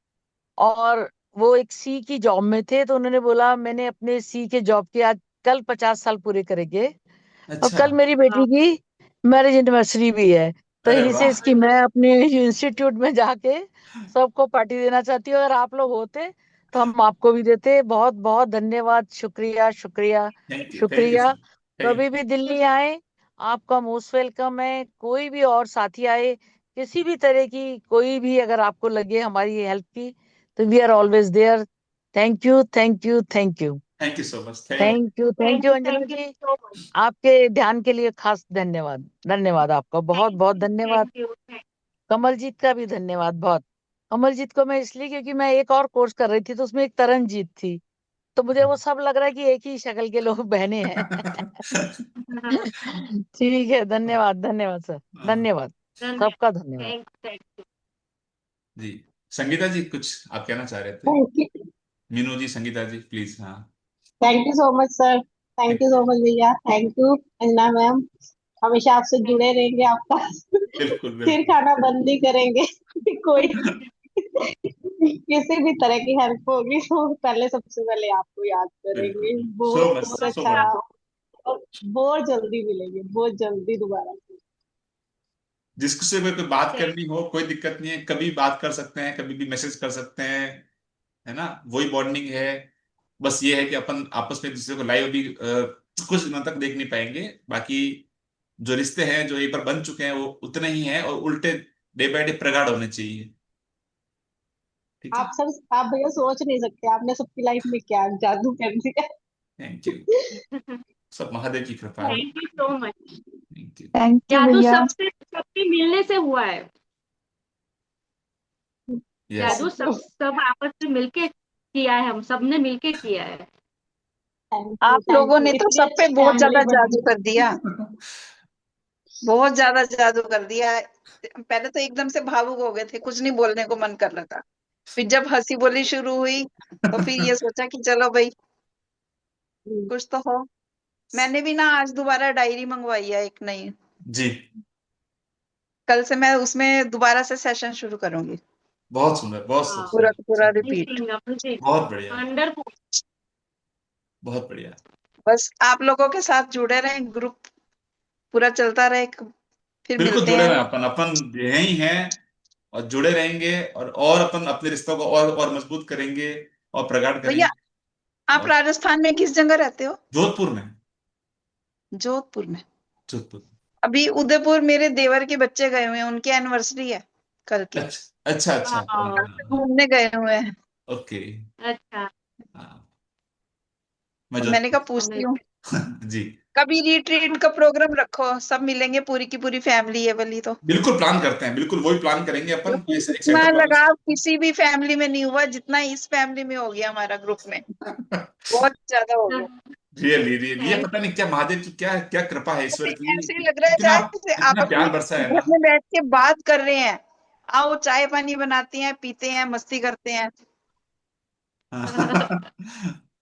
Speaker 10: और वो एक सी की जॉब में थे, तो उन्होंने बोला मैंने अपने सी के जॉब के आज कल 50 साल पूरे करेंगे, और
Speaker 2: अच्छा।
Speaker 10: कल मेरी बेटी की मैरिज एनिवर्सरी भी है। तो
Speaker 2: अरे
Speaker 10: ही से
Speaker 2: वाह।
Speaker 10: इसकी मैं अपने इंस्टीट्यूट में जाके सबको पार्टी देना चाहती हूँ। अगर आप लोग होते तो हम आपको भी देते। बहुत बहुत धन्यवाद, शुक्रिया शुक्रिया
Speaker 2: थैंक यू, थैंक यू
Speaker 10: शुक्रिया।
Speaker 2: सर, थैंक
Speaker 10: कभी भी दिल्ली आए, आपका मोस्ट वेलकम है। कोई भी और साथी आए, किसी भी तरह की कोई भी अगर आपको लगे हमारी हेल्प की, तो we are always there. Thank you thank you thank you
Speaker 2: thank you so much, thank you.
Speaker 10: Thank you thank
Speaker 1: thank
Speaker 10: you
Speaker 1: you,
Speaker 10: Anjana
Speaker 1: thank you
Speaker 10: ji.
Speaker 1: So much.
Speaker 10: आपके ध्यान के लिए खास धन्यवाद। धन्यवाद आपका, बहुत
Speaker 1: थैंक
Speaker 10: बहुत
Speaker 1: यू,
Speaker 10: धन्यवाद।
Speaker 1: Thank you.
Speaker 10: कमलजीत का भी धन्यवाद बहुत। कमलजीत को मैं इसलिए क्योंकि मैं एक और कोर्स कर रही थी, तो उसमें एक तरनजीत थी, तो मुझे वो सब लग रहा है कि एक ही शक्ल के लोग बहने हैं। ठीक है, धन्यवाद धन्यवाद सर,
Speaker 2: हाँ,
Speaker 10: धन्यवाद,
Speaker 1: धन्यवाद।
Speaker 10: सबका धन्यवाद।
Speaker 1: थैंक
Speaker 2: जी। संगीता जी कुछ आप कहना चाह रहे थे?
Speaker 11: Thank you.
Speaker 2: Meenu ji, Sangeeta ji please. हाँ।
Speaker 11: Thank you so much sir. Thank you
Speaker 2: thank
Speaker 11: so much भैया। Thank you Anjana ma'am. हमेशा आपसे
Speaker 1: यू।
Speaker 11: जुड़े रहेंगे। आपका
Speaker 2: बिल्कुल
Speaker 11: सिर
Speaker 2: बिल्कुल।
Speaker 11: खाना बंद नहीं करेंगे। कोई किसी भी तरह की हेल्प होगी तो पहले सबसे पहले आपको याद करेंगे।
Speaker 2: बिल्कुल, सो मच,
Speaker 11: बहुत
Speaker 2: सो
Speaker 11: अच्छा
Speaker 2: मच।
Speaker 11: रहा। और बहुत जल्दी मिलेंगे, बहुत जल्दी दोबारा से।
Speaker 2: जिससे भी कोई बात करनी हो, कोई दिक्कत नहीं है, कभी बात कर सकते हैं, कभी भी मैसेज कर सकते हैं, है ना? वही बॉन्डिंग है। बस ये है कि अपन आपस में एक दूसरे को लाइव भी कुछ दिनों तक देख नहीं पाएंगे, बाकी जो रिश्ते हैं जो एक बार बन चुके हैं वो उतने ही हैं, और उल्टे डे बाय डे प्रगाढ़ होने चाहिए। ठीक है।
Speaker 11: आप भैया सोच नहीं सकते आपने सबकी लाइफ में क्या जादू कर दिया।
Speaker 2: Thank you. सब महादेव की कृपा है।
Speaker 1: Thank you so much.
Speaker 2: Thank you.
Speaker 4: Thank you
Speaker 1: जादू
Speaker 4: भैया।
Speaker 1: सबके मिलने से हुआ है।
Speaker 2: यस।
Speaker 1: जादू
Speaker 11: थैंक यू।
Speaker 1: सब आपस में मिलके किया है, हम सब ने मिलके किया है।
Speaker 11: थैंक
Speaker 12: आप लोगों
Speaker 11: यू
Speaker 12: ने तो
Speaker 11: इतनी
Speaker 12: सब पे
Speaker 11: अच्छी
Speaker 12: बहुत
Speaker 11: फैमिली
Speaker 12: ज्यादा
Speaker 11: बनी।
Speaker 12: जादू कर दिया। बहुत ज्यादा जादू कर दिया। पहले तो एकदम से भावुक हो गए थे, कुछ नहीं बोलने को मन कर रहा था। फिर जब हंसी बोली शुरू हुई तो फिर ये सोचा कि चलो भाई कुछ तो हो। मैंने भी ना आज दोबारा डायरी मंगवाई है एक नई।
Speaker 2: जी।
Speaker 12: कल से मैं उसमें दोबारा से सेशन शुरू करूंगी।
Speaker 2: बहुत सुंदर, बहुत
Speaker 1: हाँ,
Speaker 12: पूरा
Speaker 2: सुंदर,
Speaker 12: का पूरा रिपीट।
Speaker 1: अमेजिंग, अमेजिंग,
Speaker 2: बहुत बढ़िया,
Speaker 1: वंडरफुल।
Speaker 2: बहुत बढ़िया।
Speaker 12: बस आप लोगों के साथ जुड़े रहें, ग्रुप पूरा चलता रहे। फिर
Speaker 2: बिल्कुल
Speaker 12: मिलते
Speaker 2: जुड़े
Speaker 12: हैं।
Speaker 2: रहे, अपन अपन यही हैं, और जुड़े रहेंगे, और अपन अपने रिश्तों को और मजबूत करेंगे, और प्रगाढ़
Speaker 12: भैया
Speaker 2: करेंगे।
Speaker 12: आप
Speaker 2: और
Speaker 12: राजस्थान में किस जगह रहते हो?
Speaker 2: जोधपुर में।
Speaker 12: जोधपुर में।
Speaker 2: जोधपुर।
Speaker 12: अभी उदयपुर मेरे देवर के बच्चे गए हुए हैं, उनकी एनिवर्सरी है कल की।
Speaker 2: अच्छा अच्छा अच्छा, हाँ
Speaker 1: वाह,
Speaker 2: हाँ हाँ।
Speaker 12: घूमने गए हुए हैं।
Speaker 2: ओके।
Speaker 1: अच्छा,
Speaker 2: हाँ, मैं
Speaker 12: तो मैंने कहा
Speaker 2: जोधपुर।
Speaker 12: पूछती हूँ,
Speaker 2: जी।
Speaker 12: कभी रिट्रीट का प्रोग्राम रखो, सब मिलेंगे, पूरी की पूरी फैमिली है वाली तो।
Speaker 2: बिल्कुल प्लान करते हैं, बिल्कुल वही प्लान करेंगे अपन, ये एक
Speaker 12: इतना
Speaker 2: सेटअप वाला।
Speaker 12: लगाव किसी भी फैमिली में नहीं हुआ जितना इस फैमिली में हो गया हमारा ग्रुप में। बहुत ज्यादा हो गया।
Speaker 2: रियली रियली, ये
Speaker 1: थैंक
Speaker 2: पता नहीं क्या महादेव की क्या क्या कृपा है, ईश्वर की।
Speaker 12: ऐसे ही लग रहा है
Speaker 2: इतना
Speaker 12: जैसे
Speaker 2: इतना
Speaker 12: आपस में
Speaker 2: प्यार बरसा है
Speaker 12: घर
Speaker 2: ना।
Speaker 12: में बैठ के बात कर रहे हैं। आओ चाय पानी बनाते हैं, पीते हैं, मस्ती करते हैं।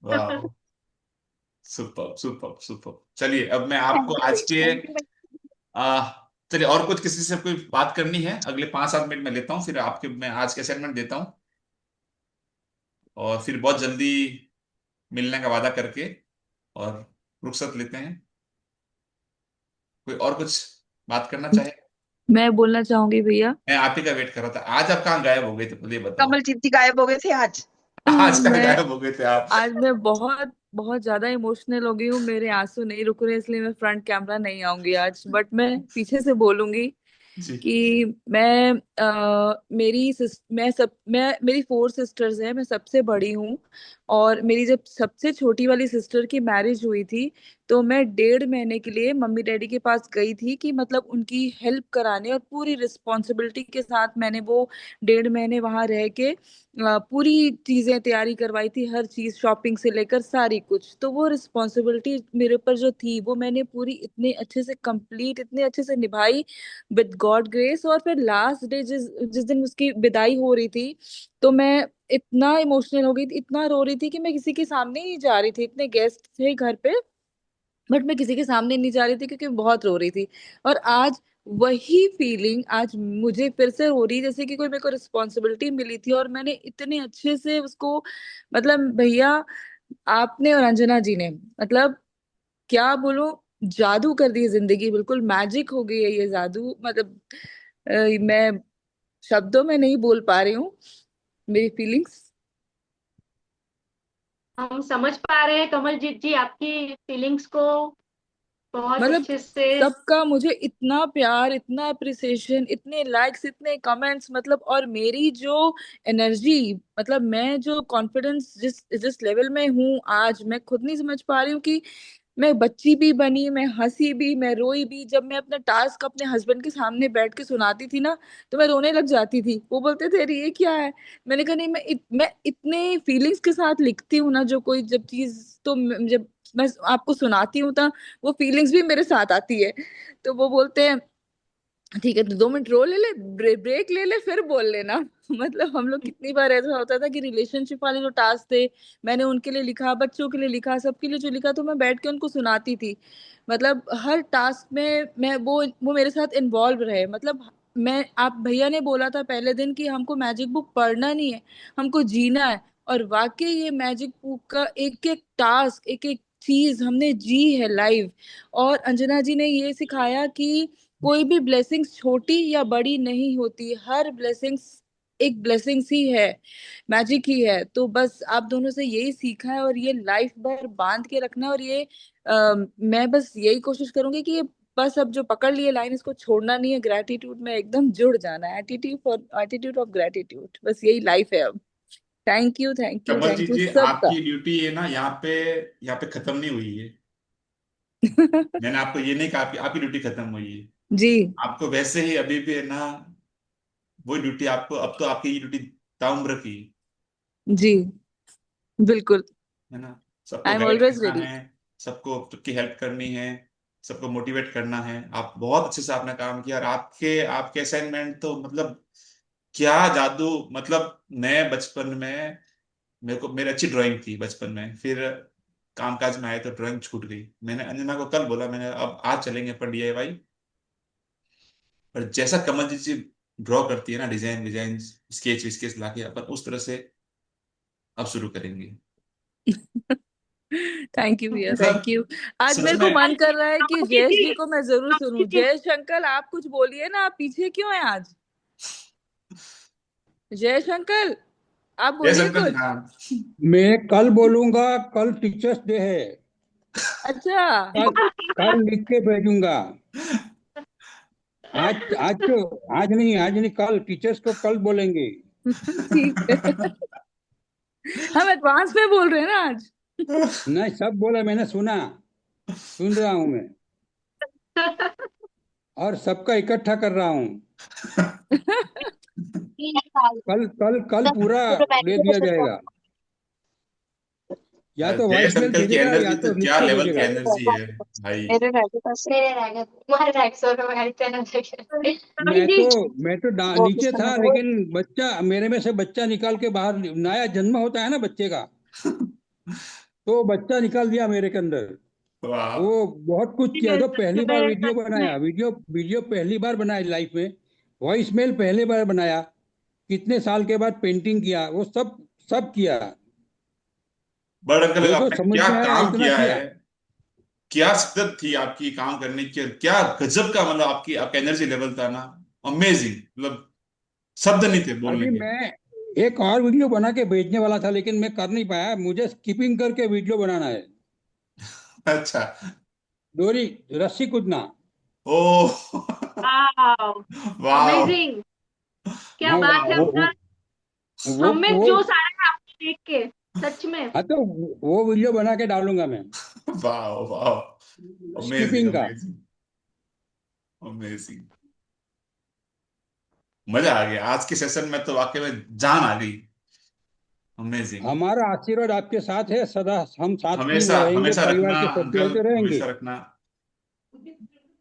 Speaker 2: वाह। Super super super. चलिए, अब मैं आपको
Speaker 12: थैंक यू
Speaker 2: आज के
Speaker 12: थैंक यू।
Speaker 2: आ, चलिए, और कुछ किसी से कोई बात करनी है? अगले 5-7 मिनट में लेता हूँ, फिर आपके मैं आज के असाइनमेंट देता हूँ, और फिर बहुत जल्दी मिलने का वादा करके और रुखसत लेते हैं। कोई और कुछ बात करना चाहे?
Speaker 4: मैं बोलना चाहूंगी भैया।
Speaker 2: मैं आप ही का वेट कर रहा था। आज आप कहाँ गायब हो गए थे, मुझे बताओ।
Speaker 12: कमल जीत गायब हो गए थे आज।
Speaker 2: आज कहाँ
Speaker 4: मैं
Speaker 2: गायब हो गए थे आप?
Speaker 4: आज मैं बहुत बहुत ज्यादा इमोशनल हो गई हूँ, मेरे आंसू नहीं रुक रहे, इसलिए मैं फ्रंट कैमरा नहीं आऊंगी आज, बट मैं पीछे से बोलूंगी
Speaker 2: जी।
Speaker 4: कि मैं मेरी 4 सिस्टर्स हैं, मैं सबसे बड़ी हूँ। और मेरी जब सबसे छोटी वाली सिस्टर की मैरिज हुई थी, तो मैं 1.5 महीने के लिए मम्मी डैडी के पास गई थी, कि मतलब उनकी हेल्प कराने, और पूरी रिस्पॉन्सिबिलिटी के साथ मैंने वो 1.5 महीने वहां रह के पूरी चीजें तैयारी करवाई थी, हर चीज शॉपिंग से लेकर सारी कुछ। तो वो रिस्पॉन्सिबिलिटी मेरे ऊपर जो थी, वो मैंने पूरी इतने अच्छे से कंप्लीट, इतने अच्छे से निभाई, विद गॉड ग्रेस। और फिर लास्ट डे जिस जिस दिन उसकी विदाई हो रही थी, तो मैं इतना इमोशनल हो गई थी, इतना रो रही थी कि मैं किसी के सामने ही नहीं जा रही थी, इतने गेस्ट थे घर पे। बट मैं किसी के सामने नहीं जा रही थी क्योंकि मैं बहुत रो रही थी। और आज वही फीलिंग आज मुझे फिर से हो रही, जैसे कि कोई मेरे को रिस्पॉन्सिबिलिटी मिली थी और मैंने इतने अच्छे से उसको, मतलब भैया आपने और अंजना जी ने, मतलब क्या बोलूं, जादू कर दी जिंदगी, बिल्कुल मैजिक हो गई है ये जादू। मतलब मैं शब्दों में नहीं बोल पा रही हूँ मेरी फीलिंग्स।
Speaker 1: हम समझ पा रहे हैं कमलजीत जी आपकी फीलिंग्स को बहुत
Speaker 4: मतलब
Speaker 1: अच्छे से।
Speaker 4: सबका मुझे इतना प्यार, इतना अप्रिसिएशन, इतने लाइक्स, इतने कमेंट्स, मतलब और मेरी जो एनर्जी, मतलब मैं जो कॉन्फिडेंस जिस जिस लेवल में हूँ आज, मैं खुद नहीं समझ पा रही हूँ कि मैं बच्ची भी बनी, मैं हंसी भी, मैं रोई भी। जब मैं अपना टास्क अपने हस्बैंड के सामने बैठ के सुनाती थी ना, तो मैं रोने लग जाती थी। वो बोलते थे अरे ये क्या है। मैंने कहा नहीं, मैं इतने फीलिंग्स के साथ लिखती हूँ ना, जो कोई जब चीज, तो जब मैं आपको सुनाती हूँ तो वो फीलिंग्स भी मेरे साथ आती है। तो वो बोलते हैं ठीक है तो 2 मिनट रो ले ले, ब्रेक ले ले, फिर बोल लेना। मतलब हम लोग कितनी बार ऐसा होता था कि रिलेशनशिप वाले जो टास्क थे, मैंने उनके लिए लिखा, बच्चों के लिए लिखा, सबके लिए जो लिखा, तो मैं बैठ के उनको सुनाती थी। मतलब हर टास्क में मैं वो मेरे साथ इन्वॉल्व रहे। मतलब मैं, आप भैया ने बोला था पहले दिन कि हमको मैजिक बुक पढ़ना नहीं है, हमको जीना है। और वाकई ये मैजिक बुक का एक एक टास्क, एक एक चीज हमने जी है लाइव। और अंजना जी ने ये सिखाया कि कोई भी ब्लेसिंग्स छोटी या बड़ी नहीं होती, हर ब्लेसिंग्स एक ब्लेसिंग्स ही है, मैजिक ही है। तो बस आप दोनों से यही सीखा है और ये लाइफ भर बांध के रखना है। और ये मैं बस यही कोशिश करूंगी कि ये बस अब जो पकड़ लिए लाइन, इसको छोड़ना नहीं है, ग्रेटिट्यूड में एकदम जुड़ जाना है, एटीट्यूड ऑफ ग्रेटिट्यूड, बस यही लाइफ है अब। Thank you, thank you,
Speaker 2: Kamaljeet
Speaker 4: thank you
Speaker 2: ji,
Speaker 4: सबका।
Speaker 2: आपकी ड्यूटी है ना यहाँ पे खत्म नहीं हुई है। मैंने आपको ये नहीं कहा कि आपकी ड्यूटी खत्म हुई है।
Speaker 4: जी
Speaker 2: आपको वैसे ही अभी भी है ना, वो ड्यूटी आपको, अब तो आपकी ये ड्यूटी ताउम्र की
Speaker 4: जी बिल्कुल।
Speaker 2: है ना। सबको
Speaker 4: आई एम
Speaker 2: गाइड
Speaker 4: ऑलवेज
Speaker 2: करना
Speaker 4: रेडी।
Speaker 2: है, सबको सबकी हेल्प करनी है, सबको मोटिवेट करना है। आप बहुत अच्छे से आपने काम किया, और आपके आपके असाइनमेंट तो मतलब क्या जादू। मतलब मैं बचपन में, मेरे को मेरी अच्छी ड्राइंग थी बचपन में, फिर कामकाज में आए तो ड्राइंग छूट गई। मैंने अंजना को कल बोला, मैंने अब आज चलेंगे पर डीआईवाई। पर जैसा कमल जी ड्रॉ करती है ना, डिजाइन डिजाइन, स्केच स्केच लाके अपन उस तरह से अब शुरू करेंगे।
Speaker 4: थैंक यू भैया, थैंक
Speaker 2: मतलब
Speaker 4: यू। आज
Speaker 2: सच
Speaker 4: मेरे को
Speaker 2: में।
Speaker 4: मन कर रहा है कि जयेश जी
Speaker 1: दीदी,
Speaker 4: को मैं जरूर सुनूं। जयेश अंकल आप कुछ बोलिए ना, आप पीछे क्यों हैं आज। जयेश अंकल आप
Speaker 2: यस
Speaker 4: बोलिए
Speaker 2: अंकल जी,
Speaker 4: कुछ।
Speaker 2: हाँ।
Speaker 5: मैं कल बोलूंगा, कल टीचर्स डे है।
Speaker 4: अच्छा
Speaker 5: कल कल लिख के भेजूंगा। आज आज नहीं, कल टीचर्स को कल बोलेंगे।
Speaker 4: ठीक है। हम एडवांस में बोल रहे हैं ना आज।
Speaker 5: नहीं, सब बोला, मैंने सुना, सुन रहा हूं मैं, और सबका इकट्ठा कर रहा हूँ। कल कल कल पूरा दे दिया जाएगा, या तो
Speaker 2: जयेश
Speaker 5: वॉइस मेल
Speaker 2: अंकल की
Speaker 5: भेजेगा या
Speaker 2: एनर्जी
Speaker 5: तो
Speaker 2: तो
Speaker 5: लिख
Speaker 2: क्या
Speaker 5: के
Speaker 2: लेवल की
Speaker 5: भेजेगा।
Speaker 2: एनर्जी है भाई।
Speaker 11: मेरे रह गए तुम्हारे रह गए 100 रुपए
Speaker 5: मैं तो
Speaker 11: जी।
Speaker 5: मैं तो
Speaker 11: वो
Speaker 5: नीचे था, लेकिन बच्चा मेरे में से बच्चा निकाल के बाहर, नया जन्म होता है ना बच्चे का, तो बच्चा निकाल दिया मेरे के अंदर।
Speaker 2: वाह।
Speaker 5: वो बहुत कुछ किया। तो
Speaker 1: सच
Speaker 5: पहली बार
Speaker 1: में
Speaker 5: वीडियो
Speaker 1: सच में
Speaker 5: बनाया, वीडियो वीडियो पहली बार बनाया लाइफ में। वॉइस मेल पहली बार बनाया, कितने साल के बाद पेंटिंग किया, वो सब सब किया।
Speaker 2: बड़ अंकल,
Speaker 5: जो जो
Speaker 2: आपने
Speaker 5: समझ
Speaker 2: क्या
Speaker 5: में आया
Speaker 2: काम
Speaker 5: उतना
Speaker 2: किया है,
Speaker 5: किया।
Speaker 2: क्या शिद्दत थी आपकी काम करने की, क्या गजब का मतलब आपकी आपका एनर्जी लेवल था ना। अमेजिंग, मतलब शब्द नहीं थे बोलने
Speaker 5: अभी
Speaker 2: के।
Speaker 5: मैं एक और वीडियो बना के भेजने वाला था, लेकिन मैं कर नहीं पाया। मुझे स्किपिंग करके वीडियो बनाना है,
Speaker 2: अच्छा।
Speaker 5: डोरी, रस्सी कूदना।
Speaker 2: ओ।
Speaker 1: वाह,
Speaker 2: वाह।
Speaker 1: अमेजिंग, क्या
Speaker 5: हाँ,
Speaker 1: बात है
Speaker 5: वो
Speaker 1: अंकल।
Speaker 5: वो
Speaker 1: हमें
Speaker 5: वो
Speaker 1: जोश आ रहा है आपको देख के, सच में।
Speaker 5: हाँ, तो वो वीडियो बना के डालूंगा मैं,
Speaker 2: वाह वाह। अमेजिंग
Speaker 5: स्किपिंग का।
Speaker 2: Amazing amazing. मजा आ गया आज के सेशन में, तो वाकई में जान आ गई। अमेजिंग।
Speaker 5: हमारा आशीर्वाद आपके साथ है सदा, हम साथ में
Speaker 2: हमेशा
Speaker 5: रहेंगे,
Speaker 2: हमेशा
Speaker 5: परिवार
Speaker 2: रखना
Speaker 5: के सब
Speaker 2: अंकल,
Speaker 5: चलते रहेंगे।
Speaker 2: हमेशा रखना।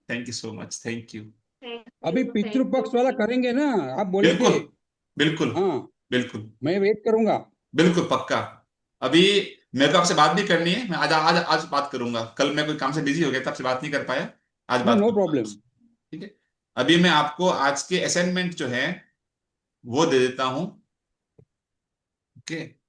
Speaker 2: Thank you so much, thank you.
Speaker 1: Thank
Speaker 5: अभी
Speaker 1: यू, थैंक यू,
Speaker 5: पितृपक्ष वाला
Speaker 1: थैंक
Speaker 5: करेंगे ना, आप बोले थे।
Speaker 2: बिल्कुल बिल्कुल
Speaker 5: हाँ,
Speaker 2: बिल्कुल
Speaker 5: मैं वेट करूंगा।
Speaker 2: बिल्कुल पक्का। अभी मेरे को आपसे बात भी करनी है, मैं आज आज आज बात करूंगा, कल मैं कोई काम से बिजी हो गया था, आपसे बात नहीं कर पाया, आज बात
Speaker 5: नो
Speaker 2: करूंगा
Speaker 5: प्रॉब्लम।
Speaker 2: आपसे। ठीक है, अभी मैं आपको आज के असाइनमेंट जो है वो दे देता हूं। ओके।